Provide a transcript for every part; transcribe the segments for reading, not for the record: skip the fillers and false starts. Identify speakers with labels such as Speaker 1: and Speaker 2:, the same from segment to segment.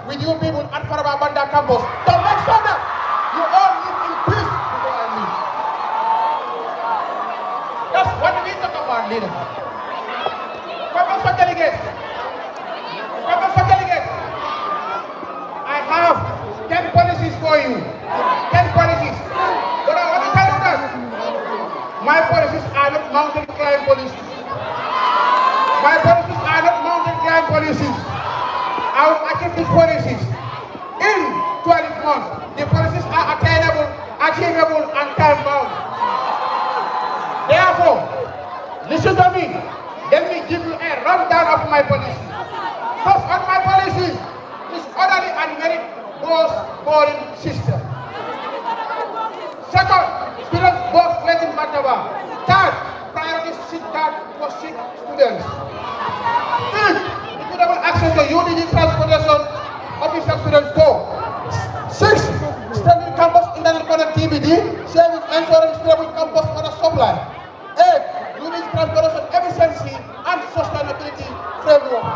Speaker 1: with you people at Farababanda campus to make sure that you all live in peace before I leave. That's what we talk about, leader. Convention delegates. Convention delegates. I have 10 policies for you. 10 policies. But I want to tell you that my policies are not mountain climb policies. My policies are not mountain climb policies. I will achieve these policies in 12 months. The policies are attainable, achievable, and time-bound. Therefore, listen to me. Let me give you a rundown of my policies. First on my policies is orderly and merit-based boarding system. Second, students both waiting Mataba. Third, priority seat card for sick students. Fifth, equitable access to UTG transportation official students go. Sixth, strengthening campus internet connectivity, saving ensuring stable campus water supply. Eighth, UTG transportation efficiency and sustainability framework.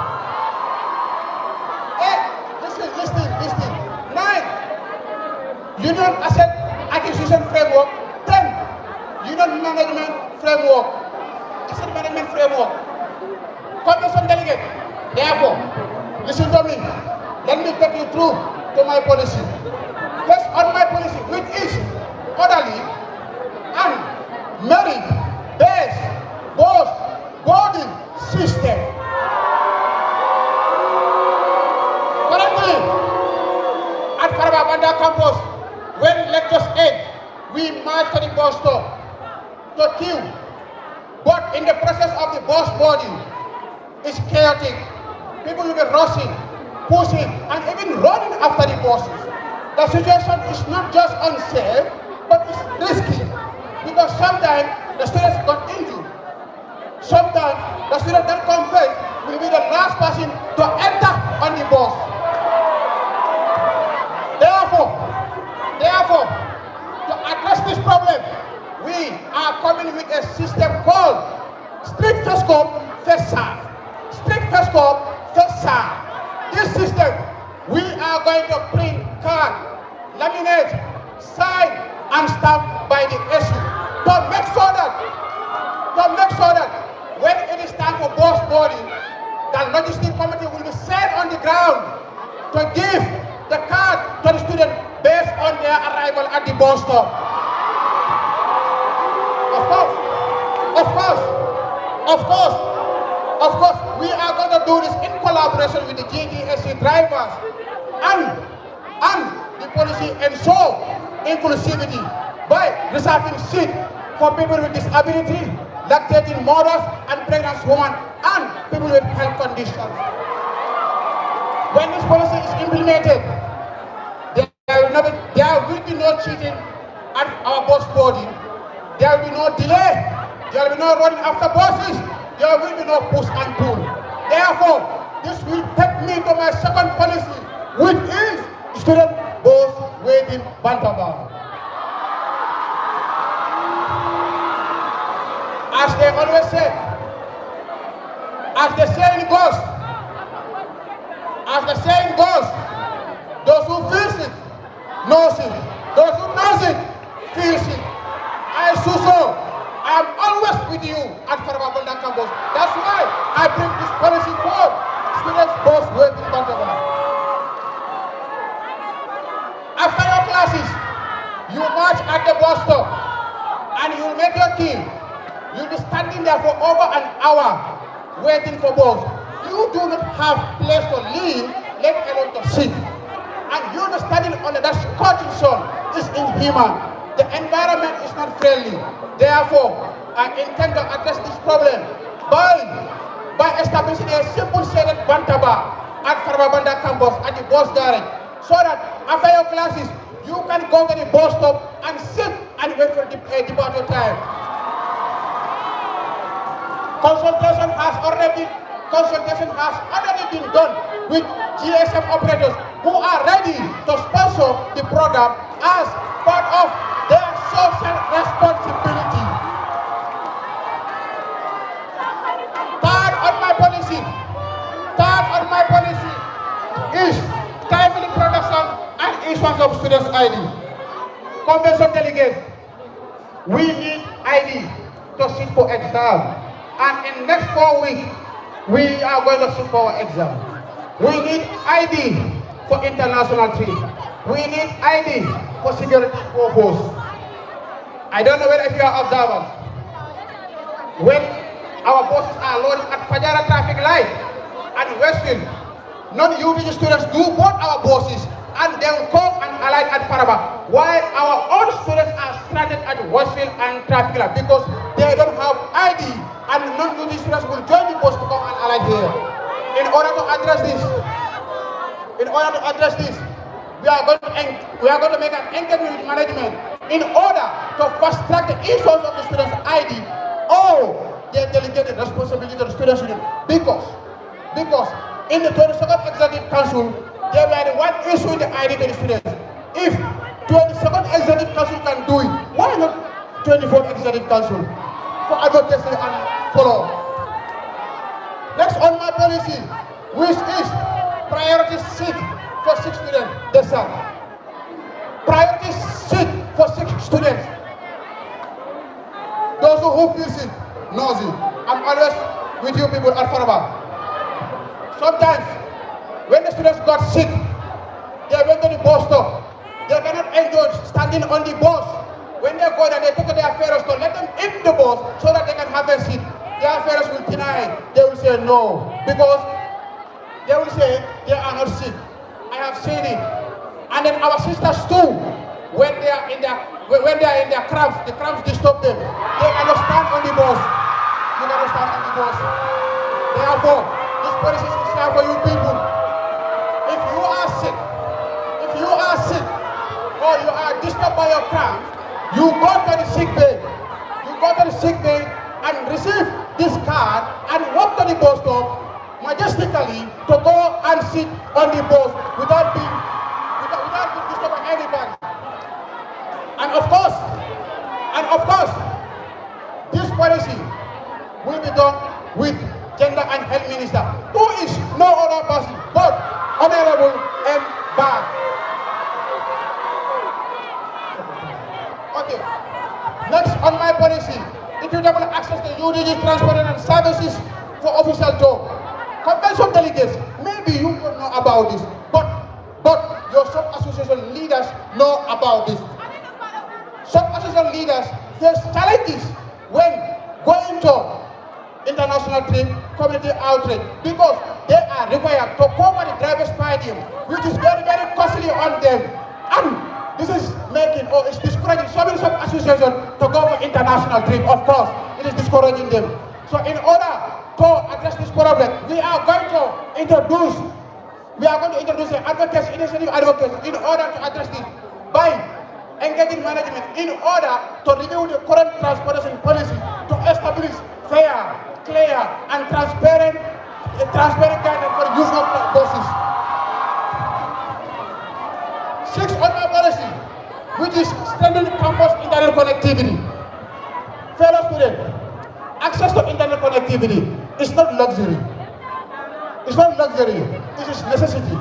Speaker 1: Eight, listen. 9, union asset acquisition framework. 10, union management framework. Asset management framework. Convention delegate. Therefore, listen to me. Let me take you through to my policy. First on my policy, which is orderly and merit-based boarding system. Currently, at Farababanda campus, when lectures end, we march to the bus stop to queue. But in the process of the bus boarding, it's chaotic. People will be rushing, pushing, and even running after the buses. The situation is not just unsafe, but it's risky because sometimes the students got injured. Sometimes the student that comes first will be the last person to enter on the bus. Therefore, to address this problem, we are coming with a system called strict first come, first serve. Strict first come, first serve. This system, we are going to print card, laminate, sign, and stamp by the SU to make sure that when it is time for bus boarding, the logistics committee will be sent on the ground to give the card to the student based on their arrival at the bus stop. Of course, we are going to do this in collaboration with the UTGSU drivers and the policy ensure inclusivity by reserving seats for people with disability, lactating mothers and pregnant women and people with health conditions. When this policy is implemented, there will be no cheating at our bus boarding. There will be no delay. There will be no running after buses. There will be no push and pull. Therefore, this will take me to my second policy, which is student bus waiting Bantaba. As they always say, as the saying goes, those who feel it, knows it. Those who knows it, feels it. I am always with you at Farababanda campus. That's why I bring this policy forward. Students both work in Bantaba. After your classes, you march at the bus stop and you will make your queue. You'll be standing there for over an hour waiting for bus. You do not have place to live, let alone to sit. And you'll be standing under that scorching sun. It's inhuman. The environment is not friendly. Therefore, I intend to address this problem by establishing a simple shaded bantaba at Farababanda campus at the bus garage, so that after your classes, you can go to the bus stop and sit and wait for the departure time. Consultation has already been done with GSM operators who are ready to sponsor the program as part of their social responsibility. Third on my policy is time issuance of students' ID. Convention delegates, we need ID to sit for exam. And in next 4 weeks, we are going to sit for our exam. We need ID for international trip. We need ID for security purpose. I don't know whether if you are observers. When our buses are loaded at Fajara traffic light and Westfield, non-UTG students do board our buses and they will come and alight at Faraba, while our own students are stranded at Westfield and traffic light because they don't have ID, and non-UTG students will join the bus to come and alight here. In order to address this, we are going to make an engagement with management in order to fast track the issues of the students' ID. Or they delegated responsibility to the students' union because in the 22nd Executive Council, they were the one issuing the ID to the students. If 22nd Executive Council can do it, why not 24th Executive Council for advocacy and follow? Next on my policy, which is priority seat for 6 students. That's all. Priority seat for 6 students. Those who feel sick, knows it. I'm always with you people at Faraba. Sometimes, when the students got sick, they went to the bus stop. They cannot enjoy standing on the bus. When they go there, they take their parents to let them in the bus so that they can have a seat. Their parents will deny. They will say no because they will say they are not sick. I have seen it. And then our sisters too, when they are in their cramps, the cramps disturb them. They cannot stand on the bus. You cannot stand on the bus. Therefore, this policy is here for you people. If you are sick, or you are disturbed by your cramps, you go to the sick bay. You go to the sick bay and receive this card and walk to the bus stop majestically to go and sit on the bus without being disturbed by anybody. And of course, this policy will be done with Gender and Health Minister, who is no other person but Honorable M. Bag. Okay. Next on my policy, equitable access to UTG transport and services for official job. Convention delegates, maybe you don't know about this, but your sub-association leaders know about this. Sub-association leaders face challenges when going to international trip, community outreach, because they are required to cover the driver's per diem, which is very, very costly on them. And this is making, or it's discouraging so many sub-associations to go for international trip. Of course, it is discouraging them. So in order to address this problem, we are going to introduce an advocacy initiative in order to address this by engaging management in order to review the current transportation policy to establish fair, clear, and transparent guidance for use of buses. 6 on my policy, which is strengthening campus internet connectivity. Fellow students, access to internet connectivity is not luxury. It's not luxury. It is necessity.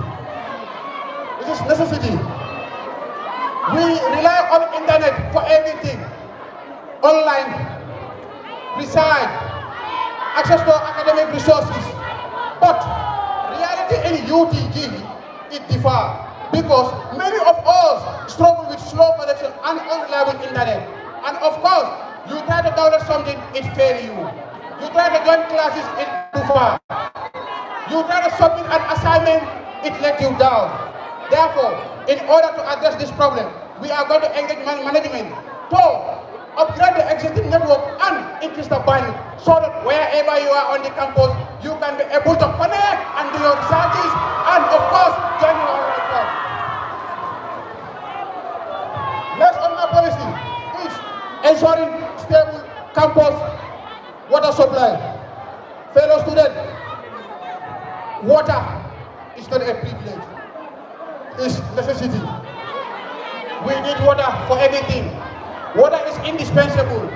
Speaker 1: It is necessity. We rely on internet for everything. Online, research, access to academic resources. But reality in UTG, it differs because many of us struggle with slow connection and unreliable internet. And of course, you try to download something, it fails you. You try to join classes, it too far. You try to submit an assignment, it let you down. Therefore, in order to address this problem, we are going to engage management to upgrade the existing network and increase the bandwidth so that wherever you are on the campus, you can be able to connect and do your researches and of course, join your online class. Next on my policy is ensuring stable campus water supply. Fellow students, water is not a privilege, it's necessity. We need water for everything. Water is indispensable.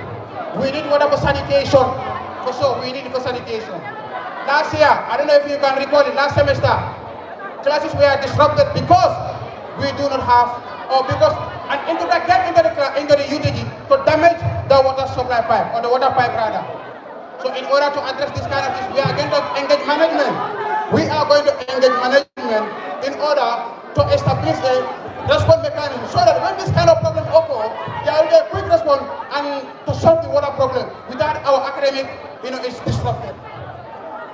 Speaker 1: We need water for sanitation. For sure, we need it for sanitation. Last year, I don't know if you can recall it, last semester, classes were disrupted because we do not have, or because, and get into the UTG to damage the water supply pipe, or the water pipe rather. So in order to address this kind of things, we are going to engage management. We are going to engage management in order to establish a response mechanism so that when this kind of problem occurs, there will be a quick response and to solve the water problem without our academic, is disrupted.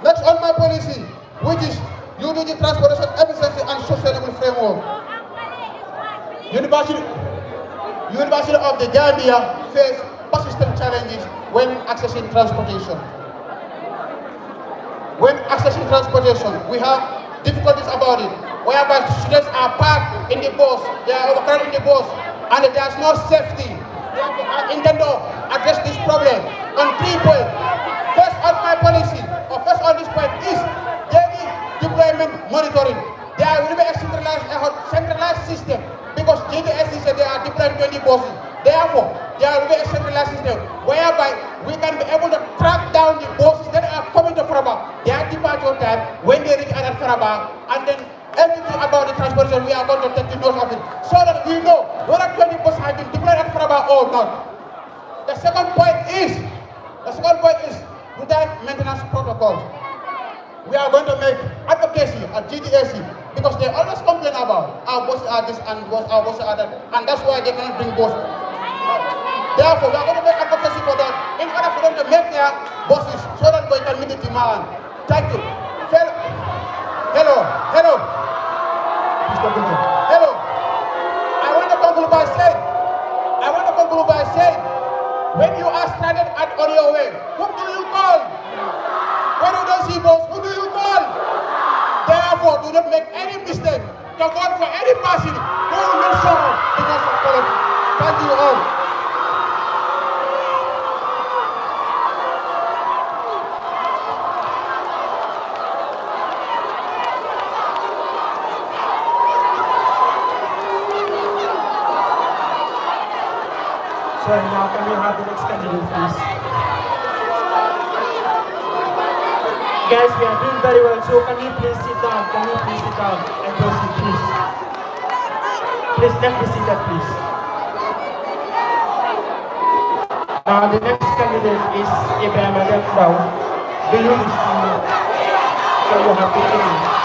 Speaker 1: Next on my policy, which is UTG Transportation Efficiency and Sustainable Framework. University of the Gambia face persistent challenges when accessing transportation. When accessing transportation, we have difficulties about it, whereby students are parked in the bus, they are overcrowded in the bus, and there's no safety. Therefore, I intend to address this problem on 3 points. First on my policy, or first on this point is daily deployment monitoring. There will be a centralized system because UTGSU said they are deploying 20 buses. Therefore, there will be a centralized system whereby we can be able to track down the buses that are coming to Faraba, their departure time, when they reach at Faraba, and then everything about the transportation, we are going to take the note of it, so that we know whether 20 buses have been deployed at Faraba or not. The second point is without maintenance protocols. We are going to make advocacy at UTGSU because they always complain about our bosses are this and our bosses are that, and that's why they cannot bring bosses. Therefore, we are going to make advocacy for them in order for them to make their bosses so that they can meet the demand. Thank you. Hello. I want to conclude by saying, when you are stranded on your way, whom do you call? When you don't see boats, who do you call? Therefore, do not make any mistake to vote for any person who will solve because of politics. Thank you all.
Speaker 2: Sorry, now can we have the next candidate, please? Guys, we are doing very well, so can you please sit down? And proceed, please. Please, let me see that, please. Now, the next candidate is Ibrahim Adekbao. Do you wish to know? So you have to tell me.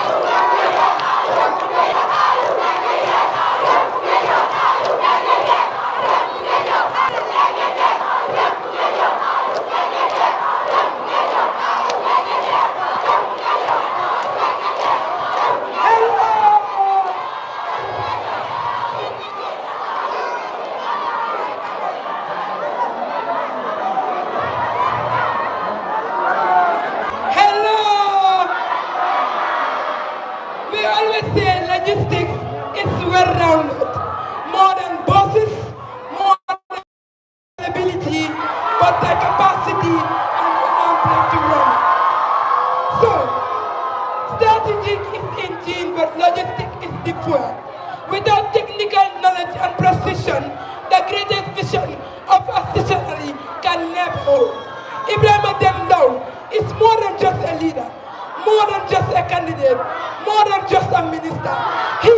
Speaker 3: Logistics is well-rounded, more than buses, more than ability, but the capacity and one place to run. So, strategic is engine, but logistics is different. Without technical knowledge and precision, the greatest vision of a stationary can never hold. Ibrahim Adekbao is more than just a leader, more than just a candidate, more than just a minister. He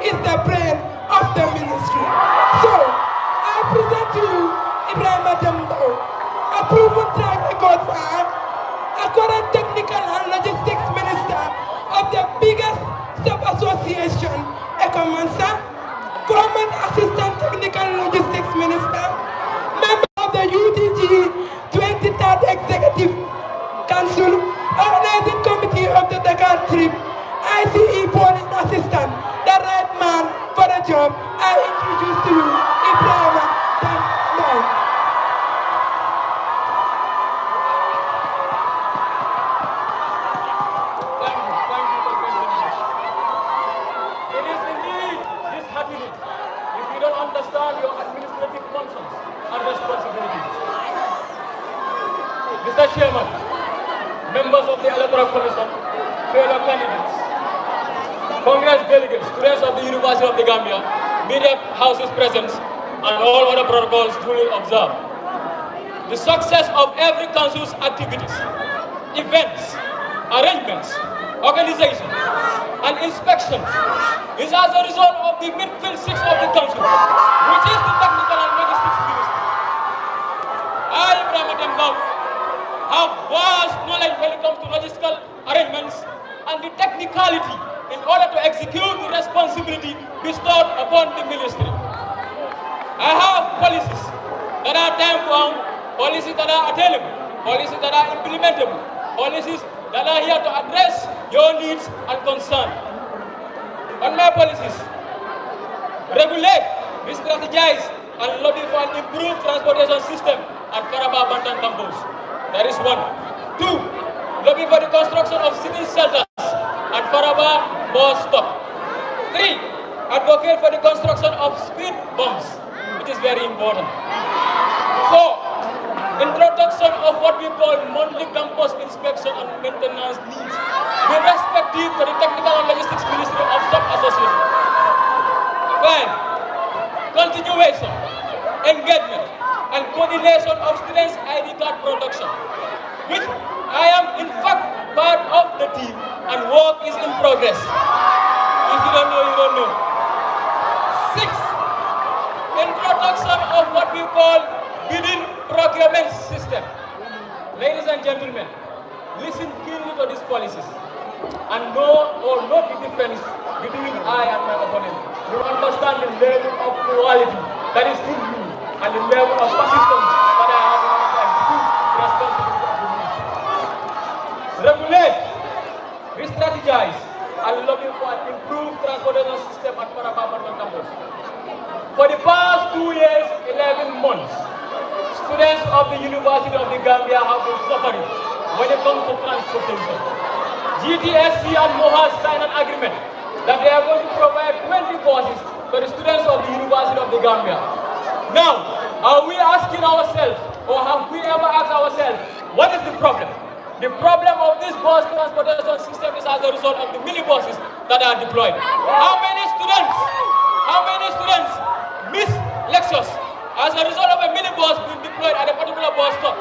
Speaker 3: is the brain of the ministry. So, I present to you Ibrahim Adekbao, a proven track record for a current technical and logistics minister of the biggest sub-association, Ecomansa, former assistant technical logistics minister, member of the UTG 23rd Executive Council, organizing committee of the Dakar trip, ICE police assistant, the right man for the job. I introduce to you Ibrahim Adekbao.
Speaker 4: Thank you for this. It is indeed disheartening if you don't understand your administrative functions and responsibilities. Mr. Chairman, members of the Electoral Commission, fellow candidates, Congress delegates, students of the University of the Gambia, media houses present, and all other protocols duly observed. The success of every council's activities, events, arrangements, organizations, and inspections is as a result of the midfield six of the council, which is the technical and logistics ministry. I, Ibrahim Ademgaw, have vast knowledge when it comes to logistical arrangements and the technicality in order to execute the responsibility bestowed upon the ministry. I have policies that are time-bound, policies that are attainable, policies that are implementable, policies that are here to address your needs and concerns. On my policies, regulate, re-strategize, and lobby for an improved transportation system at Faraba Bantan campus. That is one. Two, lobby for the construction of city shelters at Faraba bus stop. Three, advocate for the construction of speed bumps. It is very important. Four, introduction of what we call monthly campus inspection and maintenance needs with respective to the Technical and Logistics Ministry of Stock Association. Five, continuation, engagement, and coordination of students' ID card production, which I am in fact part of the team and work is in progress. If you don't know, you don't know. Six, introduction of what we call bidding procurement system. Ladies and gentlemen, listen keenly to these policies and know or note the difference between I and my opponent. You understand the level of quality that is in you and the level of persistence that I have in order to execute the responsibility of the ministry. Regulate, re-strategize, and lobby for an improved transportation system at Faraba campus. For the past 2 years, 11 months, students of the University of the Gambia have been suffering when it comes to transportation. UTGSU and MOHAS signed an agreement that they are going to provide 20 buses for the students of the University of the Gambia. Now, are we asking ourselves, or have we ever asked ourselves, what is the problem? The problem of this bus transportation system is as a result of the minibuses that are deployed. How many students miss lectures as a result of a minibus being deployed at a particular bus stop?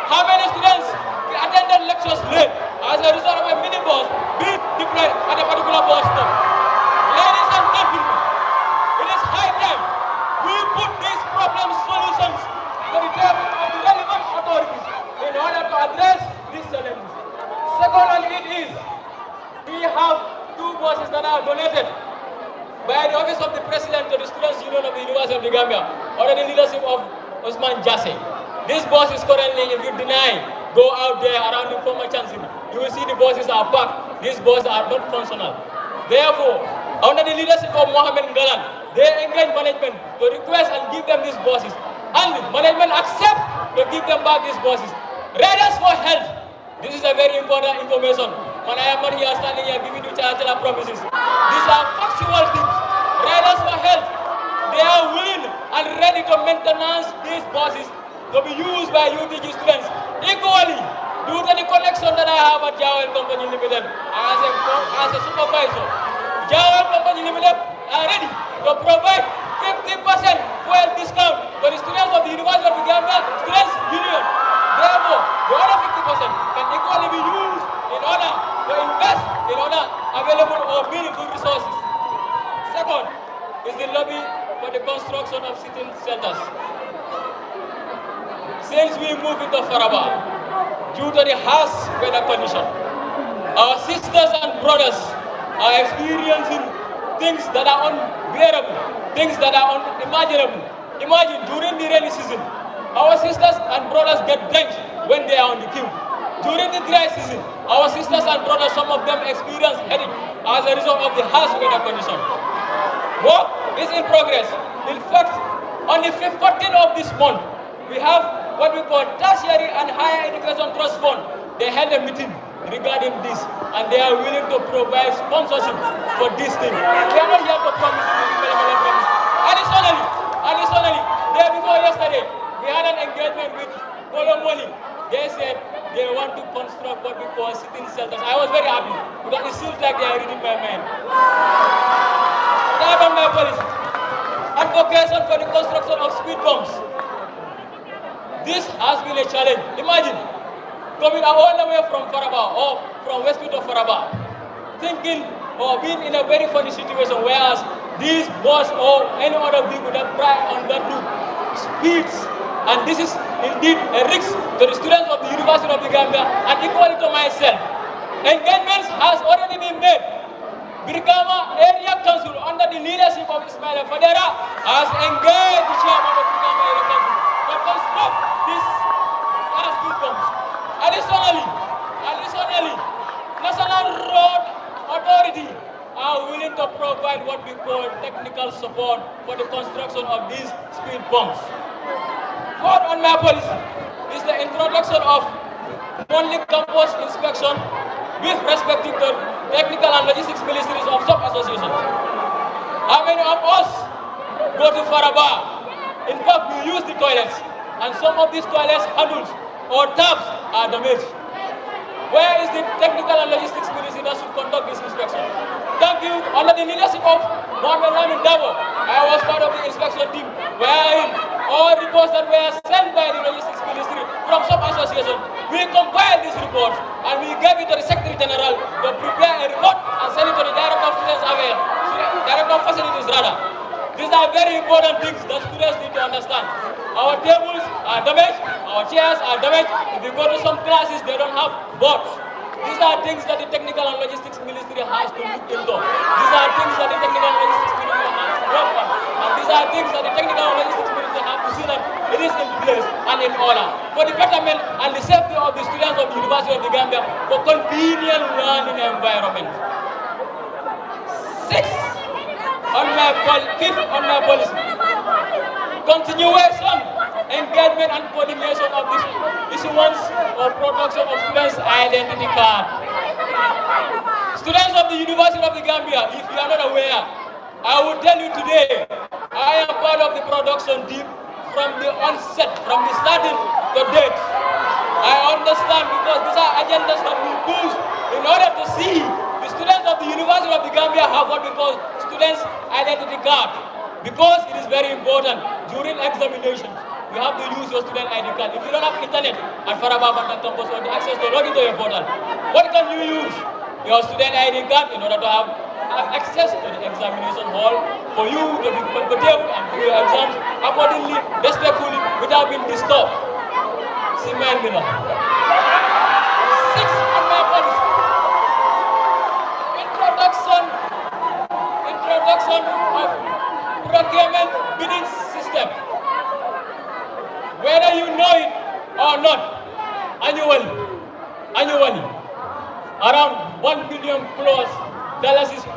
Speaker 4: How many students attended lectures late as a result of a minibus being deployed at a particular bus stop? Ladies and gentlemen, it is high time we put these problem solutions to the table of the relevant authorities in order to address these challenges. Second on it is, we have 2 buses that are donated by the Office of the President to the Students' Union of the University of the Gambia under the leadership of Osman Jasseh. This bus is currently, if you deny, go out there around the former Chancellor, you will see the buses are packed. These buses are not functional. Therefore, under the leadership of Mohammed Ngalan, they engage management to request and give them these buses. And management accept to give them back these buses. Riders for Health. This is a very important information. When I am not here standing here giving you charitable promises. These are factual things. Riders for Health, they are willing and ready to maintenance these buses to be used by UTG students equally due to the connection that I have at Jawel Company Limited as a supervisor. Jawel Company Limited are ready to provide 50% fuel discount for the students of the University of the Gambia Students' Union. Therefore, the other 50% can equally be used in order to invest in other available or meaningful resources. Second is the lobby for the construction of sitting centers. Since we moved into Faraba, due to the harsh weather condition, our sisters and brothers are experiencing things that are unbearable, things that are unimaginable. Imagine during the rainy season, our sisters and brothers get drenched when they are on the queue. During the dry season, our sisters and brothers, some of them experience headache as a result of the harsh weather condition. Work is in progress. In fact, on the 14th of this month, we have what we call Tertiary and Higher Education Trust Fund. They held a meeting regarding this, and they are willing to provide sponsorship for this thing. We are not here to promise. Additionally, day before yesterday, we had an engagement with Colomoli. They said they want to construct what we call sitting shelters. I was very happy because it seems like they are reading my mind. Third on my policy, advocacy for the construction of speed bumps. This has been a challenge. Imagine coming all the way from Faraba or from Westfield to Faraba, thinking or been in a very funny situation, whereas these boss or any other people that try on that route speeds, and this is indeed a risk to the students of the University of the Gambia and equally to myself. Engagements has already been made. Brikama Area Council under the leadership of Ismail Fadera has engaged the chairman of Brikama Area Council to construct this school pumps. Additionally, National Road Authority are willing to provide what we call technical support for the construction of these speed bumps. Fourth on my policy is the introduction of monthly campus inspection with respect to the technical and logistics ministries of sub-associations. How many of us go to Faraba? In fact, we use the toilets, and some of these toilets handles or taps are damaged. Where is the technical and logistics ministry that should conduct this inspection? Thank you. Under the leadership of Mohamed Lamin Dabo, I was part of the inspection team, wherein all reports that were sent by the logistics ministry from sub-association, we compiled these reports and we gave it to the Secretary General to prepare a report and send it to the Director of Students Affairs, Director of Facilities rather. These are very important things that students need to understand. Our tables are damaged, our chairs are damaged. If you go to some classes, they don't have boards. These are things that the Technical and Logistics Ministry has to look into. These are things that the Technical and Logistics Ministry has to work on. And these are things that the Technical and Logistics Ministry have to see that it is in place and in order for the betterment and the safety of the students of the University of the Gambia for convenient learning environment. Fifth on my policy. Continuation, engagement and coordination of this issuance or production of students' identity card. Students of the University of the Gambia, if you are not aware, I will tell you today, I am part of the production team from the onset, from the starting to date. I understand because these are agendas that we push in order to see the students of the University of the Gambia have what we call students' identity card. Because it is very important during examinations, you have to use your student ID card. If you don't have internet at Faraba campus or the access to log into your portal, what can you use? Your student ID card in order to have access to the examination hall for you to be comfortable and do your exams accordingly, respectfully, without being disturbed. Simon Miller. Sixth on my policy. Introduction of procurement bidding system. Whether you know it or not, annually, around $1 billion plus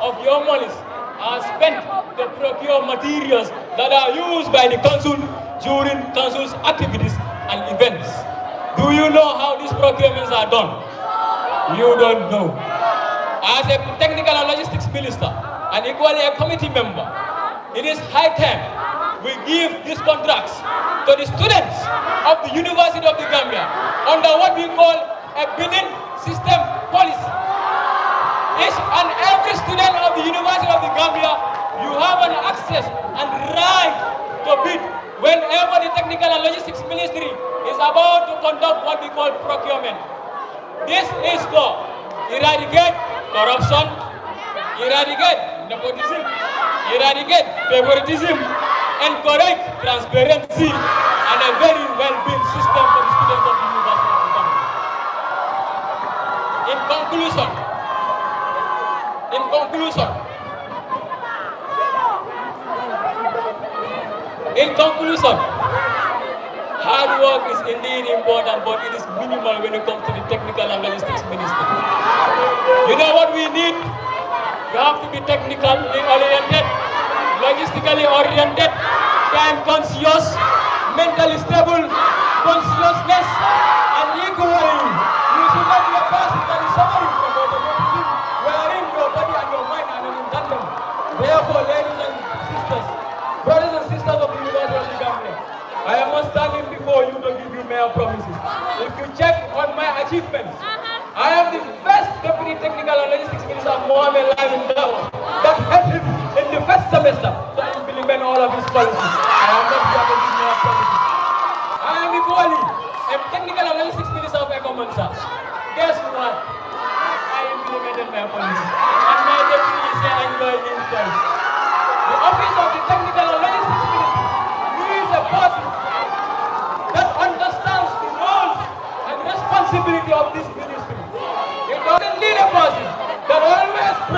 Speaker 4: of your monies are spent to procure materials that are used by the council during council's activities and events. Do you know how these procurements are done? You don't know. As a technical and logistics minister, and equally a committee member, it is high time we give these contracts to the students of the University of the Gambia under what we call a bidding system policy. Each and every student of the University of the Gambia, you have an access and right to bid whenever the Technical and Logistics Ministry is about to conduct what we call procurement. This is to eradicate corruption, eradicate nepotism, eradicate favoritism, encourage transparency, and a very well-built system for the students of the University of the Gambia. In conclusion, hard work is indeed important, but it is minimal when it comes to the Technical and Logistics Ministry. You know what we need? We have to be technically oriented, logistically oriented, time conscious, mentally stable, consciousness, and equally, you should not be a person that is suffering from automatism, wherein your body and your mind are in tandem. Therefore, ladies and sisters, brothers and sisters of the University of the Gambia, I am not standing before you to give you mere promises. If you check on my achievements, I am the first Deputy Technical and Logistics Minister, Mohamed Lamin Dabo, that helped him in the first semester to implement all of his policies. I am not here to give mere promises. I am equally a Technical and Logistics Minister of Ecomonsa. Guess what? I implemented my policies. And my deputy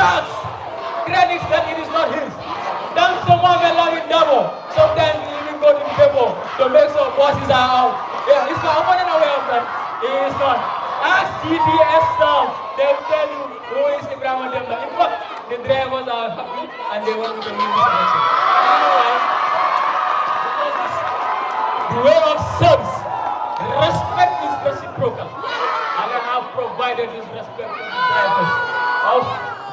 Speaker 4: starts credits that it is not his. Then someone will love it double. Sometimes he even go to the paper to make sure bosses are out. Yeah, it's not open and aware of that. It is not. Ask GPS staff, they will tell you who is Ibrahim Demba. In fact, the drivers are happy and they want to move this election. You know why? Because the way of service, respect is reciprocal. And I have provided this respect to the drivers of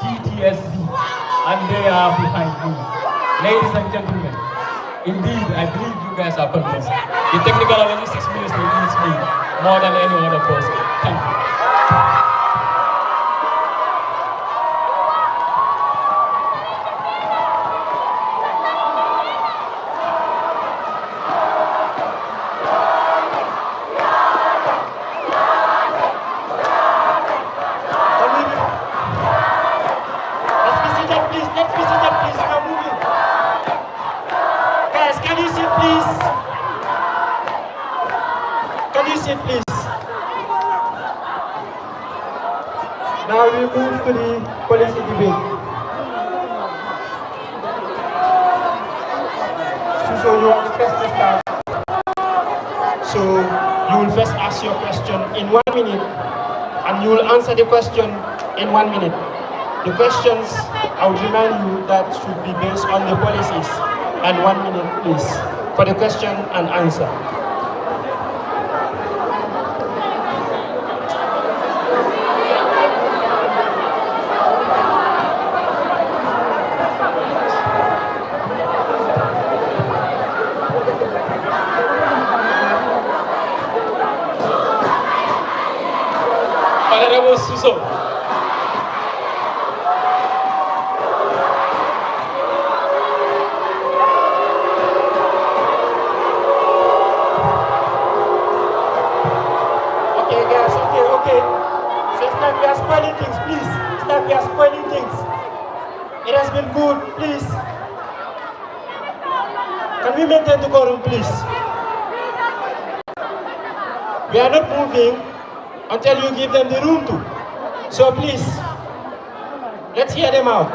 Speaker 4: GTSC, and they are behind me. Ladies and gentlemen, indeed, I believe you guys are convinced. The technical and logistics ministry needs me more than any other person. Thank you.
Speaker 2: Please. Now we move to the policy debate. So you want to first start. So you will first ask your question in 1 minute, and you will answer the question in 1 minute. The questions, I would remind you, that should be based on the policies. And 1 minute, please, for the question and answer.
Speaker 4: Honorable Suso.
Speaker 2: Okay guys, okay. So it's like we are spoiling things, please. It's like we are spoiling things. It has been good, please. Can we maintain the quorum, please? We are not moving until you give them the room to. So please, let's hear them out.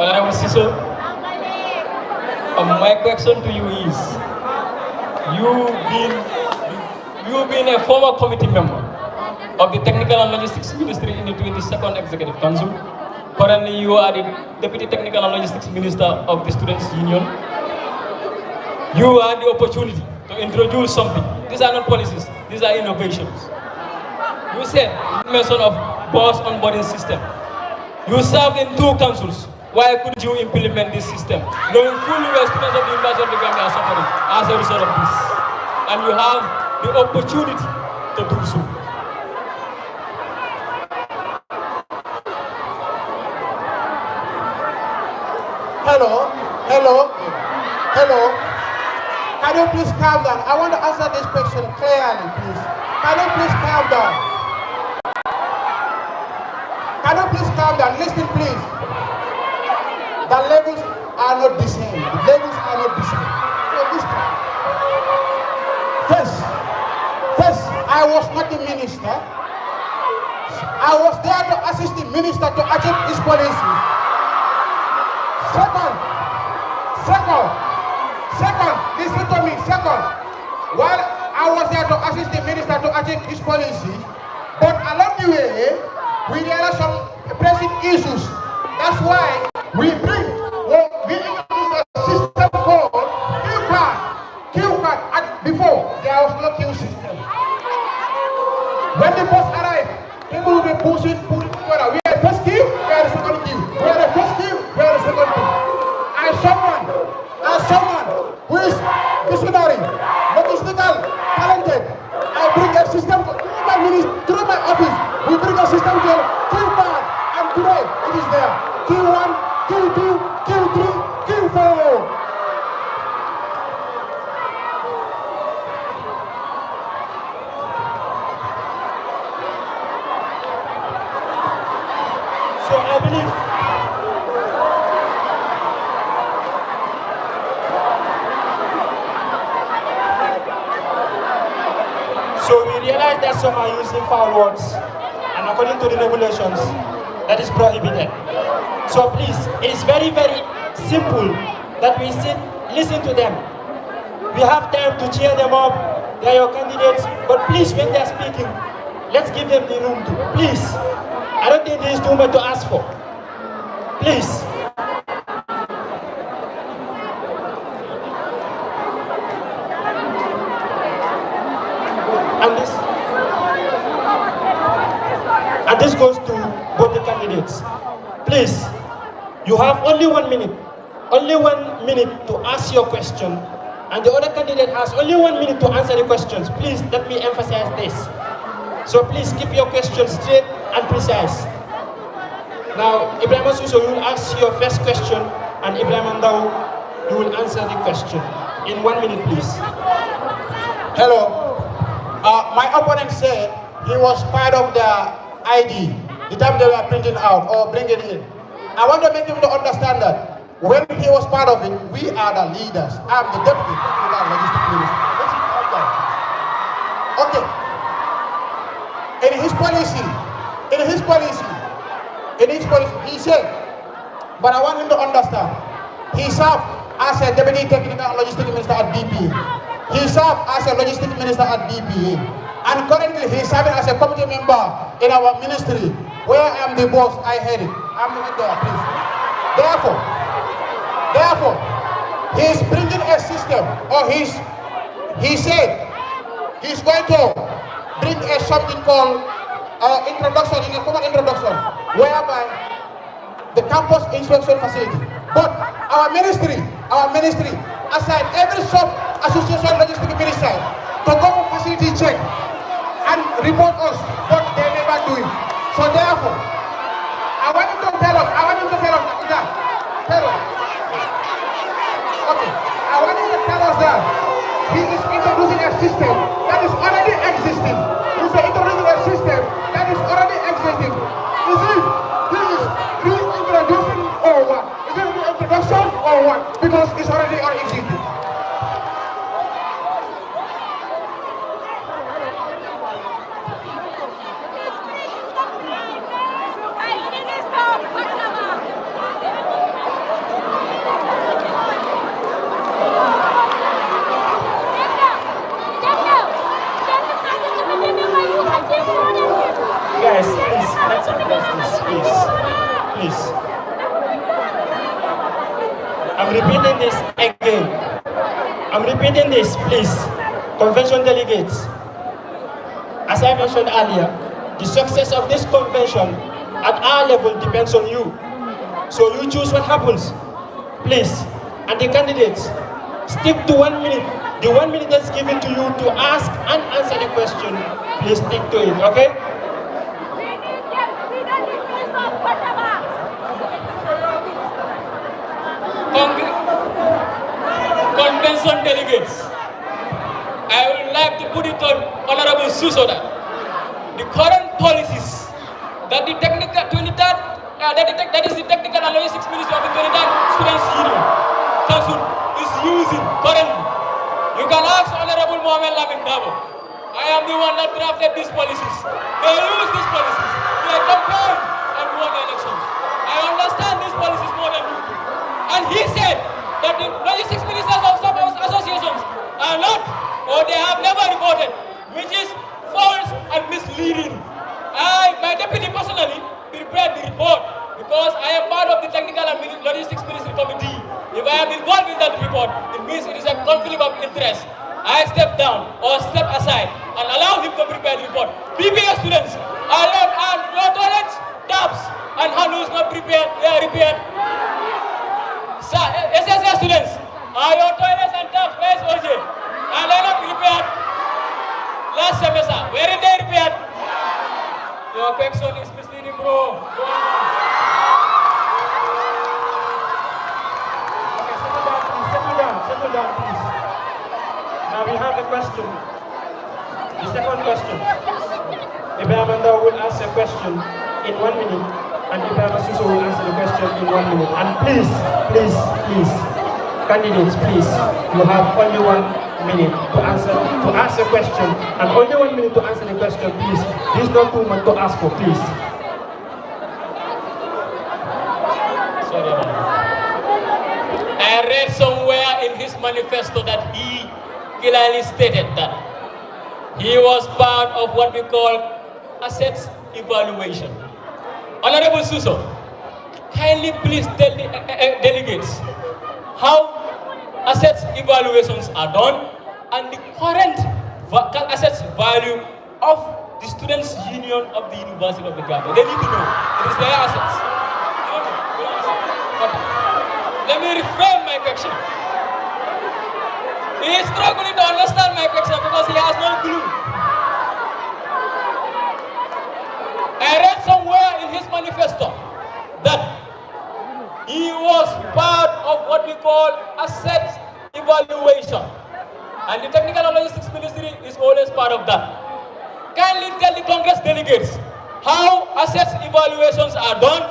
Speaker 4: Honorable Siso, my question to you is, you've been a former committee member of the Technical and Logistics Ministry in the 22nd Executive Council. Currently, you are the Deputy Technical and Logistics Minister of the Students' Union. You had the opportunity to introduce something. These are not policies, these are innovations. You said, mention of bus onboarding system. You served in 2 councils. Why couldn't you implement this system? Knowing fully well students of the University of the Gambia are suffering as a result of this. And you have the opportunity to do so.
Speaker 1: Hello. Can you please calm down? I want to answer this question clearly, please. Can you please calm down? Can you please calm down? Listen, please. The levels are not the same. The levels are not the same. So listen. First, I was not the minister. I was there to assist the minister to achieve his policy. Second, listen to me. Second, while I was there to assist the minister to achieve his policy, but along the way, we realized some pressing issues. That's why we introduced a system called Q-card. Before, there was no Q system. When the bus arrived, people will be pushing together. We are the first queue, we are the second queue. We are the first queue, we are the second queue. And someone who is visionary, logistical, talented, I bring a system through my office. We bring a system called Q-card, and today it is there. Q1, Q2, Q3, Q4.
Speaker 2: So I believe we realize that some are using foul words. according to the regulations, that is prohibited. So please, it's very, very simple that we sit, listen to them. We have time to cheer them up. They are your candidates, but please, when they are speaking, let's give them the room to. Please, I don't think there is too much to ask for. Please. And this goes to both the candidates. Please, you have only 1 minute. Only 1 minute to ask your question, and the other candidate has only 1 minute to answer the questions. Please, let me emphasize this. So please keep your questions straight and precise. Now, Ibrahim Suso, you will ask your first question, and Ibrahim Ndao, you will answer the question. In 1 minute, please.
Speaker 1: Hello. My opponent said he was part of the ID, the time they were printing out or bringing in. I want to make him to understand that when he was part of it, we are the leaders. I'm the deputy logistic minister. Okay. In his policy, he said, but I want him to understand, he served as a deputy technical and logistic minister at DPA. He served as a logistic minister at DPA. And currently he is serving as a committee member in our ministry, where I am the boss. I head it. I'm the head there, please. Therefore, he is bringing a system, or he said he's going to bring a something called introduction, in a common introduction, whereby the campus inspection facility. But our ministry, aside every sub-association logistic minister to go for facility check and report us, but they never do it. So therefore, I want him to tell us, that he is introducing a system that is already existing. He's introducing a system that is already existing. Is it reintroducing or what? Is it reintroduction or what? Because it's already existing.
Speaker 2: Guys, please, let's address this, please. I'm repeating this again. Please. Convention delegates. As I mentioned earlier, the success of this convention at our level depends on you. So you choose what happens, please. And the candidates, stick to 1 minute. The 1 minute that's given to you to ask and answer the question, please stick to it, okay?
Speaker 4: Convention delegates, I would like to put it on Honorable Susoda. The current policies that the technical 23rd, that is the technical and logistics ministry of the 23rd Students Union Council is using currently. You can ask Honorable Mohamed Lamin Dabo. I am the one that drafted these policies. They use these policies. They campaign and won elections. I understand these policies more than you do. And he said that the logistics ministers of some associations are not, or they have never reported, which is false and misleading. My deputy personally prepared the report because I am part of the technical and logistics ministry committee. If I am involved in that report, it means it is a conflict of interest. I step down or step aside and allow him to prepare the report. PPS students are allowed and your toilets, taps, and handles not prepared, they are repaired. SSS students, are your toilets and taps, where is OJ? Are they not repaired? Last semester, where did they repaired? Your question is misleading, bro.
Speaker 2: Okay, settle down, please. Now we have a question. The second question. Ibrahim Ndao will ask a question in 1 minute, and Ibrahim Suso will answer the question in 1 minute. And please, candidates, please, you have only 1 minute to ask a question, and only 1 minute to answer the question, please. This is not too much to ask for, please.
Speaker 4: Sorry, I read somewhere in his manifesto that he clearly stated that he was part of what we call assets evaluation. Honorable Suso, kindly please tell the delegates how assets evaluations are done and the current assets value of the Students' Union of the University of the Gambia. They need to know. It is their assets. Okay. Let me reframe my question. He is struggling to understand my question because he has no clue. I read somewhere in his manifesto that he was part of what we call assets evaluation, and the Technical and Logistics Ministry is always part of that. Kindly tell the Congress delegates how assets evaluations are done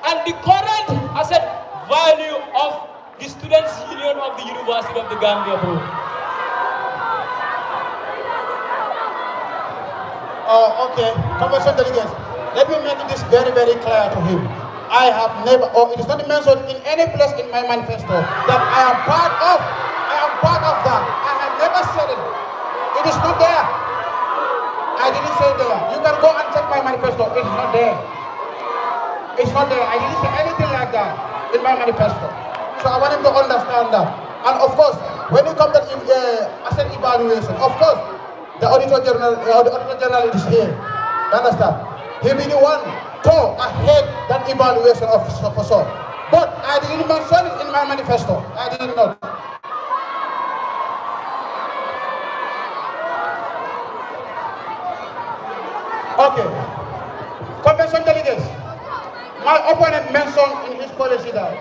Speaker 4: and the current asset value of the Students' Union of the University of the Gambia, bro.
Speaker 1: Okay, Convention delegates, let me make this very, very clear to him. I have never, or it is not mentioned in any place in my manifesto that I am part of that. I have never said it. It is not there. I didn't say there. You can go and check my manifesto. It's not there. It's not there. I didn't say anything like that in my manifesto. So I want him to understand that. And of course, when it comes to asset evaluation, of course, the Auditor General is here. You understand? He'll be the one to ahead that evaluation of for sure. But I didn't mention it in my manifesto. I did not. Okay. Convention delegates. My opponent mentioned in his policy that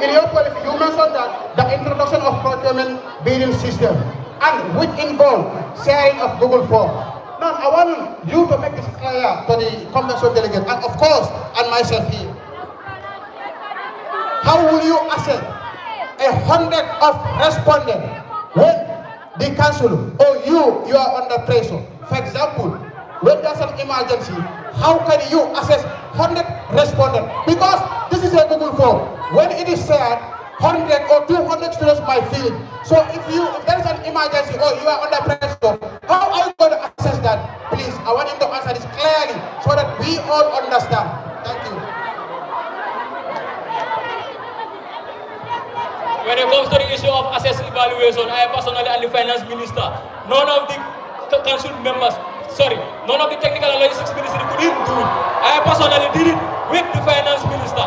Speaker 1: in your policy you mentioned that the introduction of procurement bidding system and which involve sharing of Google Form. Now I want you to make this clear to the convention delegate and of course and myself here. How will you assess 100 of respondents when the council or you are under pressure? For example, when there's an emergency, how can you assess 100 respondents? Because this is a Google form. When it is shared, 100 or 200 students might fill it. So if there is an emergency or you are under pressure, how are you going to assess that? Please, I want you to answer this clearly so that we all understand. Thank you.
Speaker 4: When it comes to the issue of assets evaluation, I personally and the finance minister, none of the council members, none of the technical and logistics ministry could even do it. I personally did it with the finance minister.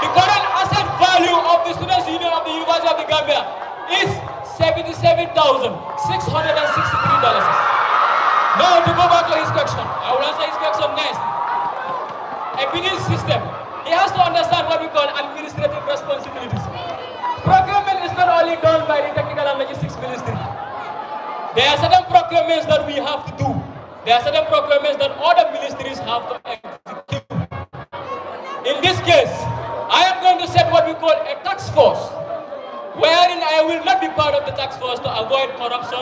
Speaker 4: The current asset value of the Students' Union of the University of the Gambia is $77,663. Now to go back to his question, I will answer his question next. A bidding system, he has to understand what we call administrative responsibilities. Procurement is not only done by the Technical and Logistics Ministry. There are certain procurements that we have to do. There are certain procurements that other ministries have to execute. In this case, I am going to set what we call a task force, wherein I will not be part of the task force to avoid corruption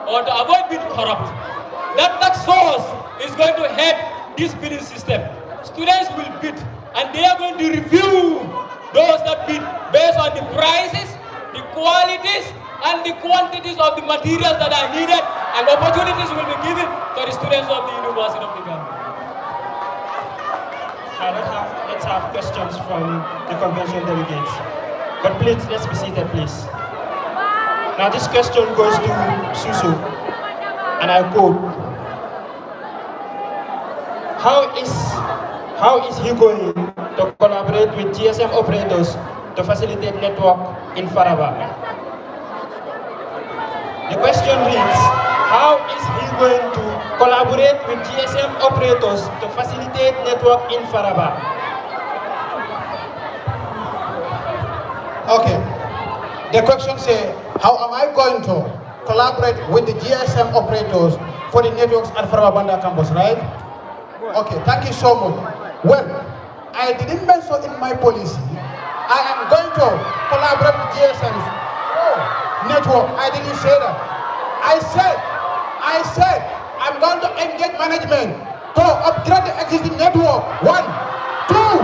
Speaker 4: or to avoid being corrupt. That task force is going to head this bidding system. Students will bid and they are going to review those that bid based on the prices, the qualities, and the quantities of the materials that are needed, and opportunities will be given to the students of the University of the Gambia.
Speaker 2: Let's have questions from the convention delegates. But please, let's be seated, please. Now this question goes to Suso, and I quote, How is he going to collaborate with GSM operators to facilitate network in Faraba? The question reads, how is he going to collaborate with GSM operators to facilitate network in Faraba?
Speaker 1: Okay. The question says, how am I going to collaborate with the GSM operators for the networks at Farabanda campus, right? Okay, thank you so much. Well, I didn't mention in my policy, I am going to collaborate with GSMs. Oh. network. I didn't say that. I said, I'm going to engage management to upgrade the existing network. One, two.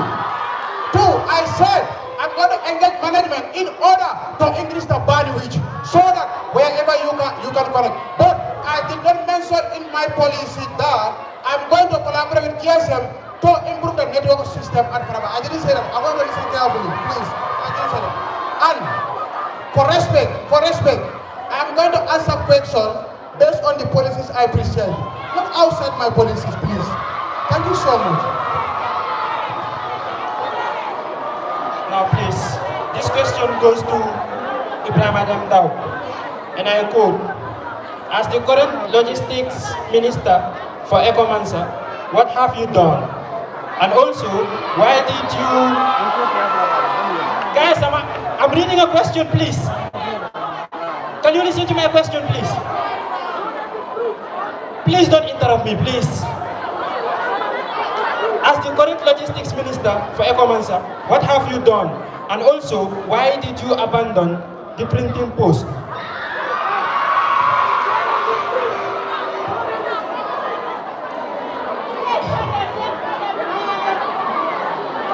Speaker 1: I said, I'm going to engage management in order to increase the bandwidth so that wherever you can connect. But I did not mention in my policy that I'm going to collaborate with GSM to improve the network system at Faraba. I didn't say that. I'm going to listen carefully, please. I didn't say that. And for respect, I'm going to answer questions based on the policies I present, not outside my policies, please. Thank you so much.
Speaker 2: Now please, this question goes to Ibrahim Adam Dao, and I quote, as the current logistics minister for Ecomansa, what have you done? And also, why did you... Guys, I'm reading a question, please. Can you listen to my question, please? Please don't interrupt me, please. As the current logistics minister for Ecomansa, what have you done? And also, why did you abandon the printing post?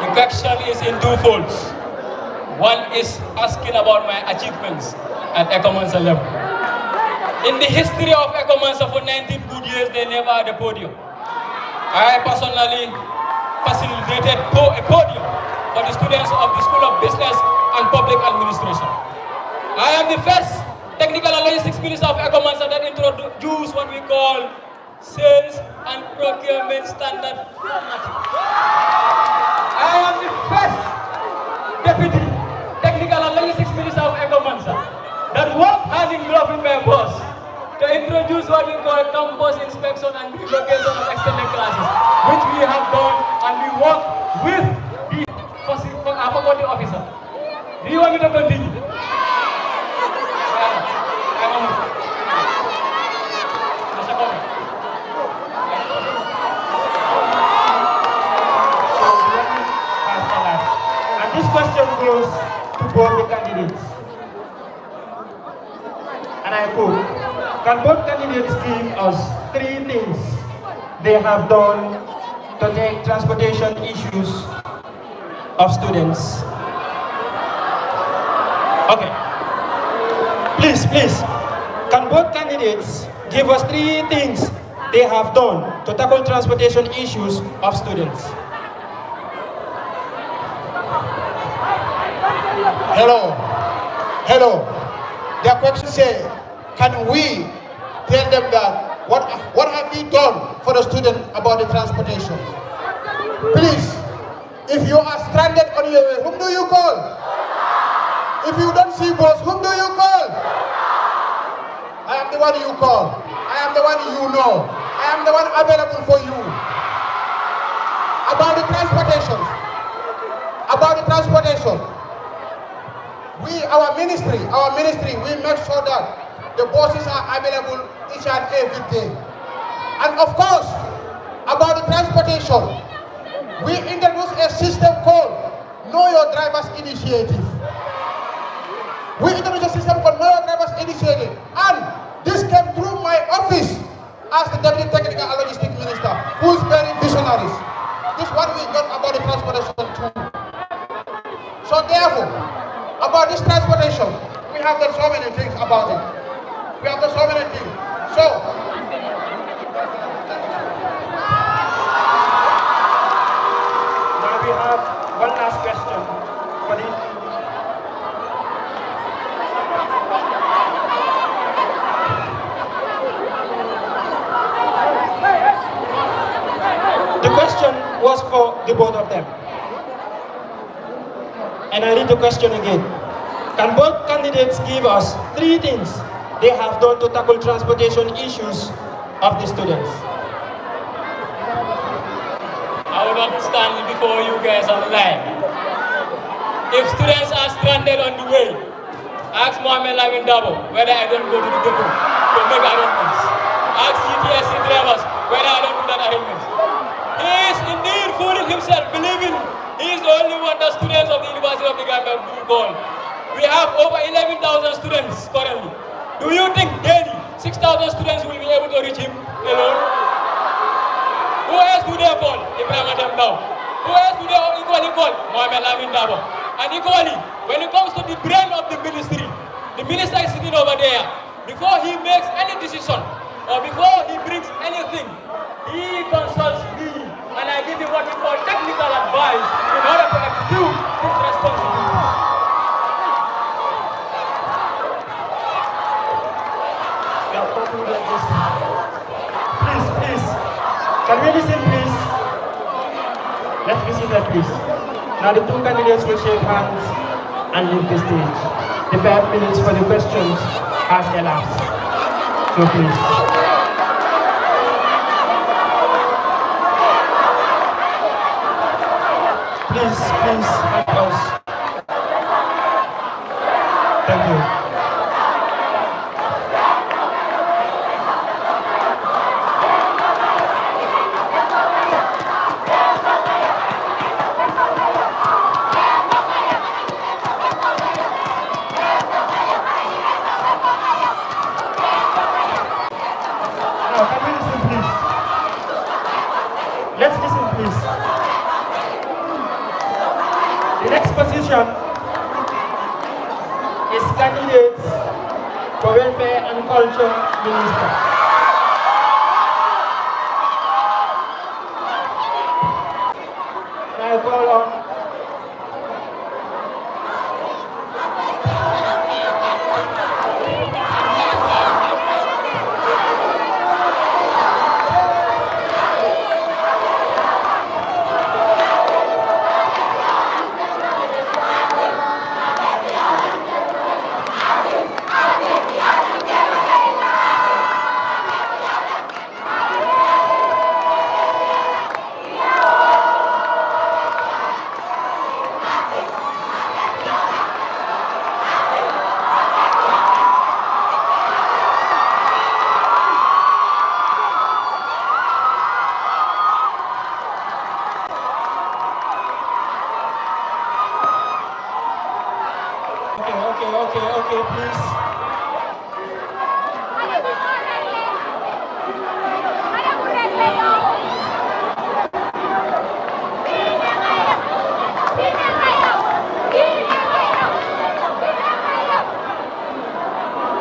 Speaker 4: The question is in two folds. One is asking about my achievements at Ecomansa level. In the history of Ecomansa for 19 good years, they never had a podium. I personally facilitated a podium for the students of the School of Business and Public Administration. I am the first technical and logistics minister of Ecomansa that introduced what we call sales and procurement standard formatting. I am the first deputy technical and logistics minister of Ecomansa that worked hand in glove with my boss to introduce what we call campus inspection and relocation of extended classes, which we have done, and we work with the faculty officer. Do you want me to continue?
Speaker 2: And this question goes to both the candidates. And I quote, can both candidates give us 3 things they have done to take transportation issues of students? Okay. Please. Can both candidates give us 3 things they have done to tackle transportation issues of students?
Speaker 1: Hello. Their question says, can we tell them that what have we done for the student about the transportation? Please, if you are stranded on your way, whom do you call? If you don't see bus, whom do you call? I am the one you call. I am the one you know. I am the one available for you. About the transportation. Our ministry, we make sure that the buses are available each and every day. And of course, about the transportation, we introduce a system called Know Your Driver's Initiative. We introduced a system called Know Your Driver's Initiative. And this came through my office as the Deputy Technical and Logistics Minister, who is very visionaries. This is what we got about the transportation too. So therefore, about this transportation, we have done so many things about it. So,
Speaker 2: now we have one last question for the question was for the both of them. And I read the question again. Can both candidates give us 3 things they have done to tackle transportation issues of the students?
Speaker 4: I will not stand before you guys and lie. If students are stranded on the way, ask Mohamed Lamin Dabo whether I don't go to the depot to make arrangements. Ask UTGSU drivers whether I don't do that arrangement. He is indeed fooling himself, believing he is the only one that students of the University of the Gambia do call. We have over 11,000 students currently. Do you think daily 6,000 students will be able to reach him alone? Who else do they call? Ibrahim Adam now. Who else do they equally call? Mohamed Lamin Dabo. And equally, when it comes to the brain of the ministry is sitting over there. Before he makes any decision or before he brings anything, he consults me and I give him what we call technical advice in order to execute his responsibilities.
Speaker 2: We have concluded this. Please. Can we listen, please? Let's be seated, please. Now the two candidates will shake hands and leave the stage. The 5 minutes for the questions has elapsed. So please. Please, help us. Thank you. Now, can we listen, please? Let's listen, please. The next position is candidates for Welfare and Culture Minister. Now I call on Okay, please.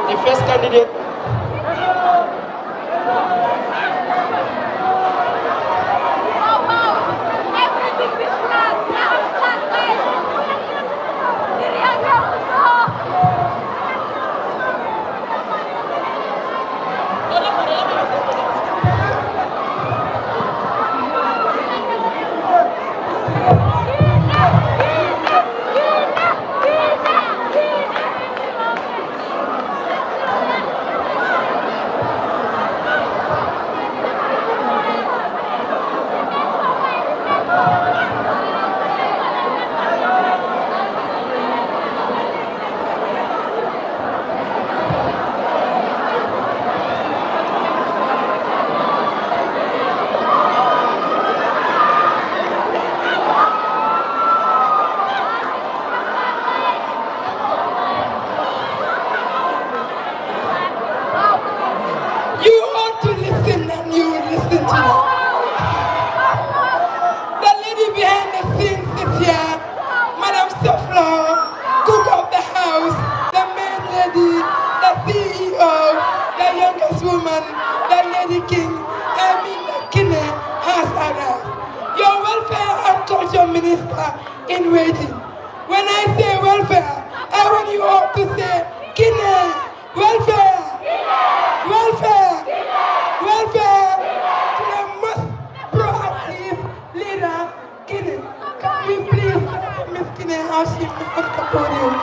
Speaker 2: The first candidate.
Speaker 3: Minister in waiting. When I say welfare, I want you all to say Guinea, welfare, welfare, welfare to the most proactive leader, Guinea. Can we please have Miss Guinea how she comes the podium?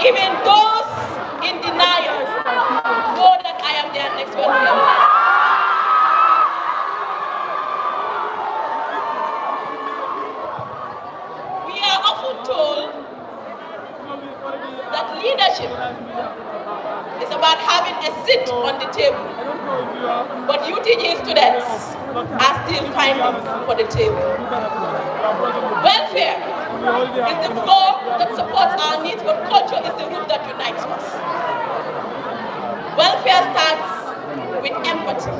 Speaker 5: Even those in denial know that I am their next welfare. We are often told leadership is about having a seat on the table. But UTG students are still fighting for the table. Welfare is the floor that supports our needs, but culture is the root that unites us. Welfare starts with empathy,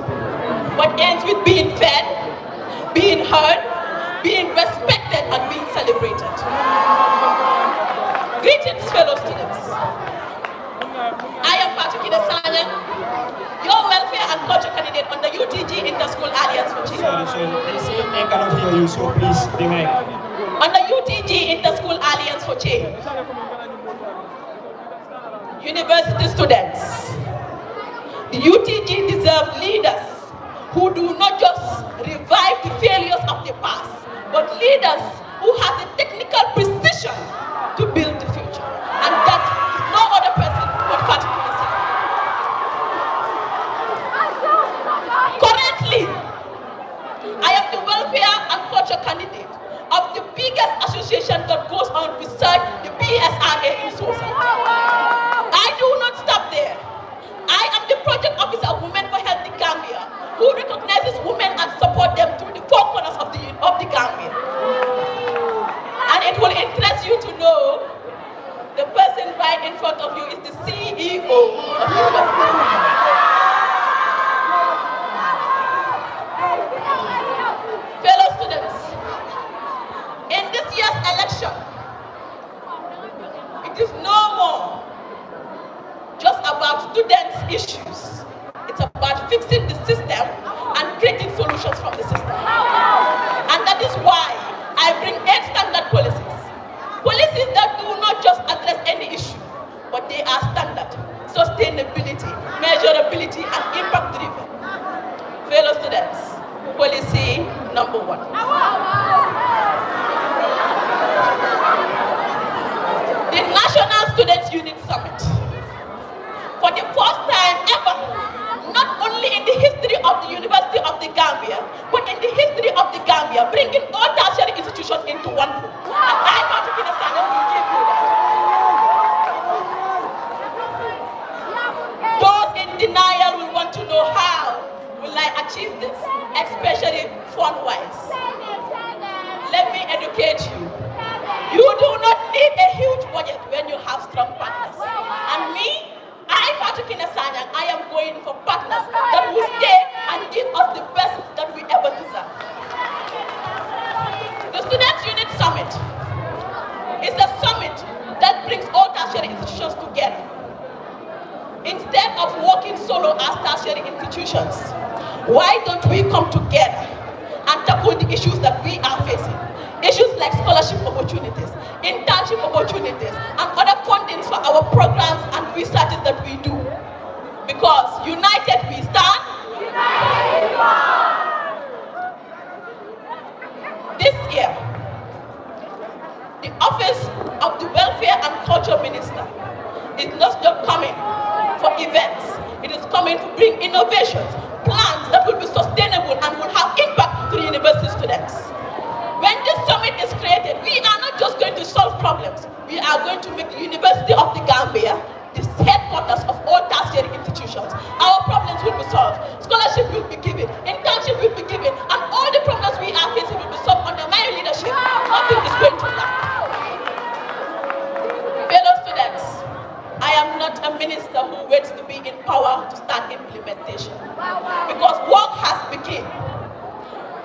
Speaker 5: but ends with being fed, being heard, being respected, and being celebrated. Greetings, fellow students. I am Patukina Sanyan, your welfare and culture candidate on the UTG Inter-School Alliance for Change.
Speaker 2: Sorry, they cannot hear you, so please, the mic.
Speaker 5: On the UTG Inter-School Alliance for Change. University students, the UTG deserves leaders who do not just revive the failures of the past, but leaders who have the technical precision to build the future. And that is no other person but Patrick Issa. Currently, I am the welfare and culture candidate of the biggest association that goes on research, the BSRA in Sosa. I do not stop there. I am the project officer of Women for Healthy Gambia, who recognizes women and support them through the four corners of the Gambia. And it will interest you to know the person right in front of you is the CEO of the university. Fellow students, in this year's election, it is no more just about students' issues. It's about fixing the system and creating solutions from the system. And that is why I bring 8 standard policies. Policies that do not just address any issue, but they are standard, sustainability, measurability, and impact-driven. Fellow students, policy number 1. The National Students Unit Summit. For the first time ever, not only in the history of the University of the Gambia, but in the history of the Gambia, bringing all tertiary institutions into one room. And I particularly will give you that. Those in denial will want to know how will I achieve this, especially fund-wise. Let me educate you. You do not need a huge budget when you have strong partners. And me, Patukina Sanyang, I am going for partners that will stay and give us the best that we ever deserve. The Students' Unit Summit is a summit that brings all tertiary institutions together. Instead of working solo as tertiary institutions, why don't we come together and tackle the issues that we are facing? Issues like scholarship opportunities, internship opportunities, and other fundings for our programs and researches that we do. Because united we stand. United we fall. This year, the office of the Welfare and Culture Minister is not just coming for events. It is coming to bring innovations, plans that will be sustainable and will have impact to the university students. When this summit is created, we are not just going to solve problems. We are going to make the University of the Gambia the headquarters of all tertiary institutions. Our problems will be solved. Scholarship will be given. Internship will be given. And all the problems we are facing will be solved under my leadership. Nothing is going to lack. Fellow students, I am not a minister who waits to be in power to start implementation. Because work has begun.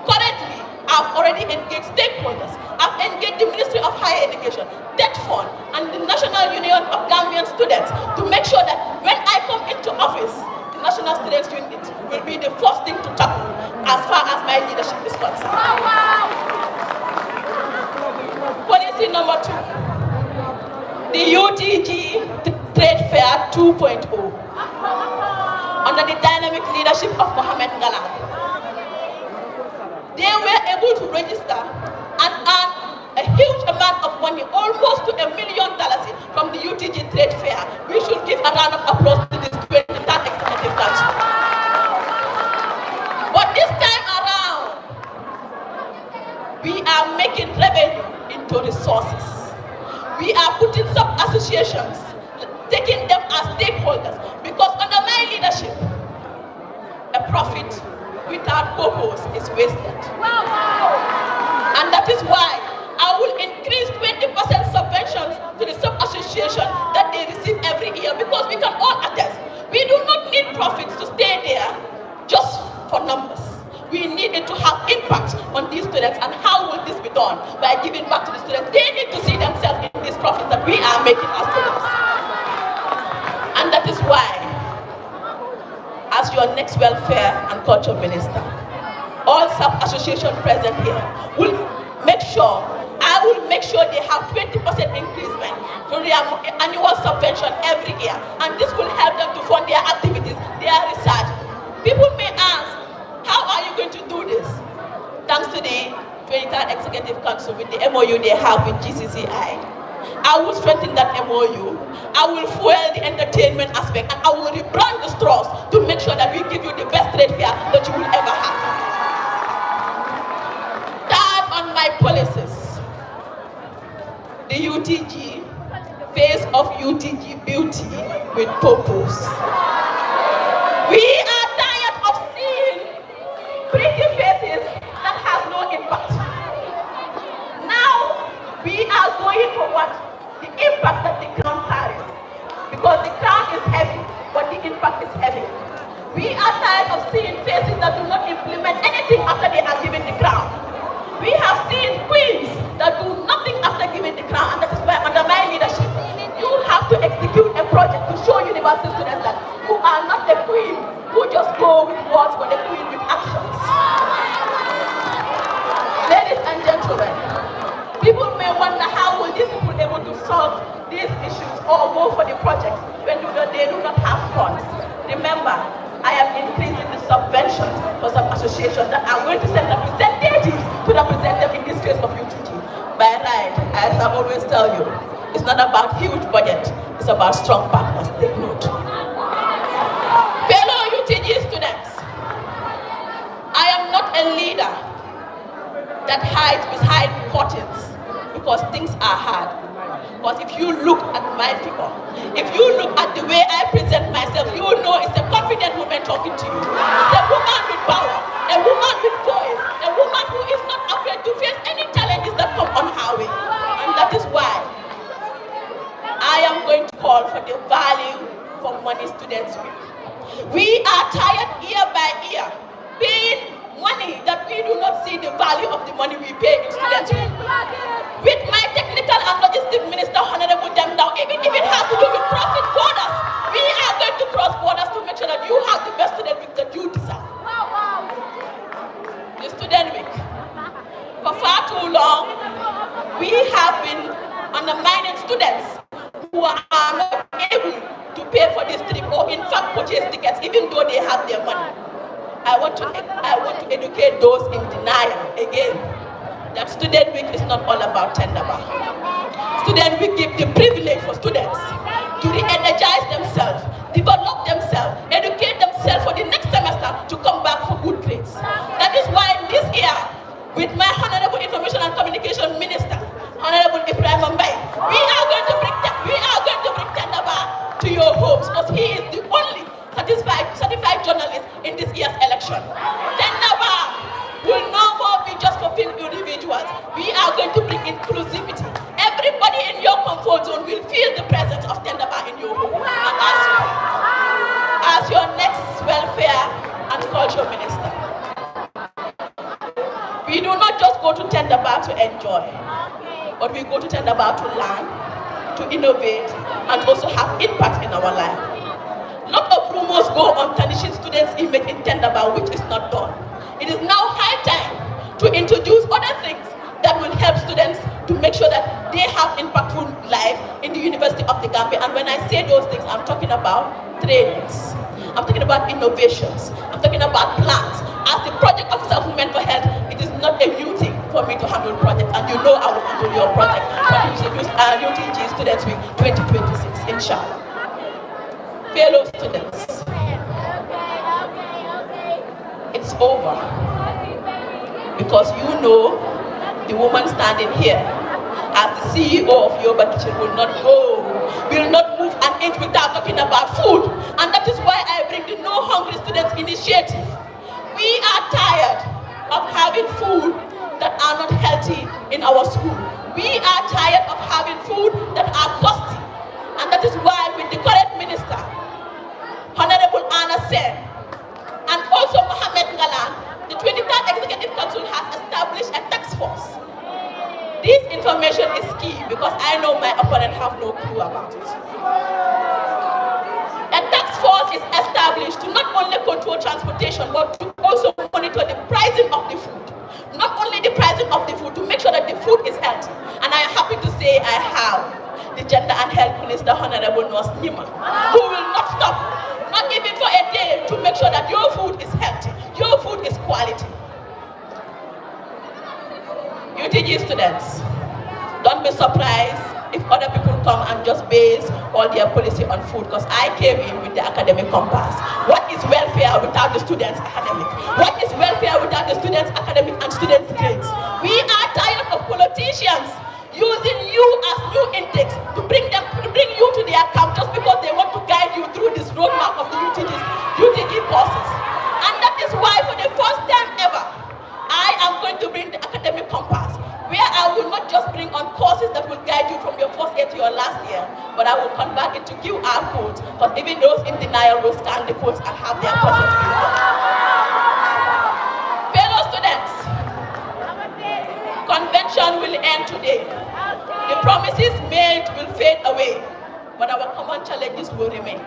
Speaker 5: Currently, I've already engaged stakeholders. I've engaged the Ministry of Higher Education, Debt Fund, and the National Union of Gambian Students to make sure that when I come into office, the National Students Unit will be the first thing to tackle as far as my leadership is concerned. Policy number 2, the UTG Trade Fair 2.0, under the dynamic leadership of Mohamed Galang. They were able to register and earn a huge amount of money, almost to $1 million from the UTG Trade Fair. We should give a round of applause to this 23rd executive council. But this time around, we are making revenue into resources. We are putting sub-associations taking them as stakeholders, because under my leadership, a profit without purpose is wasted. And that is why I will increase 20% subventions to the sub-association that they receive every year, because we can all attest, we do not need profits to stay there just for numbers. We need it to have impact on these students. And how will this be done? By giving back to the students. They need to see themselves in these profits that we are making as students. And that is why, as your next welfare and culture minister, all sub-association present here will make sure, I will make sure they have 20% increasement to their annual subvention every year. And this will help them to fund their activities, their research. People may ask, how are you going to do this? Thanks to the 23rd Executive Council with the MOU they have with GCCI. I will strengthen that MOU. I will fuel the entertainment aspect, and I will rebrand the straws to make sure that we give you the best rate here that you will ever have. Third on my policies, the UTG, face of UTG beauty with purpose. We are tired of seeing pretty faces that have no impact. Now, we are going for what? The impact that the crown carries. Because the crown is heavy, but the impact is heavy. We are tired of seeing faces that do not implement anything after they are given the crown. We have seen queens that do nothing after giving the crown, and that is why under my leadership, you have to execute a project to show university students that you are not a queen who just go with words, but a queen with actions. Ladies and gentlemen, people may wonder how will these people be able to solve these issues or go for the projects when they do not have funds. Remember, I am increasing the subventions for some associations that are going to send representatives to represent them in this case of UTG. By right, as I always tell you, it's not about huge budget, it's about strong partners. Take note. Fellow UTG students, I am not a leader that hides behind curtains because things are hard. Because if you look at my figure, if you look at the way I present myself, you will know it's a confident woman talking to you. It's a woman with power, a woman with voice, a woman who is not afraid to face any challenges that come on her way. And that is why I am going to call for the value for money students week. We are tired year by year paying money that we do not see the value of the money we pay in students week. With my technical and logistics minister, Honorable Demdow, even if it has to do with crossing borders, we are going to cross borders to make sure that you have the best student week that you deserve. The student week. For far too long, we have been undermining students who are not able to pay for this trip or in fact purchase tickets even though they have their money. I want to educate those in denial again that student week is not all about Tendaba. Student week gives the privilege for students to re-energize themselves, develop themselves, educate themselves for the next semester to come back for good grades. That is why this year, with my Honorable Information and Communication Minister, Honorable Ibrahim Mbai, we are going to bring Tendaba to your homes because he is the only certified journalist in this year's election. Tendaba will no more be just for film individuals. We are going to bring inclusivity. Everybody in your comfort zone will feel the presence of Tendaba in your home. And as your next welfare and culture minister, we do not just go to Tendaba to enjoy, but we go to Tendaba to learn, to innovate, and also have impact in our life. Lot of rumors go on tarnishing students' image in Tendaba, which is not done. It is now high time to introduce other things that will help students to make sure that they have impactful life in the University of the Gambia. And when I say those things, I'm talking about trainings. I'm talking about innovations. I'm talking about plans. As the project officer of Women for Health, it is not a new thing for me to handle projects. And you know I will handle your project for UTG Students Week 2026, inshallah. Fellow students, it's over because you know the woman standing here as the CEO of Yoba Kitchen, will not go. Will not move an inch without talking about food. And that is why I bring the No Hungry Students Initiative. We are tired of having food that are not healthy in our school. We are tired of having food that are costly. And that is why with the current minister, Honorable Anna Sen, and also Mohamed Ngalan, the 23rd Executive Council has established a task force. This information is key because I know my opponent have no clue about it. A task force is established to not only control transportation, but to also monitor the pricing of the food. Not only the pricing of the food, to make sure that the food is healthy. And I am happy to say I have the Gender and Health Minister, Honorable Nurse Nima, who will not stop, not even for a day, to make sure that your food is healthy, your food is quality. UTG students, don't be surprised if other people come and just base all their policy on food, because I came in with the academic compass. What is welfare without the students' academic? What is welfare without the students' academic and students' grades? We are tired of politicians using you as new intakes to bring you to their camp just because they want to guide you through this roadmap of the UTG courses. And that is why for the first time ever, I am going to bring the academic compass, where I will not just bring on courses that will guide you from your first year to your last year, but I will convert it to QR codes, because even those in denial will scan the codes and have their courses filled. Fellow students, convention will end today. The promises made will fade away, but our common challenges will remain.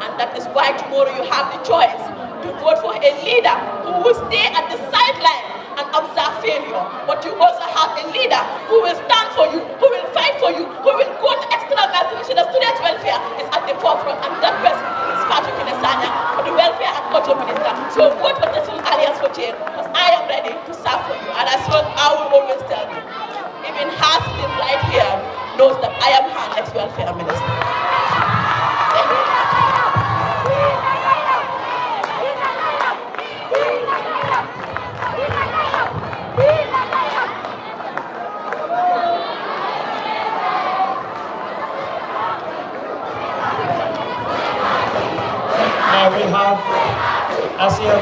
Speaker 5: And that is why tomorrow you have the choice to vote for a leader who will stay at the sideline and observe failure. But you also have a leader who will stand for you, who will fight for you, who will go to extra mile to make sure that students' welfare is at the forefront. And that person is Patrick Kinesanya, for the Welfare and Culture Minister. So vote for the National Alliance for Change, because I am ready to serve for you. And as well, I will always tell you, even Haslim right here knows that I am her next welfare minister. Thank you.
Speaker 2: Now we have Asia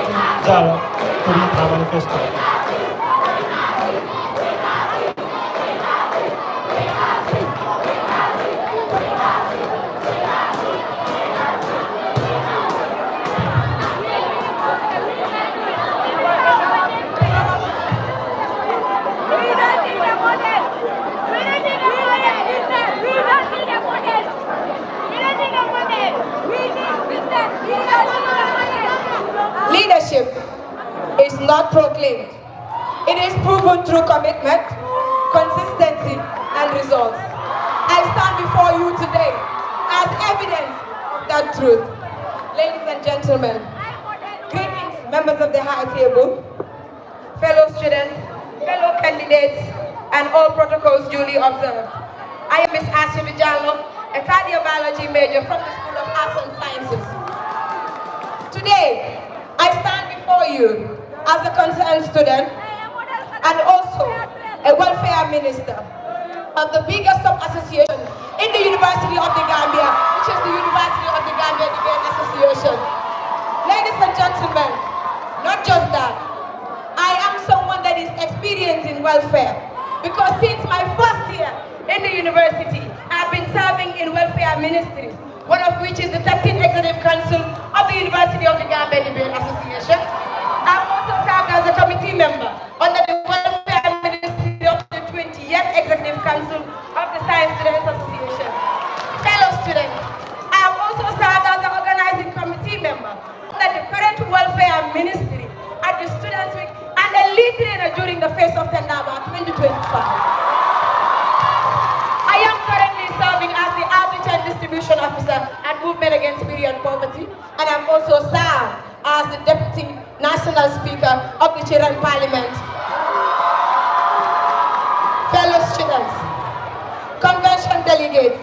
Speaker 2: Jala to read our manifesto.
Speaker 6: Leadership is not proclaimed. It is proven through commitment, consistency, and results. I stand before you today as evidence of that truth. Ladies and gentlemen, greetings, members of the high table, fellow students, fellow candidates, and all protocols duly observed. I am Ms. Asha Vijalo, a cardiology major from the School of Arts and Sciences. Today, I stand before you as a concerned student and also a welfare minister of the biggest sub-association in the University of the Gambia, which is the University of the Gambia Debate Association. Ladies and gentlemen, not just that, I am someone that is experienced in welfare, because since my first year in the university, I've been serving in welfare ministries, one of which is the 13th Executive Council of the University of the Gambia Debate Association. I've also served as a committee member under the Welfare Ministry of the 20th Executive Council of the Science Students Association. Fellow students, I have also served as an organizing committee member under the current Welfare Ministry at the Students' Week and a lead trainer during the Face of Tendaba 2025. I am currently serving as the Outreach and Distribution Officer at Movement Against Peer and Poverty, and I'm also served as the Deputy National Speaker of the Children Parliament. Fellow students, convention delegates,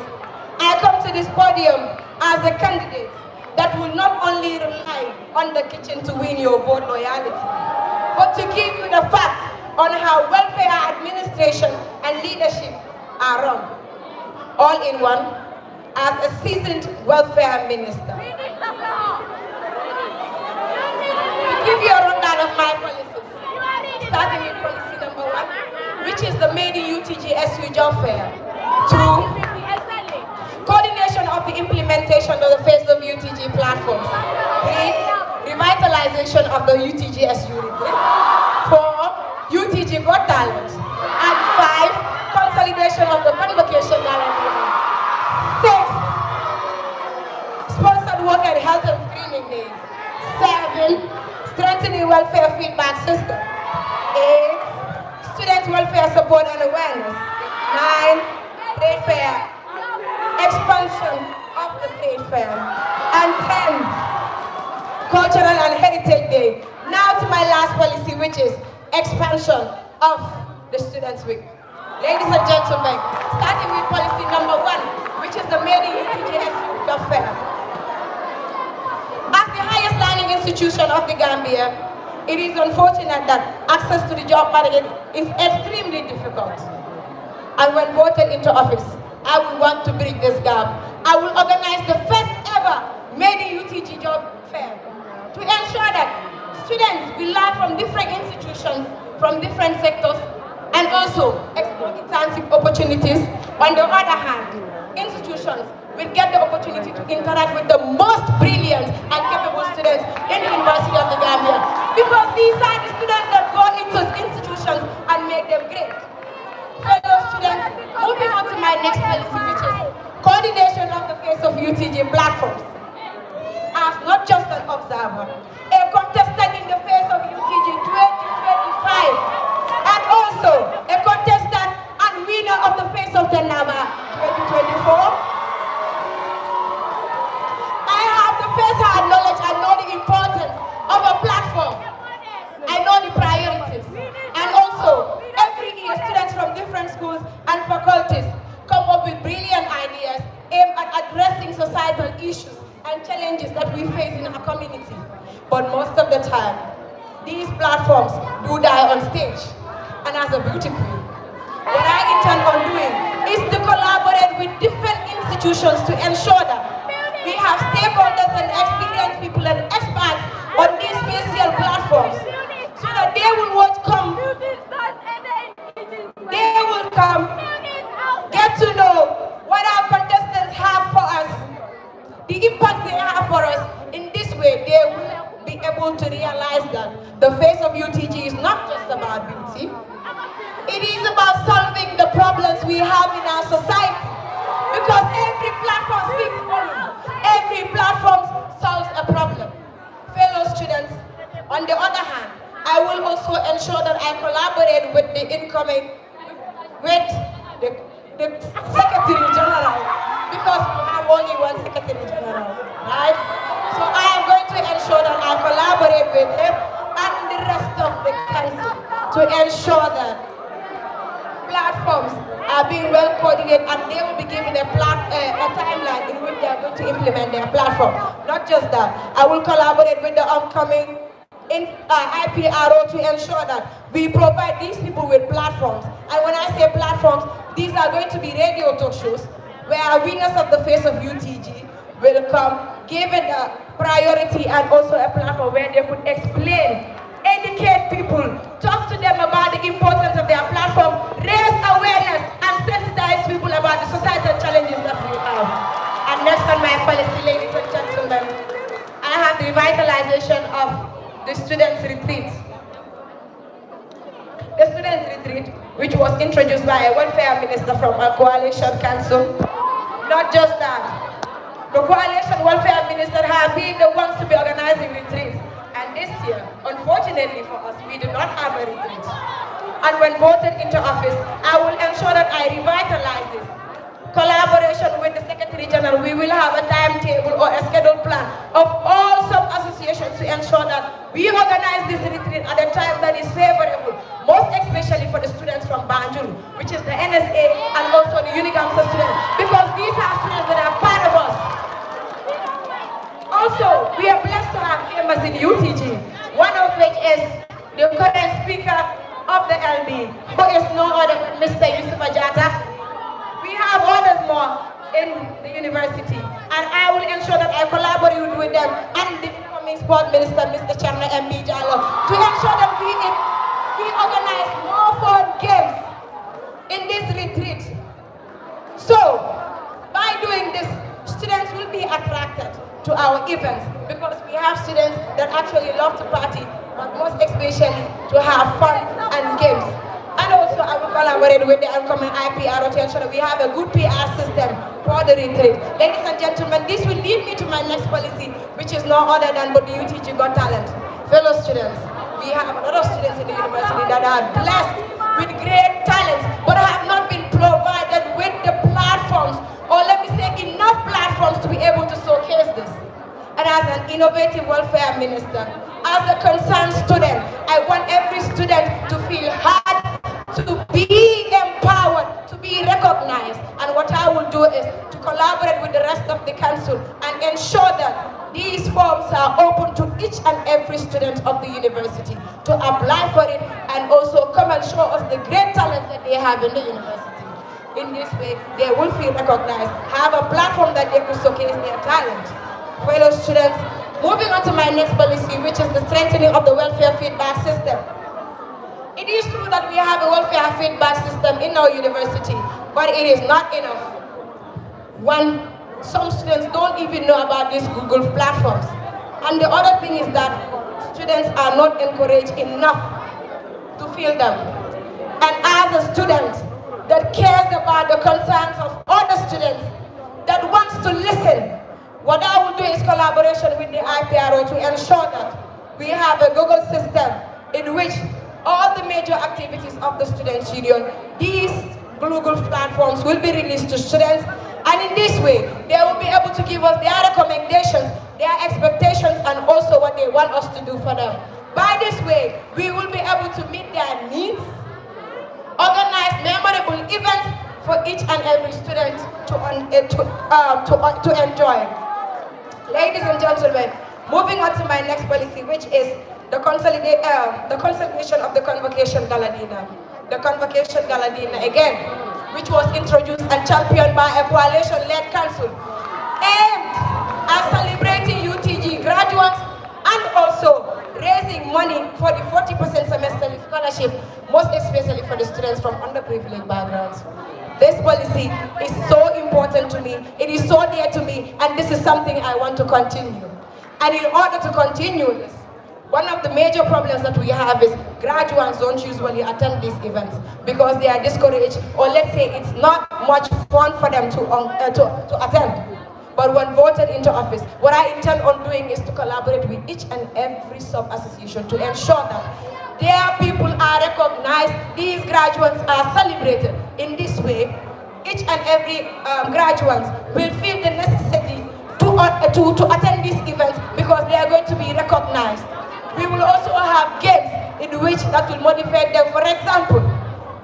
Speaker 6: I come to this podium as a candidate that will not only rely on the kitchen to win your vote loyalty, but to give you the facts on how welfare administration and leadership are run, all in one, as a seasoned welfare minister. To give you a rundown of my policies, starting with policy number 1, which is the Made in UTGSU job fair. 2, coordination of the implementation of the phase of UTG platforms. 3, revitalization of the UTGSU retreat. 4, UTG Got Talent. And 5, consolidation of the convocation guarantee. 6, sponsored work and health and screening days. 7, strengthening welfare feedback system. 8, student welfare support and awareness. 9, trade fair, expansion of the trade fair. And 10, cultural and heritage day. Now to my last policy, which is expansion of the Students' Week. Ladies and gentlemen, starting with policy number 1, which is the Made in UTGSU job fair. As the highest learning institution of the Gambia, it is unfortunate that access to the job market is extremely difficult. And when voted into office, I will want to bridge this gap. I will organize the first ever Made in UTG job fair to ensure that students will learn from different institutions, from different sectors, and also explore intensive opportunities. On the other hand, institutions will get the opportunity to interact with the most brilliant and capable students in the University of the Gambia, because these are the students that go into institutions and make them great. Fellow students, moving on to my next policy, which is coordination of the face of UTG platforms. As not just an observer, a contestant in the face of UTG 2025, and also a contestant and winner of the face of the NAMA 2024. I have the first-hand knowledge and know the importance of a platform. I know the priorities, and also every year students from different schools and faculties come up with brilliant ideas aimed at addressing societal issues and challenges that we face in our community. But most of the time, these platforms do die on stage. And as a beauty queen, what I intend on doing is to collaborate with different institutions to ensure that we have stakeholders and experienced people and experts on these special platforms, so that they will come, get to know what our contestants have for us, the impact they have for us. In this way, they will be able to realize that the face of UTG is not just about beauty. It is about solving the problems we have in our society. Because every platform speaks volume. Every platform solves a problem. Fellow students, on the other hand, I will also ensure that I collaborate with the incoming, with the Secretary General, because we have only one Secretary General, right? So I am going to ensure that I collaborate with him and the rest of the council to ensure that platforms are being well coordinated, and they will be given a timeline in which they are going to implement their platform. Not just that, I will collaborate with the upcoming IPRO to ensure that we provide these people with platforms. And when I say platforms, these are going to be radio talk shows where winners of the face of UTG will come, given a priority and also a platform where they could explain, educate people, talk to them about the importance of their platform, raise awareness and sensitize people about the societal challenges that we have. And next on my policy, ladies and gentlemen, I have the revitalization of the students' retreat. The students' retreat, which was introduced by a welfare minister from a coalition council. Not just that, the coalition welfare minister have been the ones to be organizing retreats. And this year, unfortunately for us, we do not have a retreat. And when voted into office, I will ensure that I revitalize this. Collaboration with the Secretary General, we will have a timetable or a scheduled plan of all sub-associations to ensure that we organize this retreat at a time that is favorable, most especially for the students from Banjul, which is the NSA and also the Unigamsa students, because these are students that are part of us. Also, we are blessed to have members in UTG, one of which is the current speaker of the LB, who is no other than Mr. Yusuf Ajata. university, and I will ensure that I collaborate with them and the incoming sport minister, Mr. Charna M.B. Jallo, to ensure that we organize more fun games in this retreat. So, by doing this, students will be attracted to our events because we have students that actually love to party, but most especially to have fun and games. And also, I will collaborate with the incoming IPR to ensure that we have a good PR system for the retreat. Ladies and gentlemen, this will lead me to my next policy, which is no other than but the UTG Got Talent. Fellow students, we have a lot of students in the university that are blessed with great talents, but have not been provided with the platforms, or let me say enough platforms to be able to showcase this. And as an innovative welfare minister, as a concerned student, I want every student to feel heard, to be empowered, to be recognized. And what I will do is to collaborate with the rest of the council and ensure that these forms are open to each and every student of the university to apply for it and also come and show us the great talent that they have in the university. In this way, they will feel recognized, have a platform that they can showcase their talent. Fellow students, moving on to my next policy, which is the strengthening of the welfare feedback system. It is true that we have a welfare feedback system in our university, but it is not enough. Some students don't even know about these Google platforms. And the other thing is that students are not encouraged enough to fill them. And as a student that cares about the concerns of other students, that wants to listen, what I will do is collaboration with the IPRO to ensure that we have a Google system in which all the major activities of the Students' Union, these Google platforms will be released to students, and in this way, they will be able to give us their recommendations, their expectations, and also what they want us to do for them. By this way, we will be able to meet their needs, organize memorable events for each and every student to enjoy. Ladies and gentlemen, moving on to my next policy, which is the consolidation of the Convocation Gala Dinner. The Convocation Gala Dinner, again, which was introduced and championed by a coalition-led council, aimed at celebrating UTG graduates and also raising money for the 40% semester scholarship, most especially for the students from underprivileged backgrounds. This policy is so important to me, it is so dear to me, and this is something I want to continue. And in order to continue this, one of the major problems that we have is graduates don't usually attend these events because they are discouraged, or let's say it's not much fun for them to attend. But when voted into office, what I intend on doing is to collaborate with each and every sub-association to ensure that their people are recognized, these graduates are celebrated. In this way, each and every graduate will feel the necessity to attend these events because they are going to be recognized. We will also have games in which that will motivate them. For example,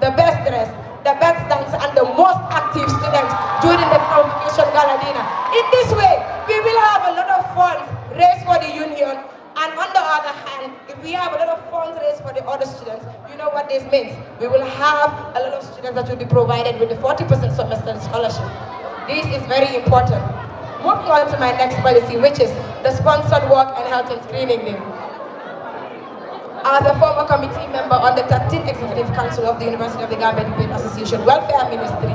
Speaker 6: the best dressed, the best dancer, and the most active students during the Convocation Gala Dinner. In this way, we will have a lot of funds raised for the union, and on the other hand, if we have a lot of funds raised for the other students, you know what this means. We will have a lot of students that will be provided with the 40% semester scholarship. This is very important. Moving on to my next policy, which is the sponsored work and health and screening leave. As a former committee member on the 13th Executive Council of the University of the Gambia Debate Association Welfare Ministry,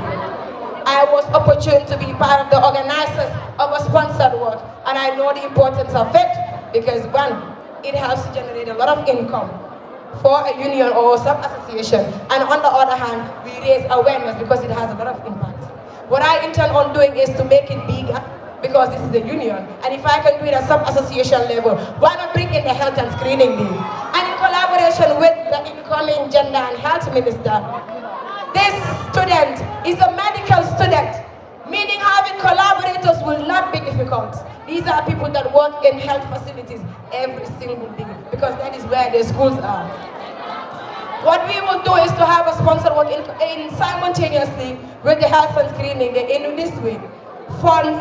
Speaker 6: I was opportune to be part of the organizers of a sponsored work, and I know the importance of it because one, it helps to generate a lot of income for a union or a sub-association, and on the other hand, we raise awareness because it has a lot of impact. What I intend on doing is to make it bigger because this is a union, and if I can do it at sub-association level, why not bring in the health and screening leave? And in collaboration with the incoming gender and health minister, this student is a medical student, meaning having collaborators will not be difficult. These are people that work in health facilities every single day because that is where their schools are. What we will do is to have a sponsored work in simultaneously with the health and screening in this way. Funds,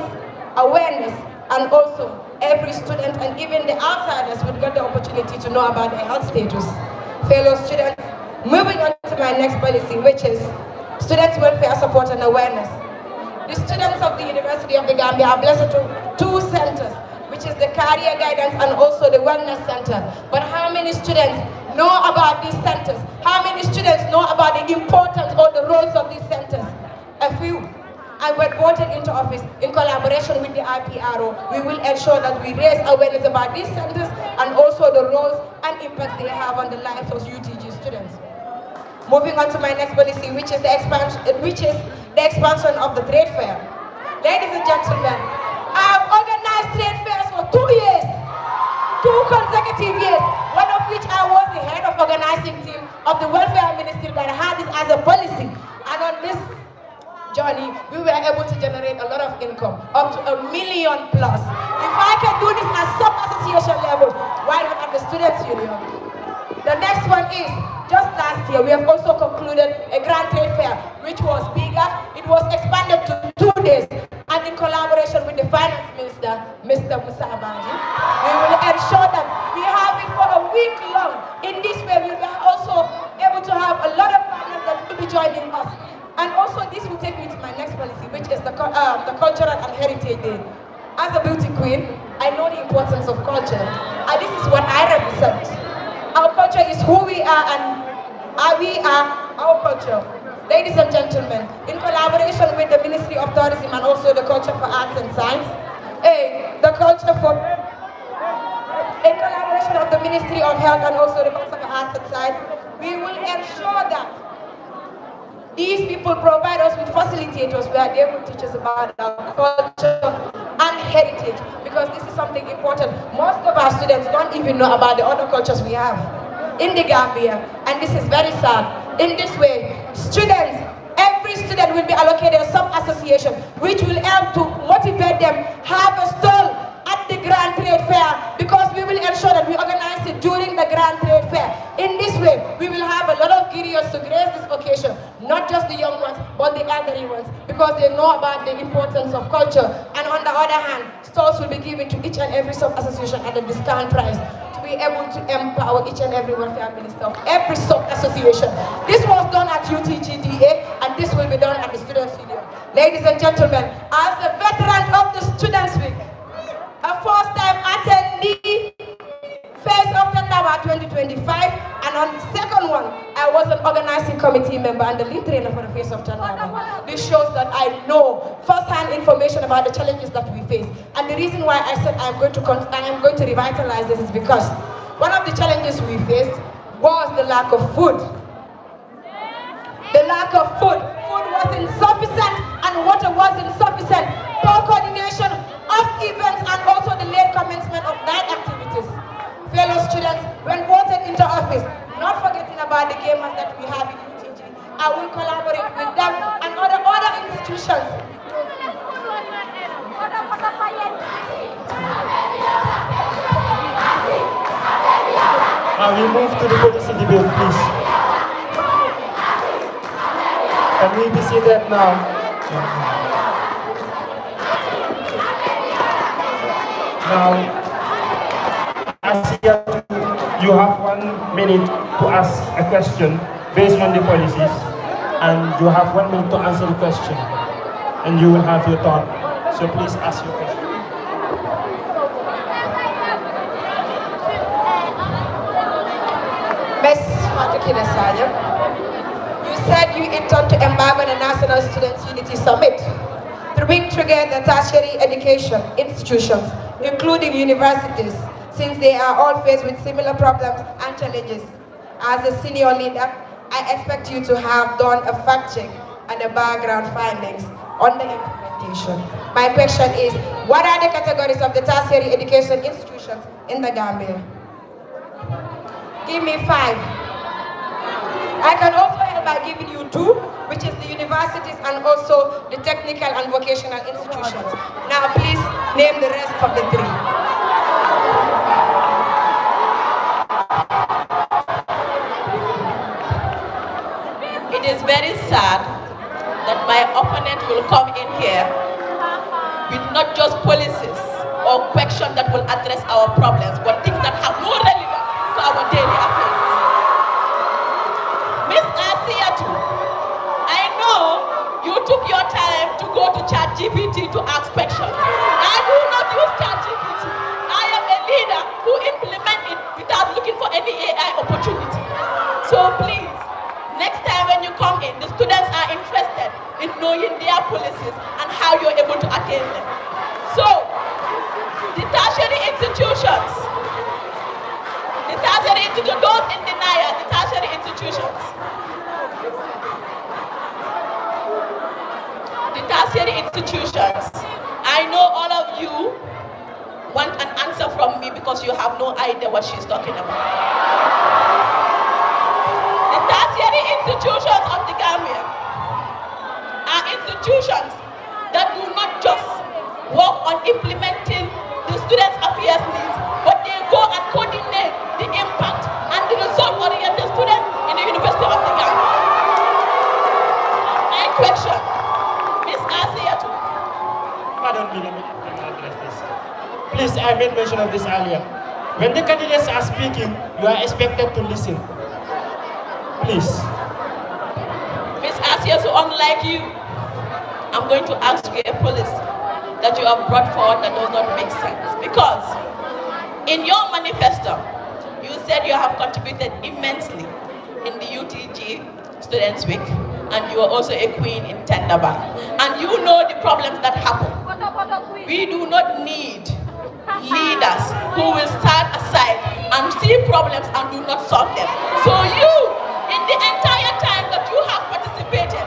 Speaker 6: awareness, and also every student and even the outsiders will get the opportunity to know about their health status. Fellow students, moving on to my next policy, which is students' welfare support and awareness. The students of the University of the Gambia are blessed to two centers, which is the Career Guidance and also the Wellness Center. But how many students know about these centers? How many students know about the importance or the roles of these centers? A few. And when voted into office, in collaboration with the IPRO, we will ensure that we raise awareness about these centers and also the roles and impact they have on the lives of UTG students. Moving on to my next policy, which is the expansion of the trade fair. Ladies and gentlemen, I have organized trade fairs for 2 years, 2 consecutive years, one of which I was the head of organizing team of the welfare ministry that had this as a policy. And on this journey, we were able to generate a lot of income, up to $1 million plus. If I can do this at sub-association level, why not at the students' union? The next one is, just last year, we have also concluded a grand trade fair, which was bigger. It was expanded to 2 days, and in collaboration with the finance minister, Mr. Musa Abaji, we will ensure that we have it for a week long. In this way, we will also able to have a lot of partners that will be joining us. And also, this will take me to my next policy, which is the Cultural and Heritage Day. As a beauty queen, I know the importance of culture, and this is what I represent. Our culture is who we are, and we are our culture. Ladies and gentlemen, in collaboration with the Ministry of Tourism and also the Culture for Arts and Science, in collaboration of the Ministry of Health and also the Culture for Arts and Science, we will ensure that these people provide us with facilitators where they will teach us about our culture and heritage, because this is something important. Most of our students don't even know about the other cultures we have in the Gambia, and this is very sad. In this way, every student will be allocated a sub-association, which will help to motivate them, have a stall at the Grand Trade Fair, because we will ensure that we organize it during the Grand Trade Fair. In this way, we will have a lot of guerrillas to grace this occasion, not just the young ones, but the elderly ones, because they know about the importance of culture. And on the other hand, stalls will be given to each and every sub-association at a discount price to be able to empower each and every welfare minister of every sub-association. This was done at UTGDA, and this will be done at the Students' Union. Ladies and gentlemen, as a veteran of the Students' Week, a first-time attendee, Face of September 2025, and on the second one, I was an organizing committee member and the lead trainer for the Face of September. This shows that I know first-hand information about the challenges that we face. And the reason why I said I am going to revitalize this is because one of the challenges we faced was the lack of food. The lack of food. Food was insufficient and water was insufficient. Poor coordination of events and also the late commencement of night activities. Fellow students, when voted into office, not forgetting about the gamers that we have in UTG, I will collaborate with them and other institutions.
Speaker 2: We move to the policy debate, please. Can we be seated now? Now, you have 1 minute to ask a question based on the policies, and you have 1 minute to answer the question, and you will have your turn. So please ask your question.
Speaker 6: Ms. Fatukina Saja, you said you intend to embark on the National Students Unity Summit to bring together tertiary education institutions, including universities, since they are all faced with similar problems and challenges. As a senior leader, I expect you to have done a fact check and the background findings on the implementation. My question is, what are the categories of the tertiary education institutions in the Gambia? Give me 5. I can also help by giving you 2, which is the universities and also the technical and vocational institutions. Now please name the rest of the 3.
Speaker 5: It is very sad that my opponent will come in here with not just policies or questions that will address our problems, but things that have no relevance to our daily affairs. Miss Asiatu, I know you took your time to go to China ChatGPT to ask questions. I do not use ChatGPT. I am a leader who implements it without looking for any AI opportunity. So please, next time when you come in, the students are interested in knowing their policies and how you're able to attain them. So, the tertiary institutions, those in denial, the tertiary institutions. The tertiary institutions. I know all of you want an answer from me because you have no idea what she's talking about. The tertiary institutions of the Gambia are institutions that do not just work on implementing the students' affairs needs, but they go and coordinate the impact and the result-oriented students in the University of the Gambia. My question, Ms. Asiatu.
Speaker 2: Pardon me, let me address this. Please, I made mention of this earlier. When the candidates are speaking, you are expected to listen. Please.
Speaker 5: Ms. Asiatu, unlike you, I'm going to ask you a policy that you have brought forward that does not make sense. Because in your manifesto, you said you have contributed immensely in the UTG Students' Week, and you are also a queen in Tendaba. And you know the problems that happen. We do not need leaders who will stand aside and see problems and do not solve them. So you, in the entire time that you have participated,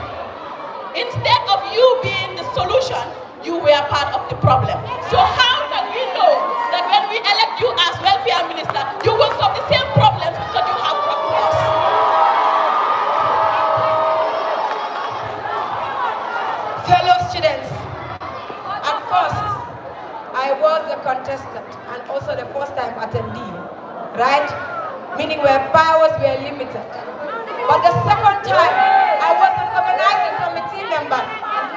Speaker 5: instead of you being the solution, you were part of the problem. So how can we know that when we elect you as welfare minister, you will solve the same problems that you have brought to us?
Speaker 6: Fellow students, at first, I was a contestant and also the first-time attendee, right? Meaning where powers were limited. But the second time, I was an organizing committee member,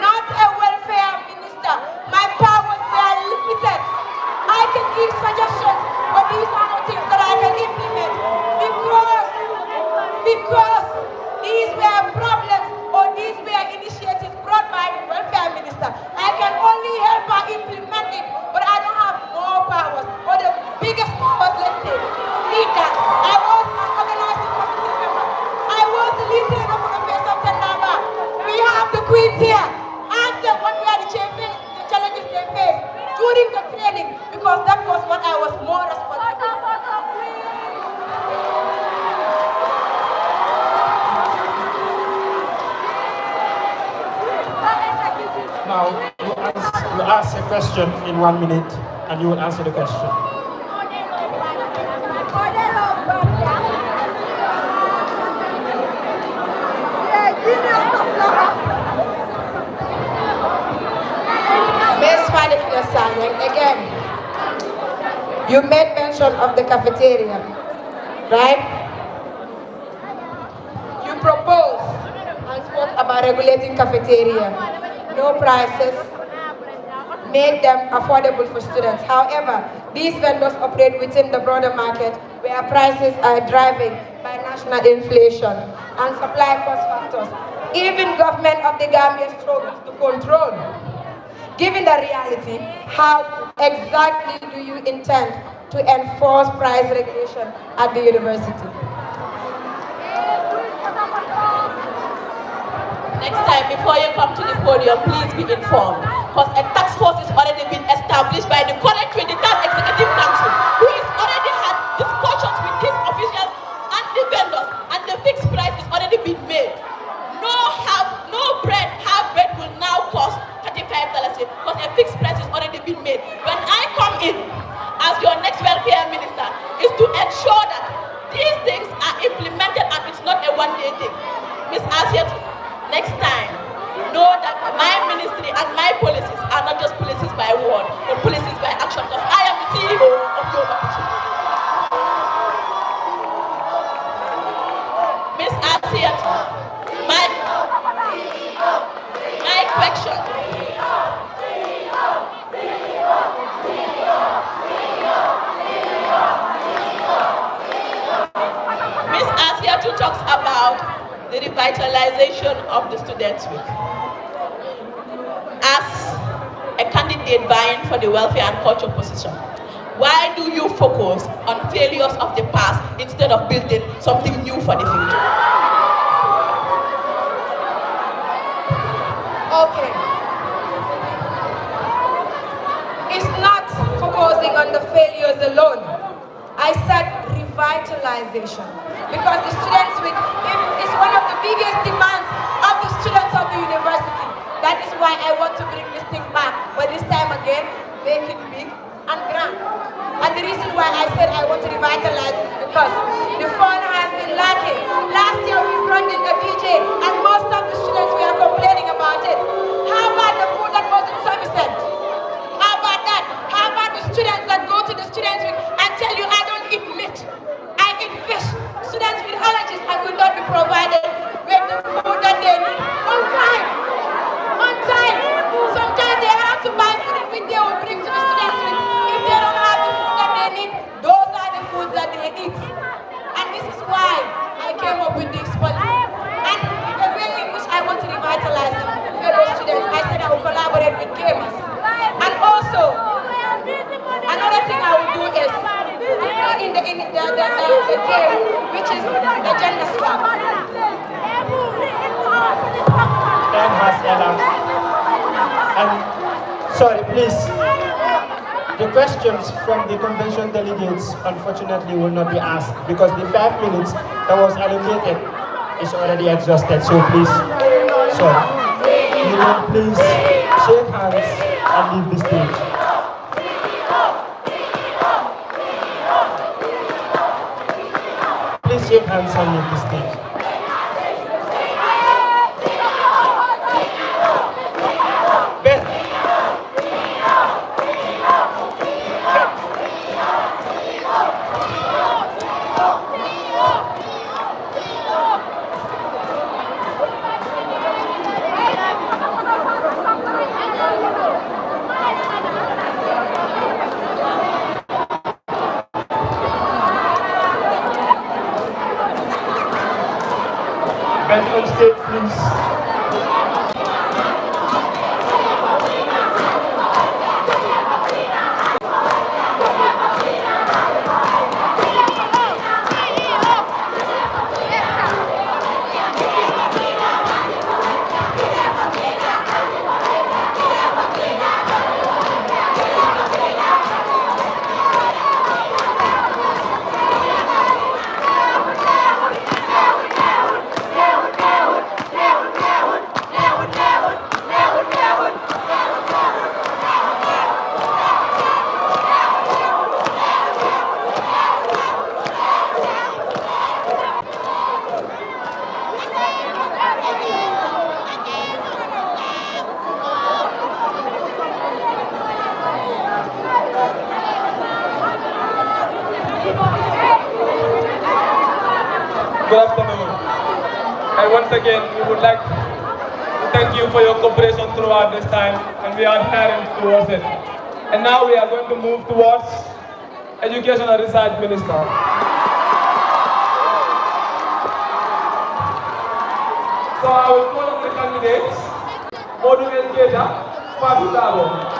Speaker 6: not a welfare minister. My powers were limited. I can give suggestions, but these are not things that I can implement because these were problems or these were initiatives brought by the welfare minister. I can only help her implement it, but I don't have more powers or the biggest powers, let's say, lead that. I was an organizing committee member. I was the leader of the face of Tendaba. We have the queens here. Ask them what were the challenges they faced during the training, because that was what I was more responsible for.
Speaker 2: Now, you ask a question in 1 minute, and you will answer the question.
Speaker 6: Ms. Fadikina Sanyang, again, you made mention of the cafeteria, right? You proposed and spoke about regulating cafeteria, no prices, make them affordable for students. However, these vendors operate within the broader market where prices are driven by national inflation and supply cost factors. Even government of the Gambia struggles to control. Given the reality, how exactly do you intend to enforce price regulation at the university?
Speaker 5: Next time, before you come to the podium, please be informed. Because a task force has already been established by the current 23rd Executive Council, who has already had discussions with these officials and the vendors, and the fixed price has already been made. Half bread will now cost $35 because a fixed price has already been made. When I come in as your next welfare minister, is to ensure that these things are implemented and it's not a one-day thing. Ms. Asiatu, next time, know that my ministry and my policies are not just policies by word, but policies by action, because I am the CEO of your opportunity. Ms. Asiatu, my question. Ms. Asiatu talks about the revitalization of the Students' Week. As a candidate vying for the welfare and culture position? Why do you focus on failures of the past instead of building something new for the future?
Speaker 6: Okay. It's not focusing on the failures alone. I said revitalization. Because the students it's one of the biggest demands of the students of the university. That is why I want to bring this thing back. But this time again, make it big and grand. And the reason why I said I want to revitalize is because the fun has been lacking. Last year we brought in the DJ and most of the students were complaining about it. How about the food that was in sufficient? How about that? How about the students that go to the students week and tell you I don't eat meat, I eat fish. Students with allergies and will not be provided with the food that they need on time. On time. Sometimes they have to buy food which they will bring to the students week. If they don't have the food that they need, those are the foods that they eat. And this is why I came up with this policy. And the way in which I want to revitalize the fellow students, I said I will collaborate with gamers. And also, another thing I will do is in the game, which is the gender swap.
Speaker 2: Time has elapsed. And sorry, please. The questions from the convention delegates unfortunately will not be asked because the 5 minutes that was allocated is already exhausted. So please, sorry. You will please shake hands and leave the stage. Please shake hands and leave the stage. Ben. Ben on stage, please.
Speaker 4: Good afternoon. And once again, we would like to thank you for your cooperation throughout this time, and we are adhering towards it. And now we are going to move towards Education and Research Minister. So I will call on the candidates, Modu Elketa, Fabi Dabo.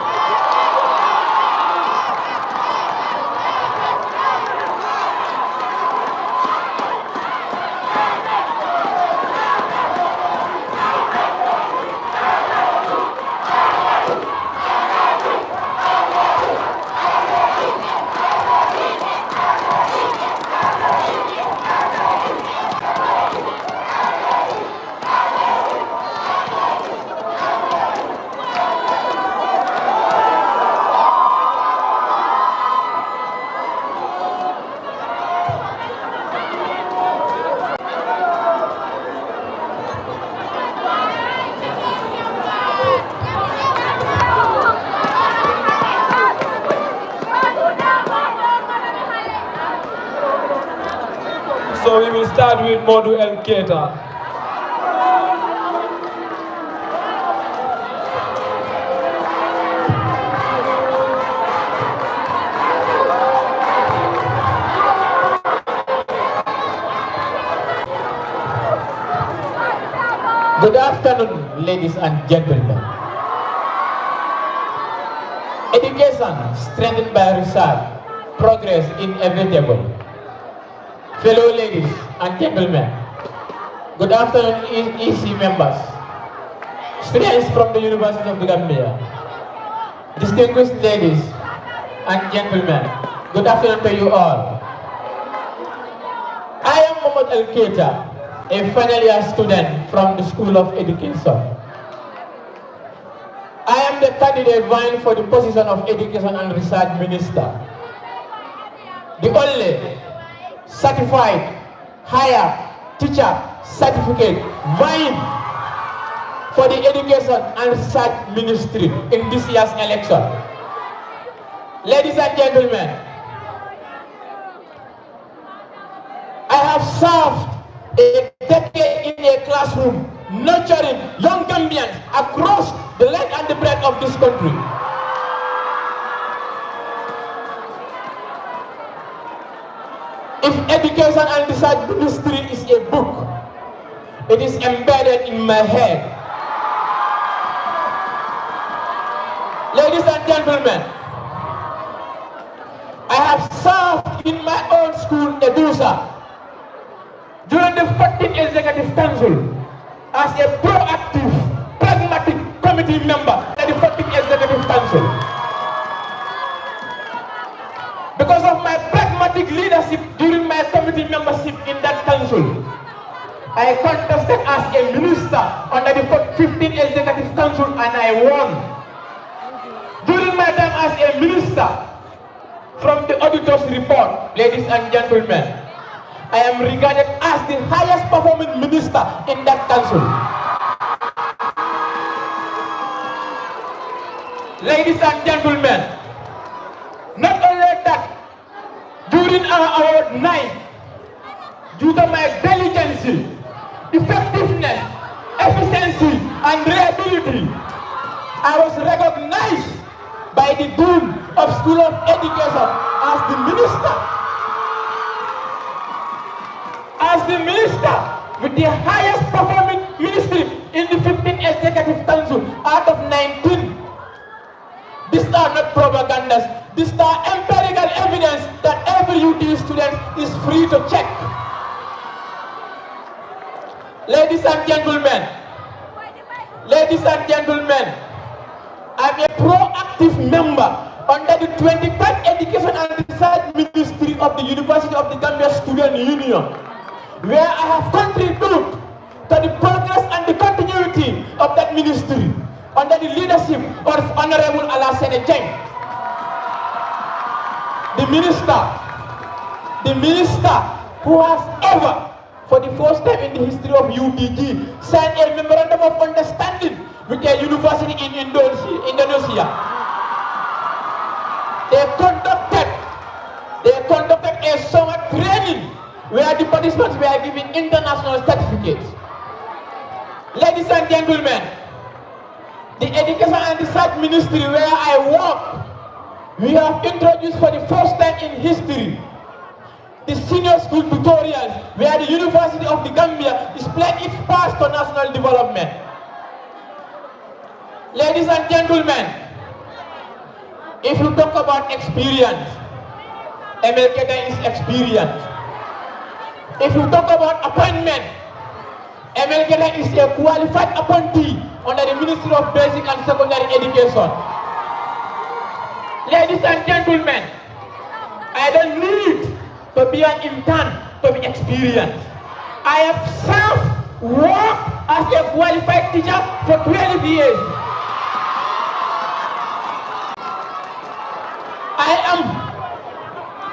Speaker 4: So we will start with Modu Elketa.
Speaker 7: Good afternoon, ladies and gentlemen. Education strengthened by research, progress inevitable. Fellow ladies and gentlemen, good afternoon EC members, students from the University of the Gambia, distinguished ladies and gentlemen, good afternoon to you all. I am Mohamed Al-Keita, a final year student from the School of Education. I am the candidate vying for the position of Education and Research Minister. The only certified higher teacher certificate vying for the Education and Research Ministry in this year's election. Ladies and gentlemen, I have served a decade in a classroom nurturing young Gambians across the length and the breadth of this country. If Education and Research Ministry is a book, it is embedded in my head. Ladies and gentlemen, I have served in my own school, Edusa, during the 14th Executive Council as a proactive, pragmatic committee member at the 14th Executive Council. Because of my pragmatic leadership during my committee membership in that council, I contested as a minister under the 15th Executive Council and I won. During my time as a minister, from the auditor's report, ladies and gentlemen, I am regarded as the highest performing minister in that council. Ladies and gentlemen, not only that, during our award night, due to my diligence, effectiveness, efficiency, and reliability, I was recognized by the Dean of School of Education as the minister. As the minister with the highest performing ministry in the 15th Executive Council out of 19. These are not propagandas. These are empirical evidence that every UTG student is free to check. Ladies and gentlemen, I'm a proactive member under the 23rd Education and Research Ministry of the University of the Gambia Student Union, where I have contributed to the progress and the continuity of that ministry under the leadership of Honorable Alassane Jeng. The minister who has ever, for the first time in the history of UTG, signed a memorandum of understanding with a university in Indonesia. They conducted a summer training where the participants were given international certificates. Ladies and gentlemen, the Education and Research Ministry where I work, we have introduced for the first time in history the senior school tutorials where the University of the Gambia is playing its part to national development. Ladies and gentlemen, if you talk about experience, MLKT is experienced. If you talk about appointment, MLKT is a qualified appointee under the Ministry of Basic and Secondary Education. Ladies and gentlemen, I don't need to be an intern to be experienced. I have worked as a qualified teacher for 12 years. I am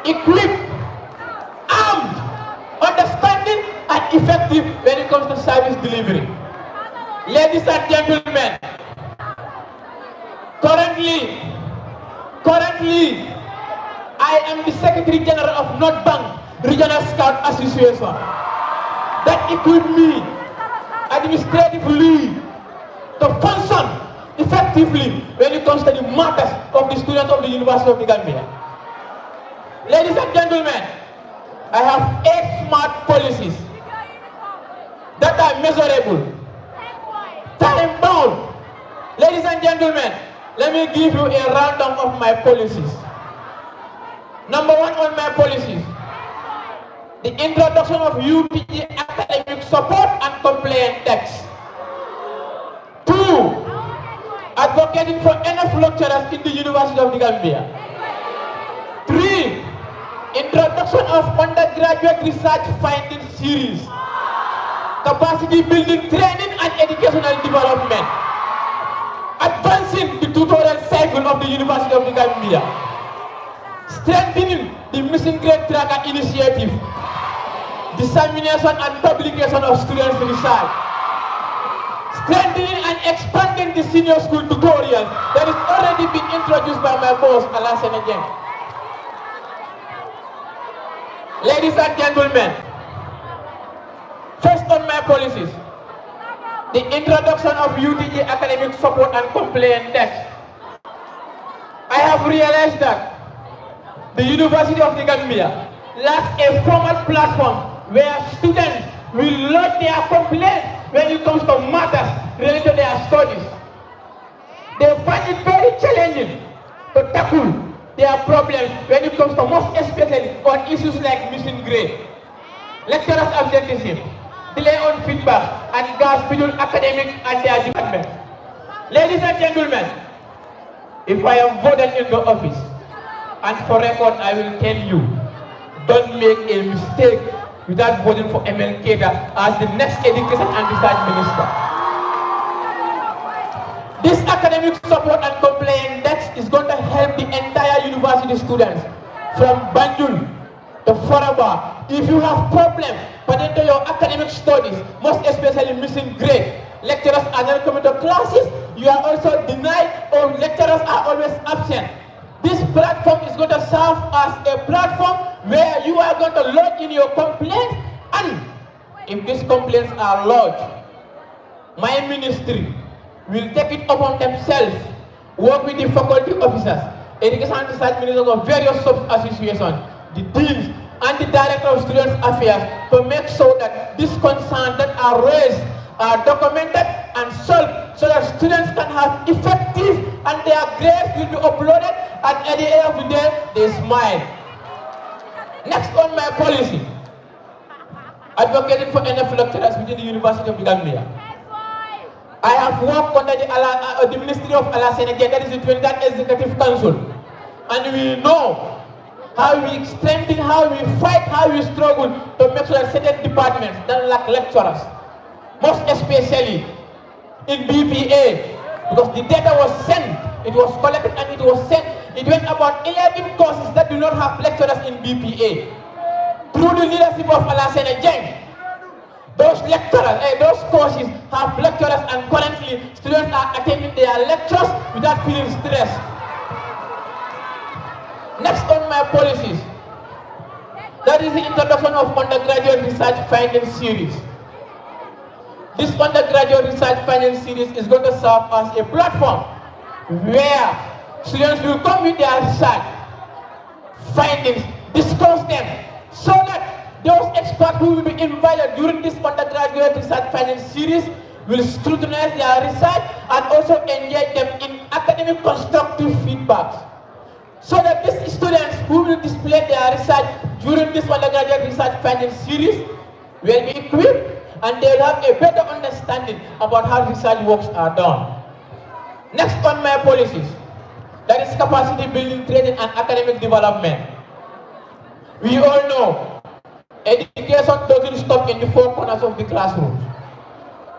Speaker 7: equipped, armed, understanding, and effective when it comes to service delivery. Ladies and gentlemen, currently, I am the Secretary General of North Bank Regional Scout Association. That equipped me administratively to function effectively when it comes to the matters of the students of the University of the Gambia. Ladies and gentlemen, I have 8 smart policies that are measurable, time-bound. Ladies and gentlemen, Let me give you a rundown of my policies. Number one on my policies, the introduction of UTG academic support and compliance tax. 2, advocating for enough lecturers in the University of the Gambia. 3, introduction of undergraduate research finding series, capacity building training and educational development, advancing the tutorial cycle of the University of the Gambia, strengthening the missing grade tracker initiative, dissemination and publication of students' research, strengthening and expanding the senior school tutorials that is already been introduced by my boss, Alassane Dieng. Ladies and gentlemen, first on my policies, the introduction of UTG academic support and compliance tax. I have realized that the University of the Gambia lacks a formal platform where students will lodge their complaints when it comes to matters related to their studies. They find it very challenging to tackle their problems when it comes to most especially on issues like missing grade, lecturers' absenteeism, delay on feedback, and gas schedule academic and their department. Ladies and gentlemen, if I am voted into office, and for record I will tell you, don't make a mistake without voting for ML Keita as the next education and research minister. This academic support and compliance tax is going to help the entire university students from Banjul to Faraba. If you have problems pertaining to your academic studies, most especially missing grade, lecturers are not coming to classes, you are also denied or lecturers are always absent. This platform is going to serve as a platform where you are going to lodge in your complaints, and if these complaints are lodged, my ministry will take it upon themselves, work with the faculty officers, education and research ministers of various sub-associations, the deans, and the director of students affairs to make sure that these concerns that are raised are documented and solved so that students can have effective and their grades will be uploaded, and at the end of the day, they smile. Next on my policy, advocating for enough lecturers within the University of the Gambia. I have worked under the Ministry of Alassane Dieng, that is the 23rd Executive Council, and we know how we strengthen, how we fight, how we struggle to make sure that certain departments don't lack lecturers, most especially in BPA, because the data was sent, it was collected and it was sent. It went about 11 courses that do not have lecturers in BPA. Through the leadership of Alassane Dieng, those lecturers, those courses have lecturers, and currently students are attending their lectures without feeling stressed. Next on my policies, that is the introduction of undergraduate research finding series. This undergraduate research finding series is going to serve as a platform where students will come with their research findings, discuss them, so that those experts who will be invited during this undergraduate research finding series will scrutinize their research and also engage them in academic constructive feedbacks, so that these students who will display their research during this undergraduate research finding series will be equipped and they will have a better understanding about how research works are done. Next on my policies, that is capacity building, training and academic development. We all know education doesn't stop in the four corners of the classroom.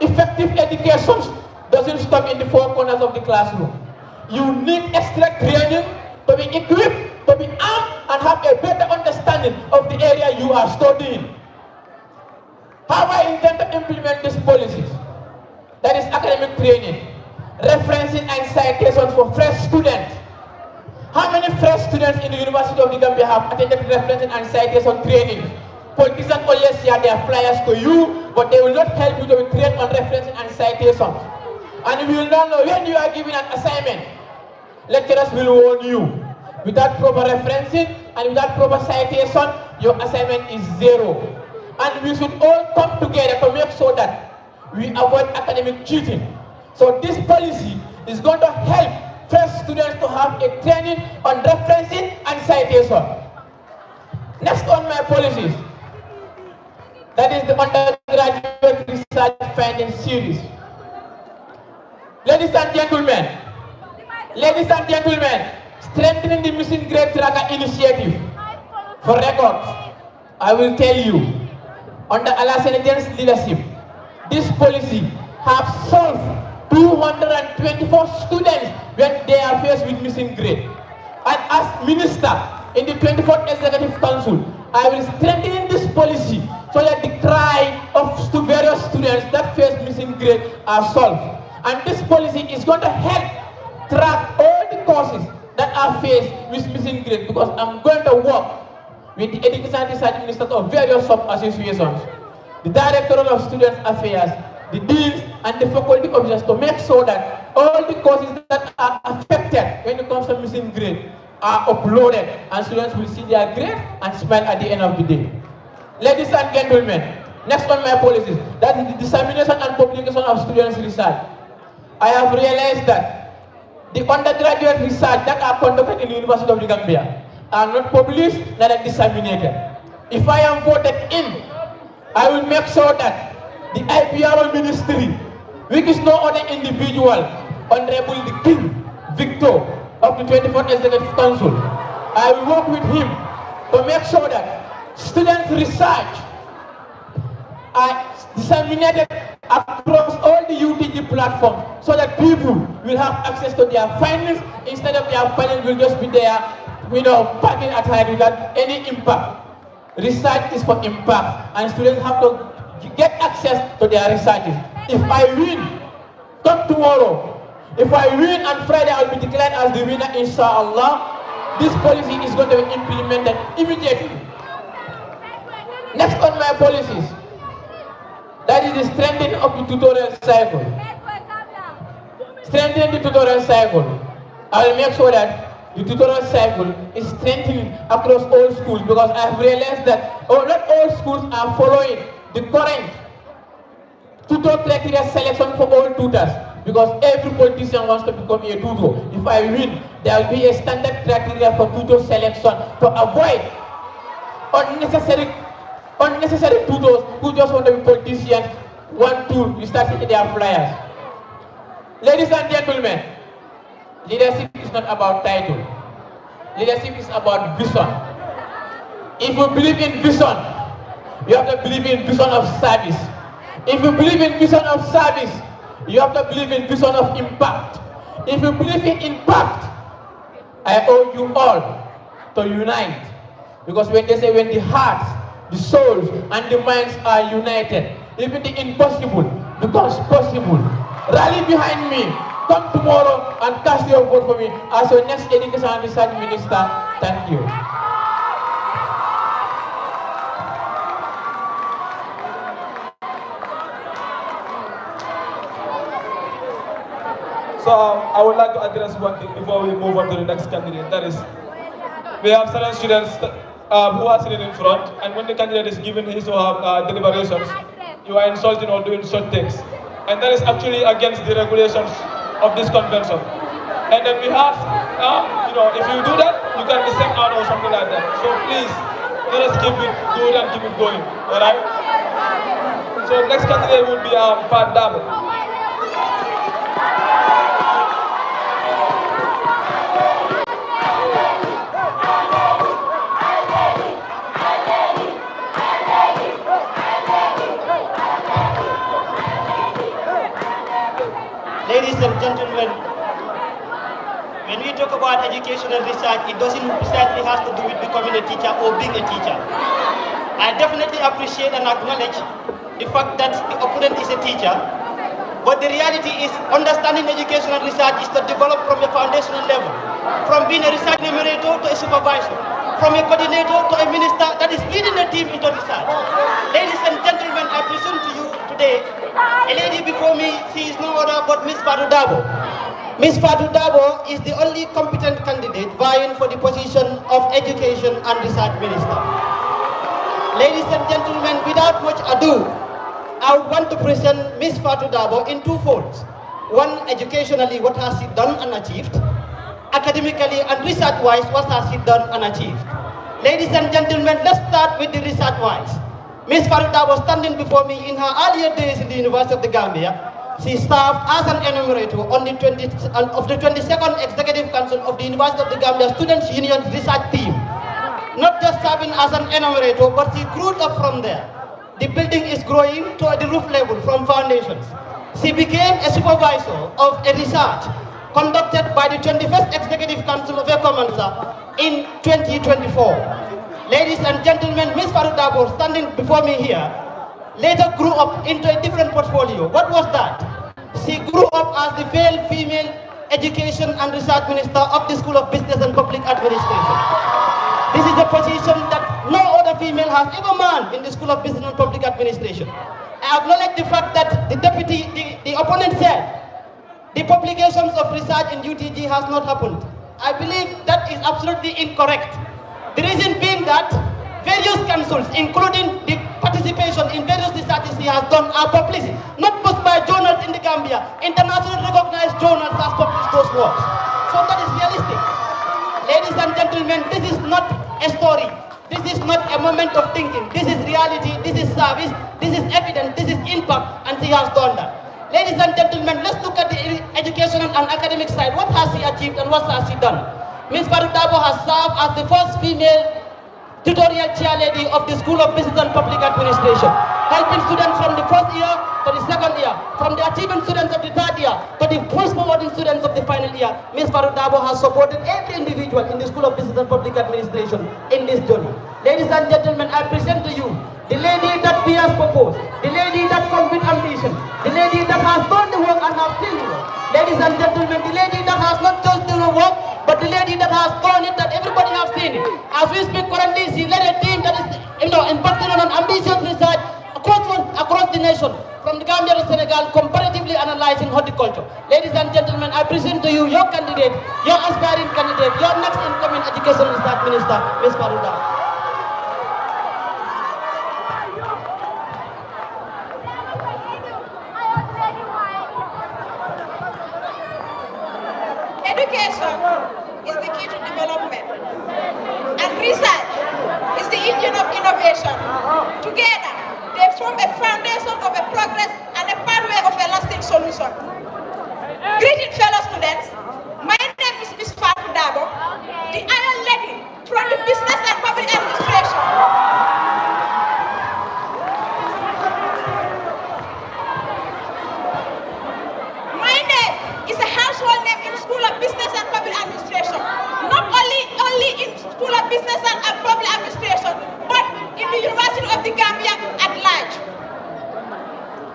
Speaker 7: Effective education doesn't stop in the four corners of the classroom. You need extra training to be equipped, to be armed, and have a better understanding of the area you are studying. How I intend to implement these policies, that is academic training, referencing and citations for fresh students. How many fresh students in the University of the Gambia have attended referencing and citation training? Politicians always share their flyers to you, but they will not help you to be trained on referencing and citations. And you will not know when you are given an assignment. Lecturers will warn you. Without proper referencing and without proper citation, your assignment is zero. And we should all come together to make sure that we avoid academic cheating. So this policy is going to help fresh have a training on referencing and citation. Next on my policies, that is the undergraduate research finding series. Ladies and gentlemen, strengthening the missing grade tracker initiative. For records, I will tell you, under Alassane leadership, this policy have solved 224 students when they are faced with missing grade. And as minister in the 24th Executive Council, I will strengthen this policy so that the cry of various students that face missing grade are solved. And this policy is going to help track all the courses that are faced with missing grade, because I'm going to work with the Education and Research Ministers of various sub-associations, the Director of Students Affairs, the deans and the faculty officers to make sure that all the courses that are affected when it comes to missing grade are uploaded and students will see their grade and smile at the end of the day. Ladies and gentlemen, next on my policies, that is the dissemination and publication of students' research. I have realized that the undergraduate research that are conducted in the University of the Gambia are not published, not disseminated. If I am voted in, I will make sure that the IPRO ministry, which is no other individual, Honorable the King Victor of the 24th Executive Council, I will work with him to make sure that student research are disseminated across all the UTG platforms so that people will have access to their findings instead of their findings will just be there, parking at high without any impact. Research is for impact, and students have to get access to their researches. If I win, come tomorrow. If I win on Friday, I will be declared as the winner, inshallah. This policy is going to be implemented immediately. Next on my policies, that is the strengthening of the tutorial cycle. Strengthening the tutorial cycle. I will make sure that the tutorial cycle is strengthening across all schools, because I have realized that not all schools are following the current tutor criteria selection for all tutors, because every politician wants to become a tutor. If I win, there will be a standard criteria for tutor selection to avoid unnecessary tutors who just want to be politicians, want to start with their flyers. Ladies and gentlemen, leadership is not about title. Leadership is about vision. If you believe in vision, you have to believe in vision of service. If you believe in vision of service, you have to believe in vision of impact. If you believe in impact, I owe you all to unite. Because when they say when the hearts, the souls, and the minds are united, even the impossible becomes possible. Rally behind me. Come tomorrow and cast your vote for me as your next Education and Research Minister. Thank you.
Speaker 8: So I would like to address one thing before we move on to the next candidate. That is, we have certain students who are sitting in front, and when the candidate is given his or her deliberations, you are insulting or doing such things. And that is actually against the regulations of this convention. And then we have, if you do that, you can be sent out or something like that. So please, let us keep it good and keep it going, all right? So next candidate will be Pat Dabo.
Speaker 9: Ladies and gentlemen, when we talk about education and research, it doesn't precisely have to do with becoming a teacher or being a teacher. I definitely appreciate and acknowledge the fact that the opponent is a teacher, but the reality is understanding education and research is to develop from a foundational level, from being a research numerator to a supervisor, from a coordinator to a minister that is leading a team into research. Ladies and gentlemen, I present to you today a lady before me. She is no other but Miss Fatou Dabo. Miss Fatou Dabo is the only competent candidate vying for the position of Education and Research Minister. Ladies and gentlemen, without much ado, I would want to present Miss Fatou Dabo in two folds. One, educationally, what has she done and achieved? academically and research-wise, what has she done and achieved? Ladies and gentlemen, let's start with the research-wise. Ms. Faruda was standing before me in her earlier days in the University of the Gambia. She served as an enumerator on the 22nd Executive Council of the University of the Gambia Students' Union Research Team. Not just serving as an enumerator, but she grew up from there. The building is growing to the roof level from foundations. She became a supervisor of a research conducted by the 21st Executive Council of ECOMANSA in 2024. Ladies and gentlemen, Ms. Farudabo, standing before me here, later grew up into a different portfolio. What was that? She grew up as the female education and research minister of the School of Business and Public Administration. This is a position that no other female has ever manned in the School of Business and Public Administration. I acknowledge the fact that the opponent said the publications of research in UTG has not happened. I believe that is absolutely incorrect. The reason being that various councils, including the participation in various researches he has done, are published, not just by journals in the Gambia. Internationally recognized journals have published those works. So that is realistic. Ladies and gentlemen, this is not a story. This is not a moment of thinking. This is reality, this is service, this is evidence, this is impact, and she has done that. Ladies and gentlemen, let's look at the educational and academic side. What has she achieved and what has she done? Ms. Farudabo has served as the first female tutorial chairlady of the School of Business and Public Administration, helping students from the first year to the second year, from the achieving students of the third year to the post-forwarding students of the final year. Ms. Farudabo has supported every individual in the School of Business and Public Administration in this journey. Ladies and gentlemen, I present to you the lady that we have proposed, the lady that comes with ambition, the lady that has done the work and has still the work. Ladies and gentlemen, the lady that has not just done the work, but the lady that has done it, that everybody has seen it. As we speak currently, she led a team that is impacting on an ambitious research across the nation, from the Gambia to Senegal, comparatively analyzing horticulture. Ladies and gentlemen, I present to you your candidate, your aspiring candidate, your next incoming education research minister, Ms. Faruda.
Speaker 6: Education is the key to development, and research is the engine of innovation. Together, they form a foundation of a progress and a pathway of a lasting solution. Greetings, fellow students. My name is Ms. Fatou Dabo, the Iron Lady from the Business and Public Administration. My name is a household name in School of Business and Public Administration. Not only in School of Business and Public Administration, but in the University of the Gambia at large.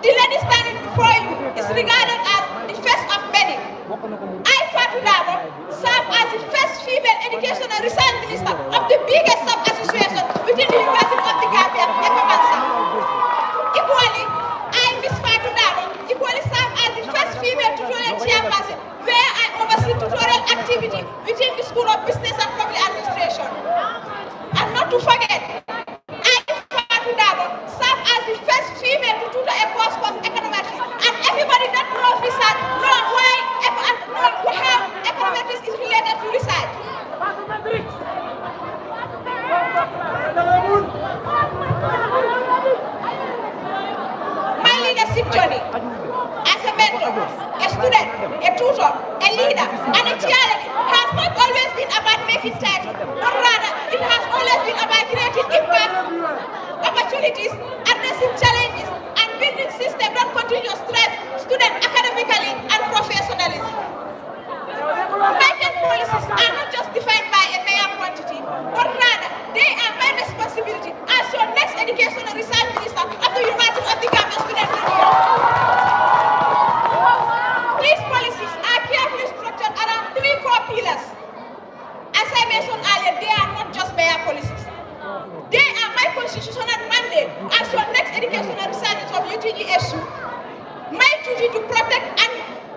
Speaker 6: The lady standing before you is regarded as the first of many. I, Fatou Dabo, serve as the first female education and research minister of the biggest sub-association within the University of the Gambia, ECOMANSA. Equally, I, Ms. Fatou Dabo, equally serve as the first female tutorial chairperson, where I oversee tutorial activity within the School of Business and Public Administration. And not to forget, I, Fatou Dabo, serve as the first female to tutor a course called econometrics. And everybody that knows research knows why and knows how econometrics is related to research. My leadership journey as a mentor, a student, a tutor, a leader, and a cheerleader has not always been about making titles, but rather it has always been about creating impact, opportunities, addressing challenges, and building systems that continue to strengthen students academically and professionally. United policies are not just defined by a mere quantity, but rather they are my responsibility as your next education and research minister of the University of the Gambia Student Union. These policies are carefully structured around three core pillars. As I mentioned earlier, they are not just mere policies. They are my constitutional mandate as your next education and research of UTGSU. My duty to protect and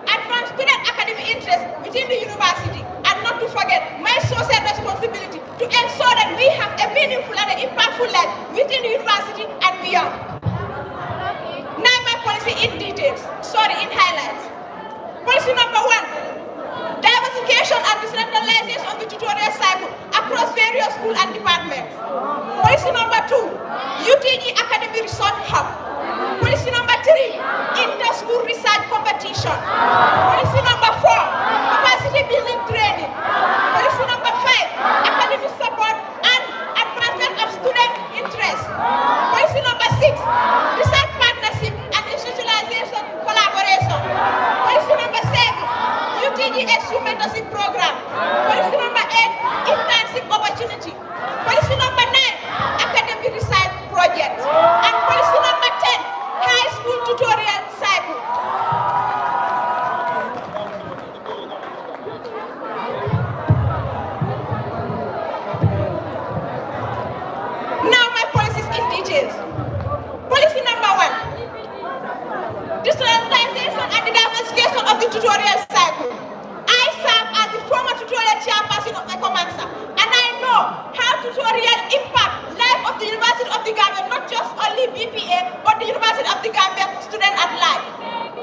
Speaker 6: advance student academic interests within the university, and not to forget my social responsibility to ensure that we have a meaningful and an impactful life within the university and beyond. Now my policy in details, in highlights. Policy number 1, diversification and
Speaker 5: decentralization of the tutorial cycle across various schools and departments. Policy number 2, UTG Academy Research Hub. Policy number 3, inter-school research competition. Policy number 4, capacity building training. Policy number 5, academic support and advancement of student interest. Policy number 6, research partnership and institutionalization collaboration. Policy number 7, UTGSU mentorship program. Policy number 8, internship opportunity. Policy number 9, academic research project. And policy number 10, high school tutorial cycle. Now my policies in details. Policy number 1, digitalization and the diversification of the tutorial cycle. I serve as the former tutorial chairperson of my command staff, and I know how tutorial impact life of the University of the Gambia, not just only BPA, but the University of the Gambia student at large.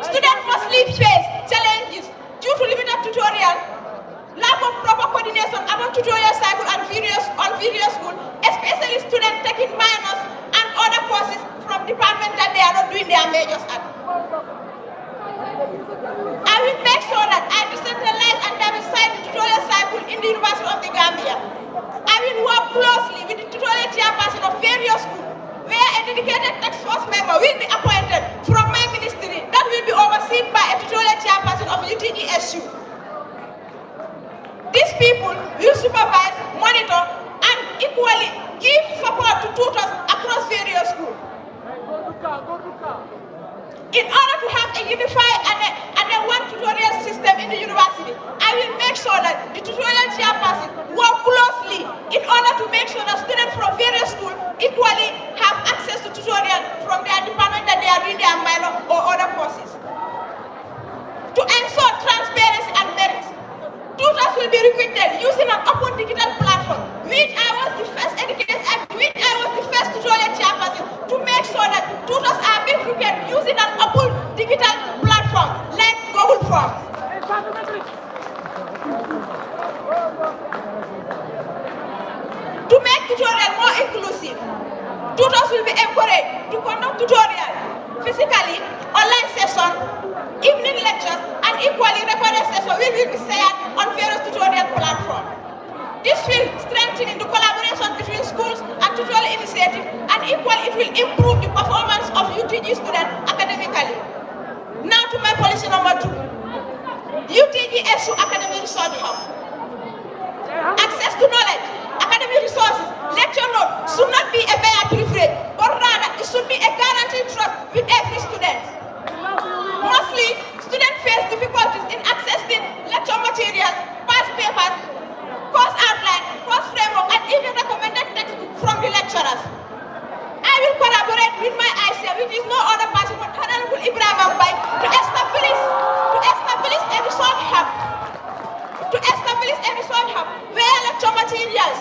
Speaker 5: Students mostly face challenges due to limited tutorial, lack of proper coordination among tutorial cycle and various schools, especially students taking minors and other courses from departments that they are not doing their majors at. I will make sure that I decentralize and diversify the tutorial cycle in the University of the Gambia. I will work closely with the tutorial chairperson of various schools, where a dedicated task force member will be appointed from my ministry that will be overseen by a tutorial chairperson of UTGSU. These people will supervise, monitor, and equally give support to tutors across various schools. In order to have a unified and a one tutorial system in the university, I will make sure that the tutorial chairperson work closely in order to make sure that students from various schools equally have access to tutorial from their department that they are doing their minor or other courses. To ensure transparency and merits, tutors will be recruited using an open digital platform, which I was the first tutorial chairperson to make sure that tutors are being prepared using an open digital platform like Google Forms. To make tutorial more inclusive, tutors will be encouraged to conduct tutorial physically, online session, evening lectures, and equally recorded sessions will be shared on various tutorial platforms. This will strengthen the collaboration between schools and tutorial initiatives, and equally it will improve the performance of UTG students academically. Now to my policy number 2, UTGSU Academic Resource Hub. Access to knowledge, academic resources, lecture note should not be a bare privilege, but rather it should be a guaranteed trust with every student. Mostly, students face difficulties in accessing lecture materials, past papers, course outline, course framework, and even recommended textbooks from the lecturers. I will collaborate with my ICA, which is no other person but Honorable Ibrahim Ambai, to establish a resource hub, where lecture materials,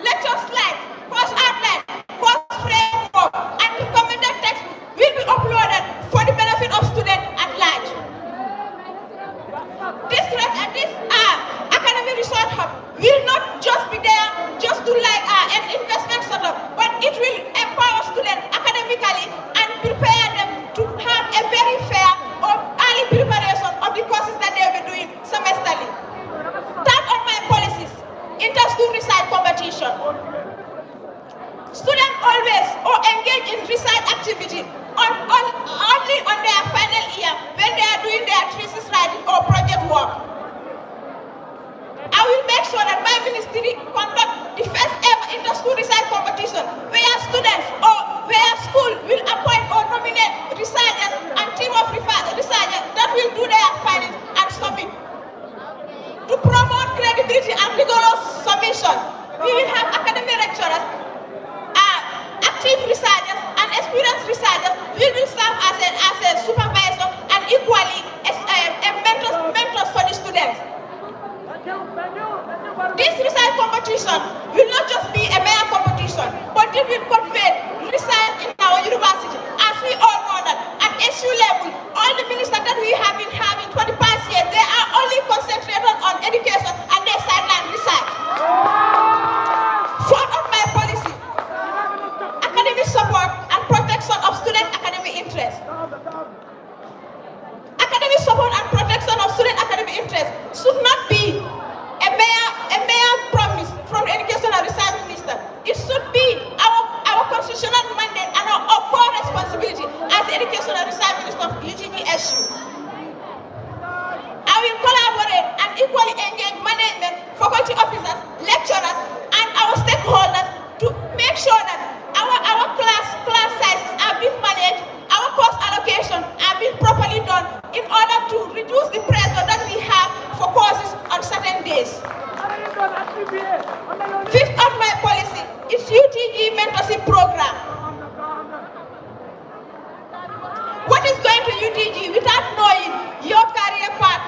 Speaker 5: lecture slides, course outline, course framework, and recommended textbooks will be uploaded for the benefit of students at large. This academic resource hub will not just be there just to like an investment setup, but it will empower students academically and prepare them to have a very fair or early preparation of the courses that they will be doing semesterly. Third on my policies, inter-school research competition. Students always engage in research activity only on their final year when they are doing their thesis writing or project work. I will make sure that my ministry conduct the first ever inter-school research competition where students or where school will appoint or nominate researchers and team of researchers that will do their findings and submit. To promote credibility and rigorous submission, we will have academic lecturers, active researchers, and experienced researchers will serve as a supervisor and equally as mentors for the students. This research competition will not just be a mere competition, but it will convey research in our university. As we all know that at SU level, all the ministers that we have been having for the past year, they are only concentrated on education and they
Speaker 6: Fifth on my policy is UTG mentorship program. What is going to UTG without knowing your career path?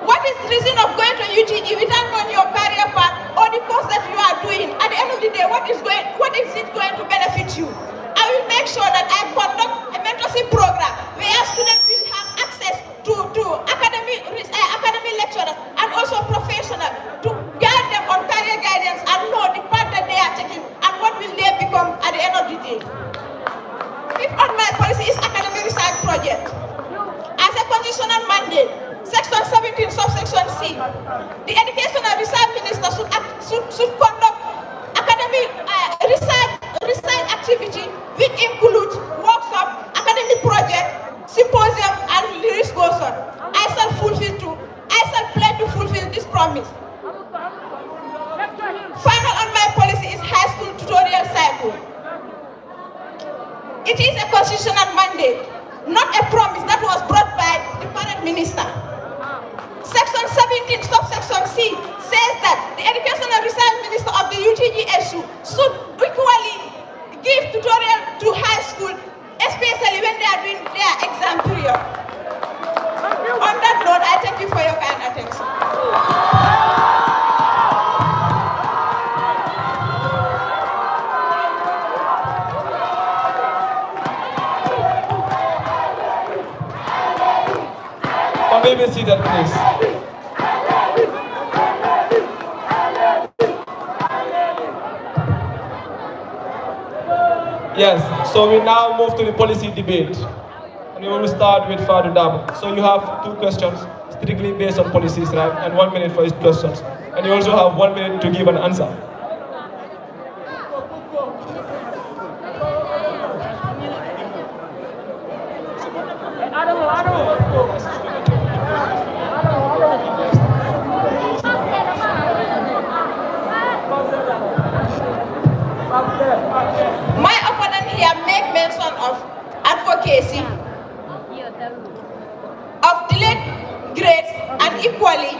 Speaker 6: What is the reason of going to UTG without knowing your career path or the course that you are doing? At the end of the day, what is it going to benefit you? I will make sure that I conduct a mentorship program where students will have access to academic lecturers and also professionals to guide them on career guidance and know the path that they are taking and what will they become at the end of the day. Fifth on my policy is academic research project. As a conditional mandate, Section 17, subsection C, the Educational Research Minister should conduct academic research activity which includes workshop, academic project, symposium, and the list goes on. I shall pledge to fulfill this promise. Final on my policy is high school tutorial cycle. It is a constitutional mandate, not a promise that was brought by the parent minister. Section 17, subsection C says that the Educational Research Minister of the UTGSU should equally give tutorial to high school, especially when they are doing their exam period. On that note, I thank you for your kind attention.
Speaker 8: May we see that, please? Yes, so we now move to the policy debate. And we will start with Fadu Dabo. So you have 2 questions, strictly based on policies, right? And 1 minute for each question. And you also have 1 minute to give an answer.
Speaker 6: My opponent here make mention of advocacy, of delayed grades and equally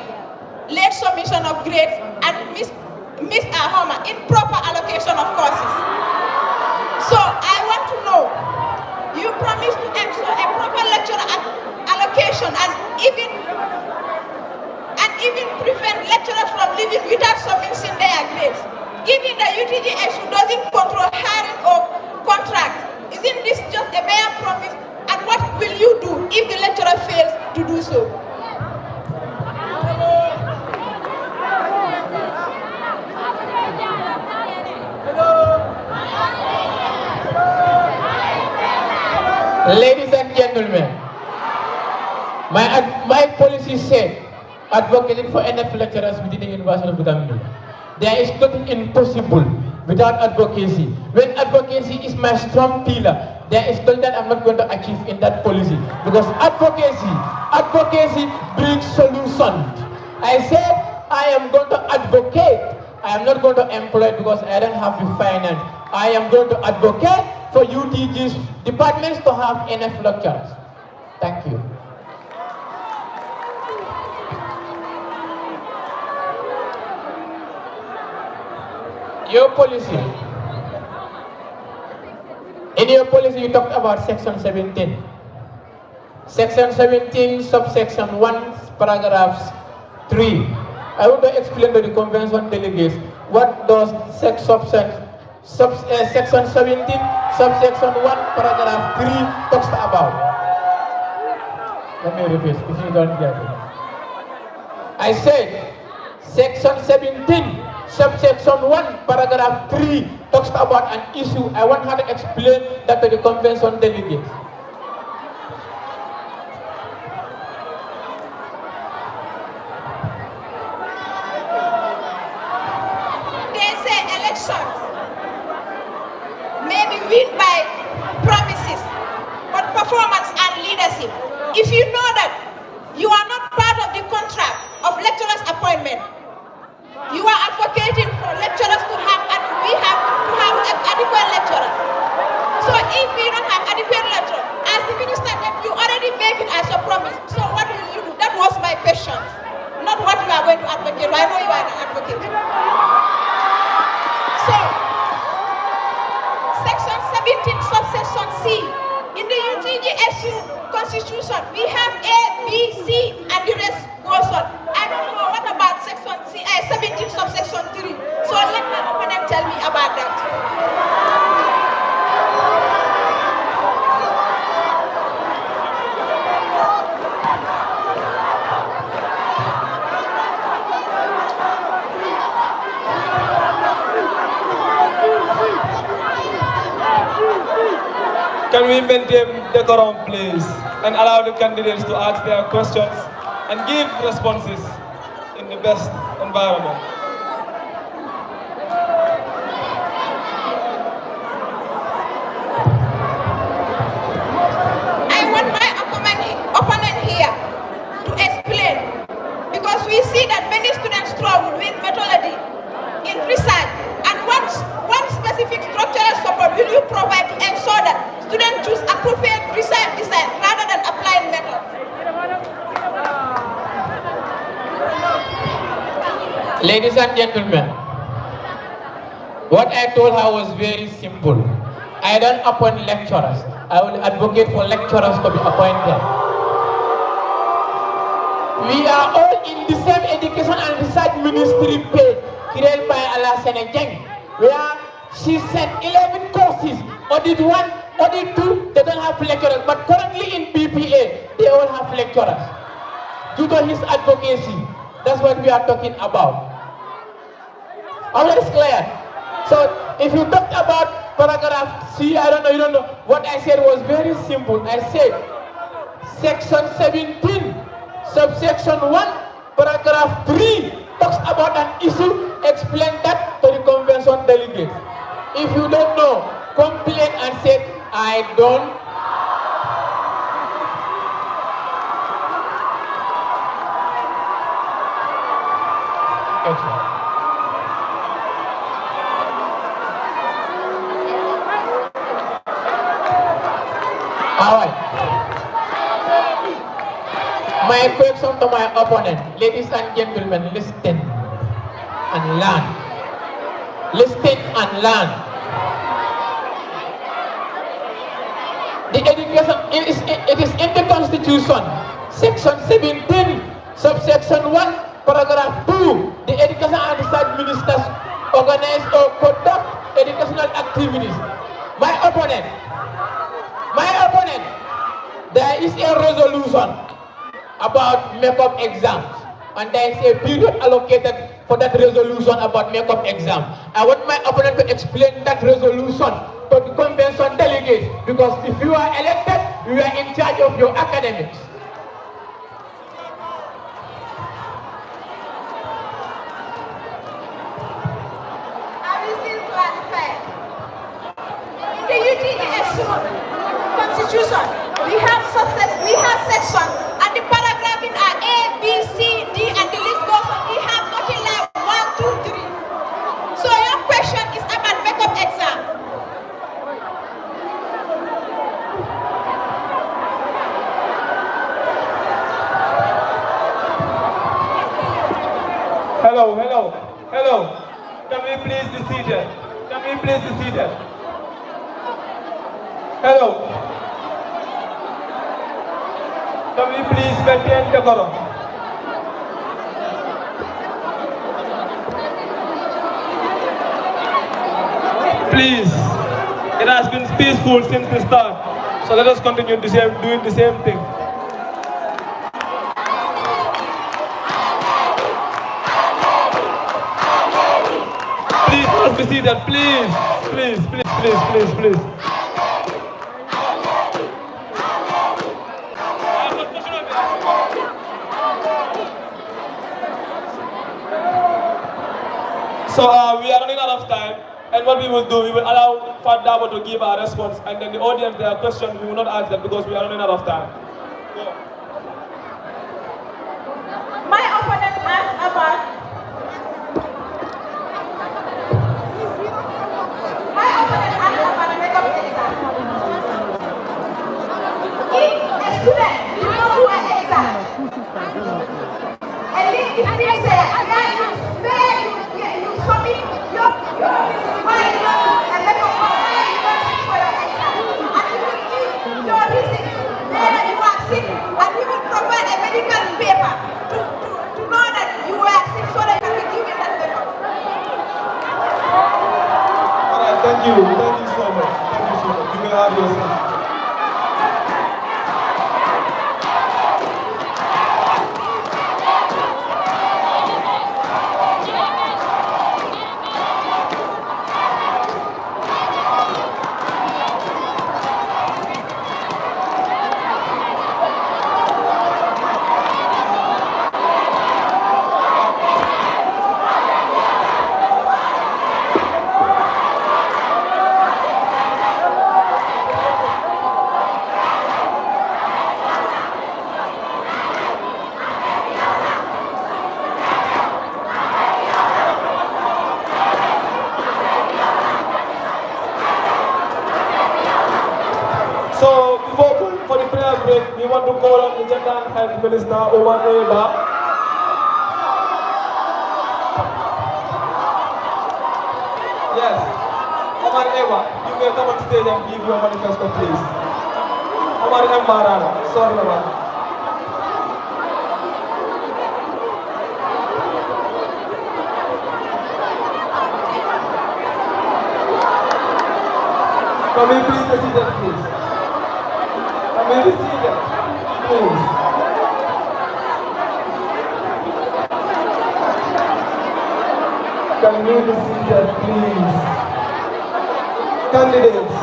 Speaker 6: late submission of grades and improper allocation of courses. So I want to know, you promised to ensure a proper lecturer allocation and even prevent lecturers from leaving without submitting their grades. Given that UTGSU doesn't control hiring or contract, isn't this just a mere promise? And what will you do if the lecturer fails to do so?
Speaker 7: Ladies and gentlemen, my policy said advocating for enough lecturers within the University of Gambia. There is nothing impossible without advocacy. When advocacy is my strong pillar, there is nothing that I'm not going to achieve in that policy. Because advocacy brings solutions. I said I am going to advocate. I am not going to employ because I don't have the finance. I am going to advocate for UTG's departments to have enough lecturers. Thank you. Your policy. In your policy, you talked about Section 17. Section 17, subsection 1, paragraphs 3. I want to explain to the convention delegates what does Section 17, subsection 1, paragraph 3 talks about. Let me repeat if you don't get it. I said Section 17. Subsection 1, paragraph 3 talks about an issue. I want her to explain that to the convention delegates.
Speaker 6: They say elections may be won by promises, but performance and leadership. If you know that you are not part of the contract of lecturers' appointment, you are advocating for lecturers to have, and we have to have adequate lecturers. So if we don't have adequate lecturers, as the minister said, you already make it as a promise. So what will you do? That was my question. have A, B, C, and the rest goes on. I don't know what about section 17 subsection 3. So let my opponent tell me about that.
Speaker 8: Can we maintain decorum, please, and allow the candidates to ask their questions and give responses in the best environment?
Speaker 6: I want my opponent here to explain, because we see that many students struggle with methodology in research, and what specific structural support will you provide to ensure that students choose appropriate research design rather than applying methods?
Speaker 7: Ladies and gentlemen, what I told her was very simple. I don't appoint lecturers. I will advocate for lecturers to be appointed. We are all in the same education and research ministry page created by Alassane Dieng, where she said 11 courses, audit 1, audit 2, they don't have lecturers, but currently in BPA, they all have lecturers. Due to his advocacy, that's what we are talking about. All that is clear. So, if you talked about paragraph C, I don't know, you don't know, what I said was very simple. I said, section 17, subsection 1, paragraph 3, talks about an issue, explain that to the convention delegates. If you don't know, complain and say, I don't. Okay. All right. My question to my opponent, ladies and gentlemen, listen and learn. Listen and learn. The education, it is in the Constitution, section 17, subsection 1, paragraph 2. The education and research ministers organize or conduct educational activities. My opponent, there is a resolution about makeup exams, and there is a period allocated for that resolution about makeup exam. I want my opponent to explain that resolution to the convention delegates, because if you are elected, you are in charge of your academics.
Speaker 6: I will still clarify. In the UTGSU Constitution, we have section, and the paragraph in our A, B, C, D, and the list goes on. We have nothing like 1, 2, 3. So your question is about makeup exam.
Speaker 8: Hello. Can we please be seated? Hello. Can we please maintain decorum? Please. It has been peaceful since the start. So let us continue doing the same thing. Please, let's be seated. Please. So we are running out of time, and what we will do, we will allow Fadabo to give our response, and then the audience, their questions, we will not answer because we are running out of time. Go.
Speaker 6: My opponent asked about makeup exam. If a student did not do an exam, at least if they say, you submit your and then you for your exam, and you will give your reasons, then you are sick, and you will
Speaker 8: Thank you so much. Thank you so much. You may have your seat. So before going for the prayer break, we want to call on the Gender and Health Minister, Omar Eba. Yes, Omar Eba, you may come on stage and give your manifesto, please. Omar Eba, sorry about that. Can we please be seated, please? Can we be seated, please? Can we be seated, please? Candidates,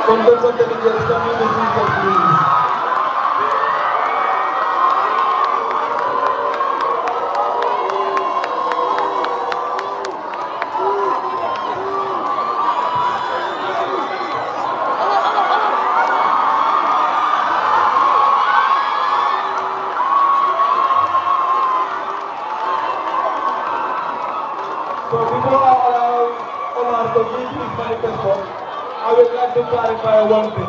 Speaker 8: conference of delegates, can we be seated, please? So before I allow Omar to give his manifesto, I would like to clarify one thing.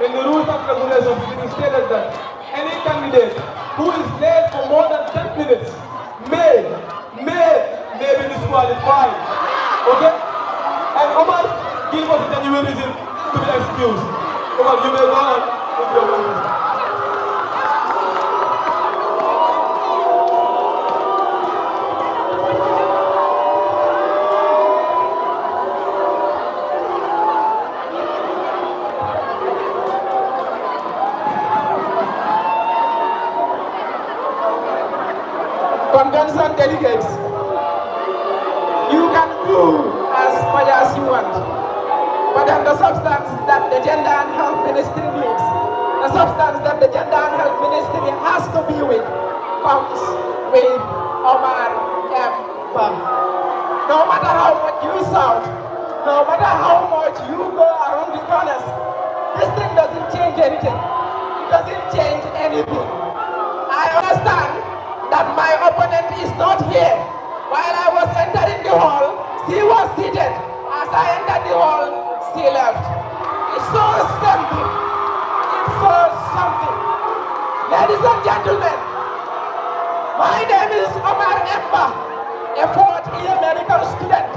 Speaker 8: In the rules and regulations, it is stated that any candidate who is late for more than 10 minutes may be disqualified. Okay? And Omar, give us a genuine reason to be excused. Omar, you may go on with your manifesto.
Speaker 7: Convention delegates, you can do as much as you want, but then the substance that the Gender and Health Ministry needs, the substance that the Gender and Health Ministry has to be with, comes with Omar M. Bam. No matter how much you shout, no matter how much you go around the corners, this thing doesn't change anything. It doesn't change anything. I understand that my opponent is not here. While I was entering the hall, she was seated. As I entered the hall, she left. It's so simple. It's so something. Ladies and gentlemen, my name is Omar Emba, a fourth-year medical student.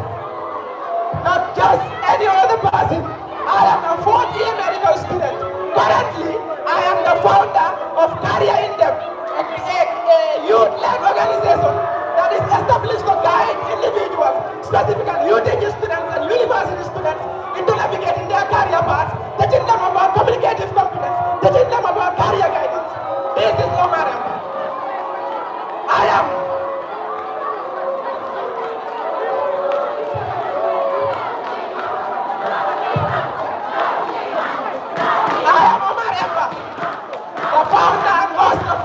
Speaker 7: Not just any other person. I am a fourth-year medical student. Currently, I am the founder of Career in Depth, a youth-led organization that is established to guide individuals, specifically UTG students and university students, into navigating their career paths, teaching them about communicative competence, teaching them about career guidance. This is Omar Emba. I am Omar Emba, the founder and host of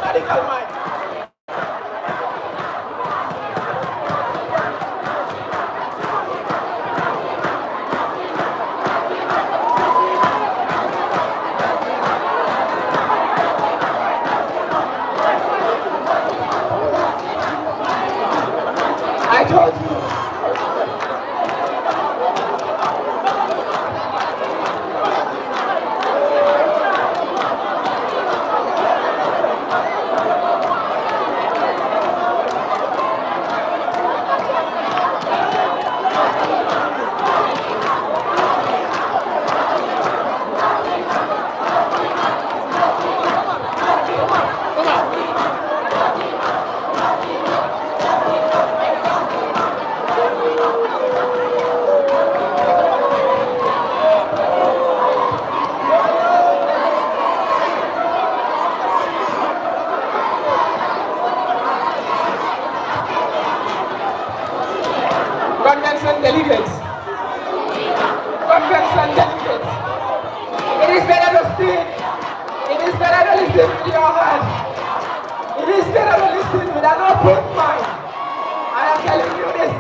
Speaker 7: listen to your heart. It is better to listen with an open mind. I am telling you this.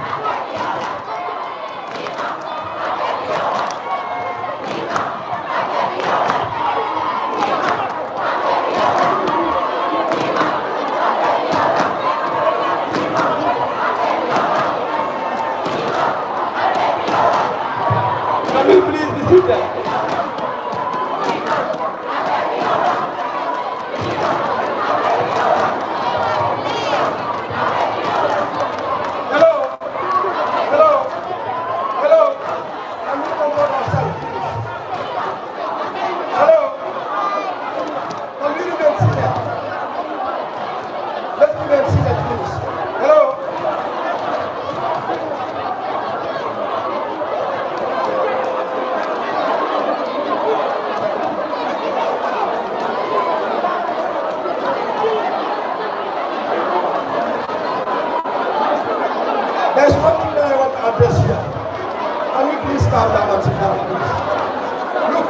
Speaker 8: Can we please be seated?
Speaker 10: There's one thing that I want to address here. Can we please calm down and sit down, please? Look,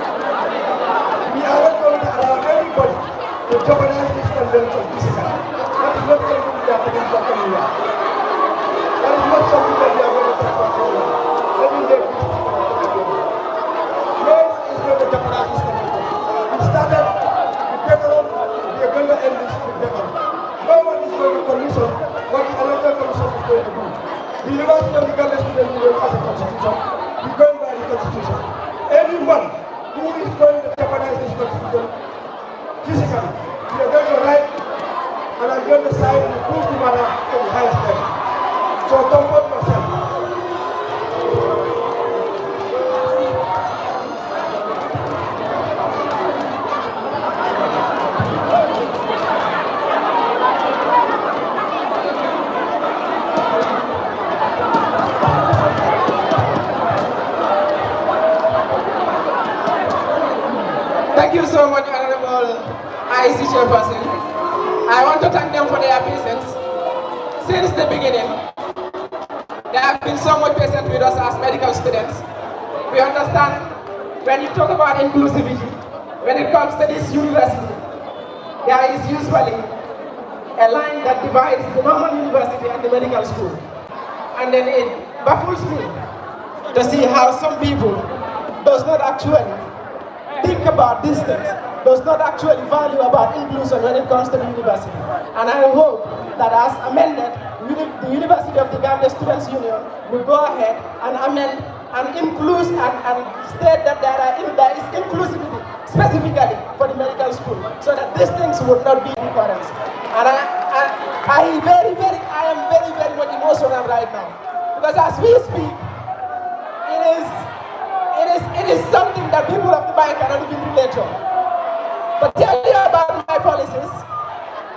Speaker 10: we are not going to allow anybody to jeopardize this convention physically. That is not something we are taking for anywhere. That is not something that we are going to take for anywhere. Let me make this clear. No one is going to jeopardize this convention. We started with Decorum, we are going to end this with Decorum. No one is going to commission what the electoral commission is going to do. The University of the Gambia Student Union has a constitution. We're going by the constitution. Anyone who is going to jeopardize this constitution physically, we are going to write and I'm going to sign and prove the matter to the highest level. So comfort yourself.
Speaker 7: Thank you so much, Honorable IEC Chairperson. I want to thank them for their patience. Since the beginning, they have been so much patient with us as medical students. We understand when you talk about inclusivity, when it comes to this university, there is usually a line that divides the normal university and the medical school. And then it baffles me to see how some people does not actually think about these things, does not actually value about inclusion when it comes to the university. And I hope that as amended, the University of the Gambia Students Union will go ahead and amend and include and state that there is inclusivity specifically for the medical school, so that these things would not be recurrence. And I am very much emotional right now, because as we speak, it is something that people of the mind cannot even relate to. But tell you about my policies.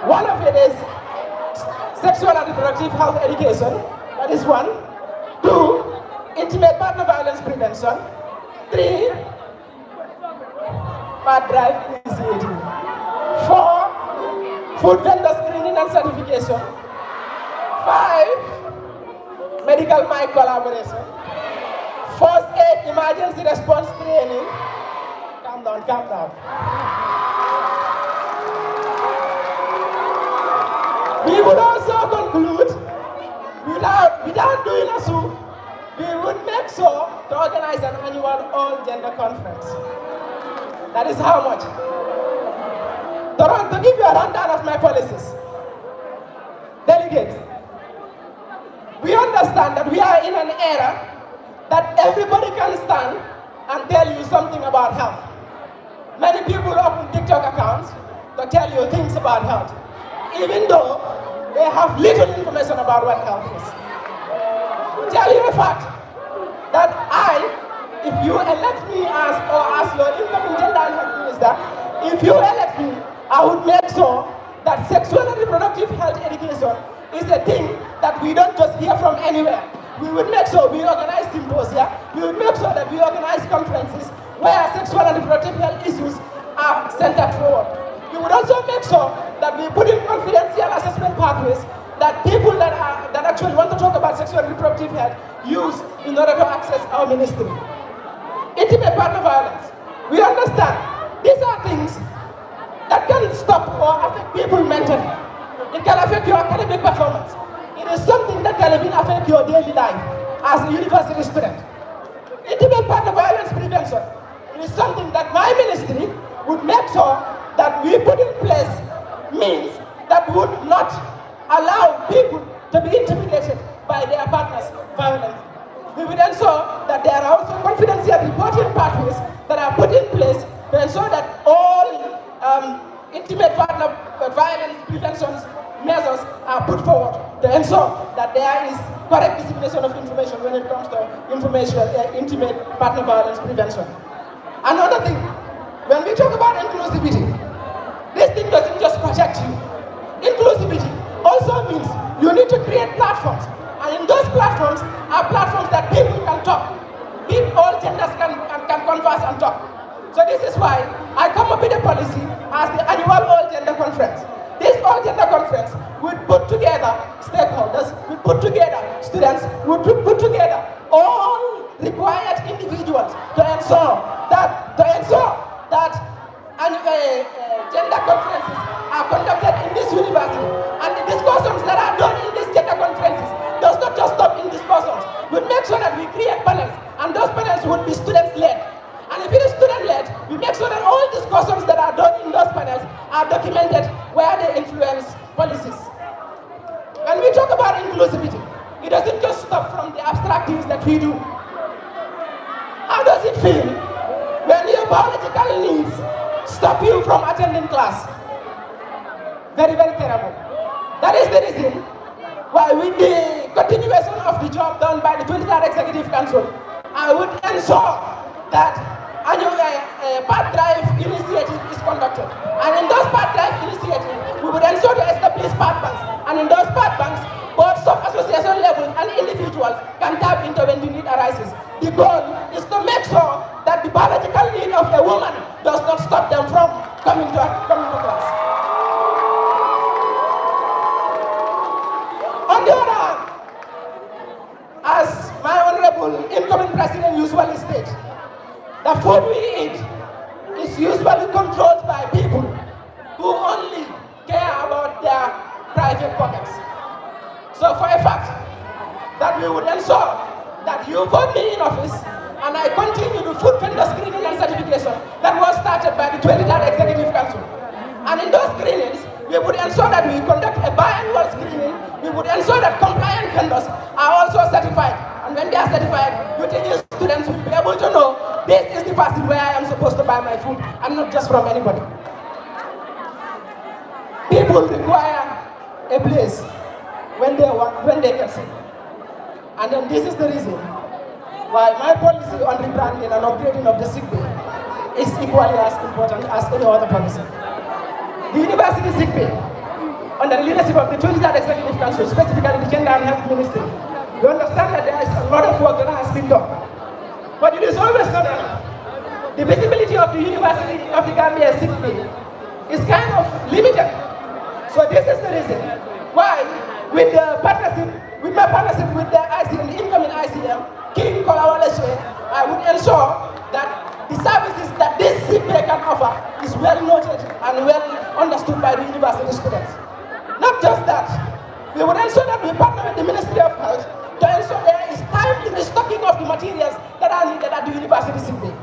Speaker 7: One of it is sexual and reproductive health education. That is one. 2, intimate partner violence prevention. 3, part drive initiative. 4, food vendor screening and certification. 5, medical mic collaboration. First aid emergency response training. Calm down, calm down. We would also conclude, without doing a soup, we would make sure to organize an annual all-gender conference. That is how much. To give you a rundown of my policies. Delegates, we understand that we are in an era that everybody can stand and tell you something about health. Many people open TikTok accounts to tell you things about health, even though they have little information about what health is. Tell you the fact that if you elect me as your incoming gender and health minister, if you elect me, I would make sure that sexual and reproductive health education is a thing that we don't just hear from anywhere. We would make sure we organize symposia, we would make sure that we organize conferences where sexual and reproductive health issues are centered forward. We would also make sure that we put in confidential assessment pathways that people that actually want to talk about sexual and reproductive health use in order to access our ministry. Intimate partner violence. We understand these are things
Speaker 11: that can stop or affect people mentally. It can affect your academic performance. It is something that can even affect your daily life as a university student. Intimate partner violence prevention. It is something that my ministry would make sure that we put in place means that would not allow people to be intimidated by their partners violently. We will ensure that there are also confidential reporting pathways that are put in place to ensure that all intimate partner violence prevention measures are put forward to ensure that there is correct dissemination of information when it comes to intimate partner violence prevention. Another thing, when we talk about inclusivity, this thing doesn't just protect you. Inclusivity also means you need to create platforms, and in those platforms are platforms that people can talk. People, all genders can converse and talk. So this is why I come up with a policy as the annual All Gender Conference. This All Gender Conference would put together stakeholders, would put together students, would put together all required individuals to ensure that gender conferences are conducted in this university, and the discussions that are done in these gender conferences does not just stop in discussions. We make sure that we create panels, and those panels would be student-led. And if it is student-led, we make sure that all discussions that are done in those panels are documented where they influence policies. When we talk about inclusivity, it doesn't just stop from the abstract things that we do. How does it feel when your biological needs stop you from attending class? Very, very terrible. That is the reason why with the continuation of the job done by the 23rd Executive Council, I would ensure that annual part drive initiative is conducted. And in those part drive initiatives, we would ensure to establish part banks. And in those part banks, both sub-association levels and individuals can tap into when the need arises. The goal is to make sure that the biological need of a woman does not stop them from coming to class. On the other hand, as my honorable incoming president usually states, the food we eat is usually controlled by people who only care about their private pockets. So for a fact that we would ensure that you vote me in office and I continue the food vendor screening and certification that was started by the 23rd Executive Council. And in those screenings, we would ensure that we conduct a biannual screening. We would ensure that compliant vendors are also certified. And when they are certified, UTGSU students will be able to know this is the person where I am supposed to buy my food and not just from anybody. People require a place when they get sick. And then this is the reason why my policy on rebranding and upgrading of the sick bay is equally as important as any other policy. The university sick bay, under the leadership of the 23rd Executive Council, specifically the Gender and Health Ministry, you understand that there is a lot of work that has been done. But it is always not enough. The visibility of the University of the Gambia sick bay is kind of limited. So this is the reason why, with my partnership with the ICM, the incoming ICM, King Kolawale, I would ensure that the services that this sick bay can offer is well noted and well understood by the university students. Not just that, we would ensure that we partner with the Ministry of Health to ensure there is timely restocking of the materials that are needed at the university sick bay.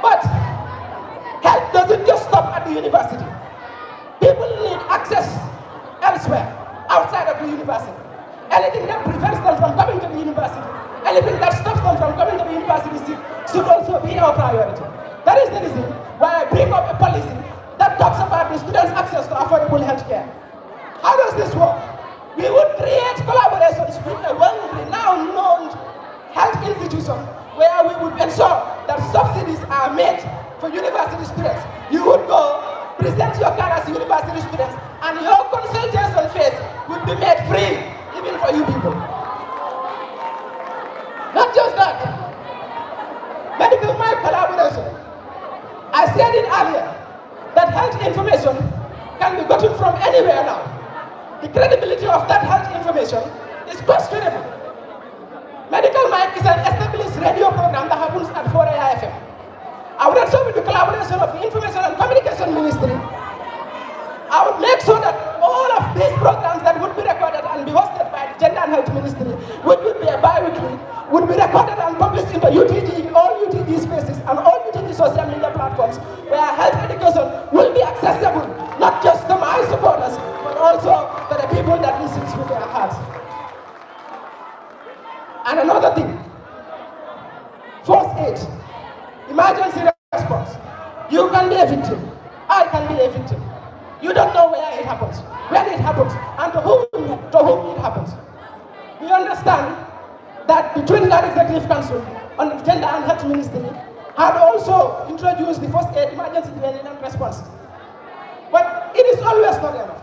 Speaker 11: But health doesn't just stop at the university. People need access elsewhere, outside of the university. Anything that prevents them from coming to the university, anything that stops them from coming to the university should also be our priority. That is the reason why I bring up a policy that talks about the students' access to affordable health care. How does this work? We would create collaborations with a well-renowned known health institution where we would ensure that subsidies are made for university students. You would go, present your card as university students, and your consultation fees would be made free, even for you people. Not just that, medical mind collaboration. I said it earlier, that health information can be gotten from anywhere now. The credibility of that health information is questionable. Medical Mind is an established radio program that happens at 4 AIFM. I would also, with the collaboration of the Information and Communication Ministry, I would make sure that all of these programs that would be recorded and be hosted by the Gender and Health Ministry, which would be a bi-weekly, would be recorded and published into UTG, all UTG spaces and all UTG social media platforms where health education will be accessible, not just to my supporters, but also to the people that listen with their hearts. And another thing, first aid, emergency response. You can be a victim, I can be a victim. You don't know where it happens, when it happens, and to whom it happens. We understand that the Twin Executive Council on the Gender and Health Ministry had also introduced the first aid emergency training and response. But it is always not enough.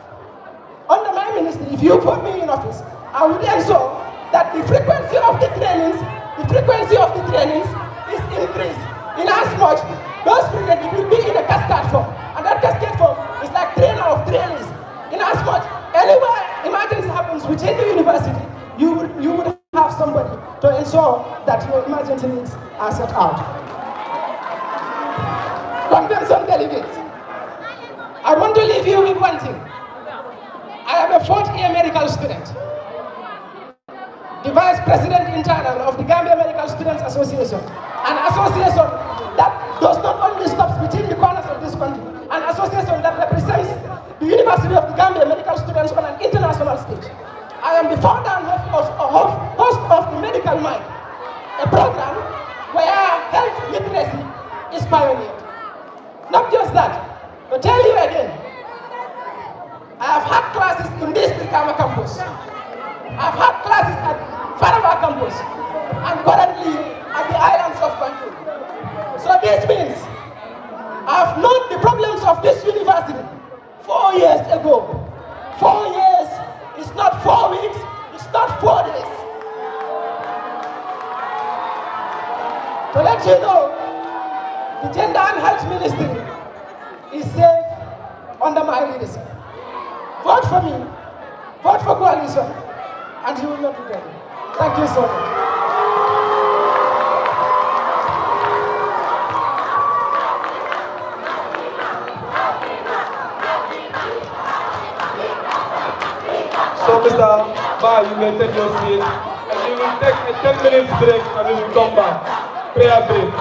Speaker 11: Under my ministry, if you put me in office, I would ensure that the frequency of the trainings is increased in as much those trainings will be in a cascade form. And that cascade form is like trainer of trainees. In as much anywhere emergency happens within the university, you would have somebody to ensure that your emergency needs are set out. Convention delegates, I want to leave you with one thing. I am a fourth-year medical student, the vice president internal of the Gambia Medical Students Association, an association that does not only stop within the corners of this country, an association that represents the University of the Gambia medical students on an international stage. I am the founder and host of the Medical Mind, a program where health literacy is pioneered. Not just that, but tell you again, I have had classes in this Brikama campus. I've had classes at Faraba campus, and currently at the islands of Banjul. So this means I've known the problems of this university 4 years ago. 4 years is not 4 weeks, it's not 4 days. To let you know, the Gender and Health Ministry is safe under my leadership. Vote for me, vote for coalition, and you will not regret it. Thank you so much.
Speaker 8: So, Mr. Ba, you may take your seat, and we will take a 10-minute break, and we will come back. Prayer break.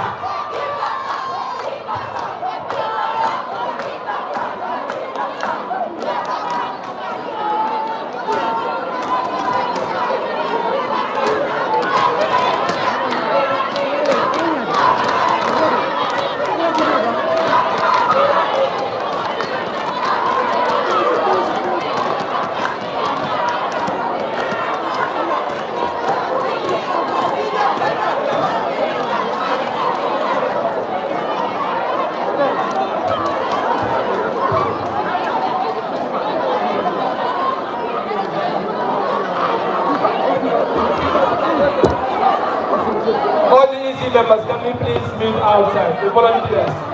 Speaker 8: All the EC members, can we please meet outside? The volunteers.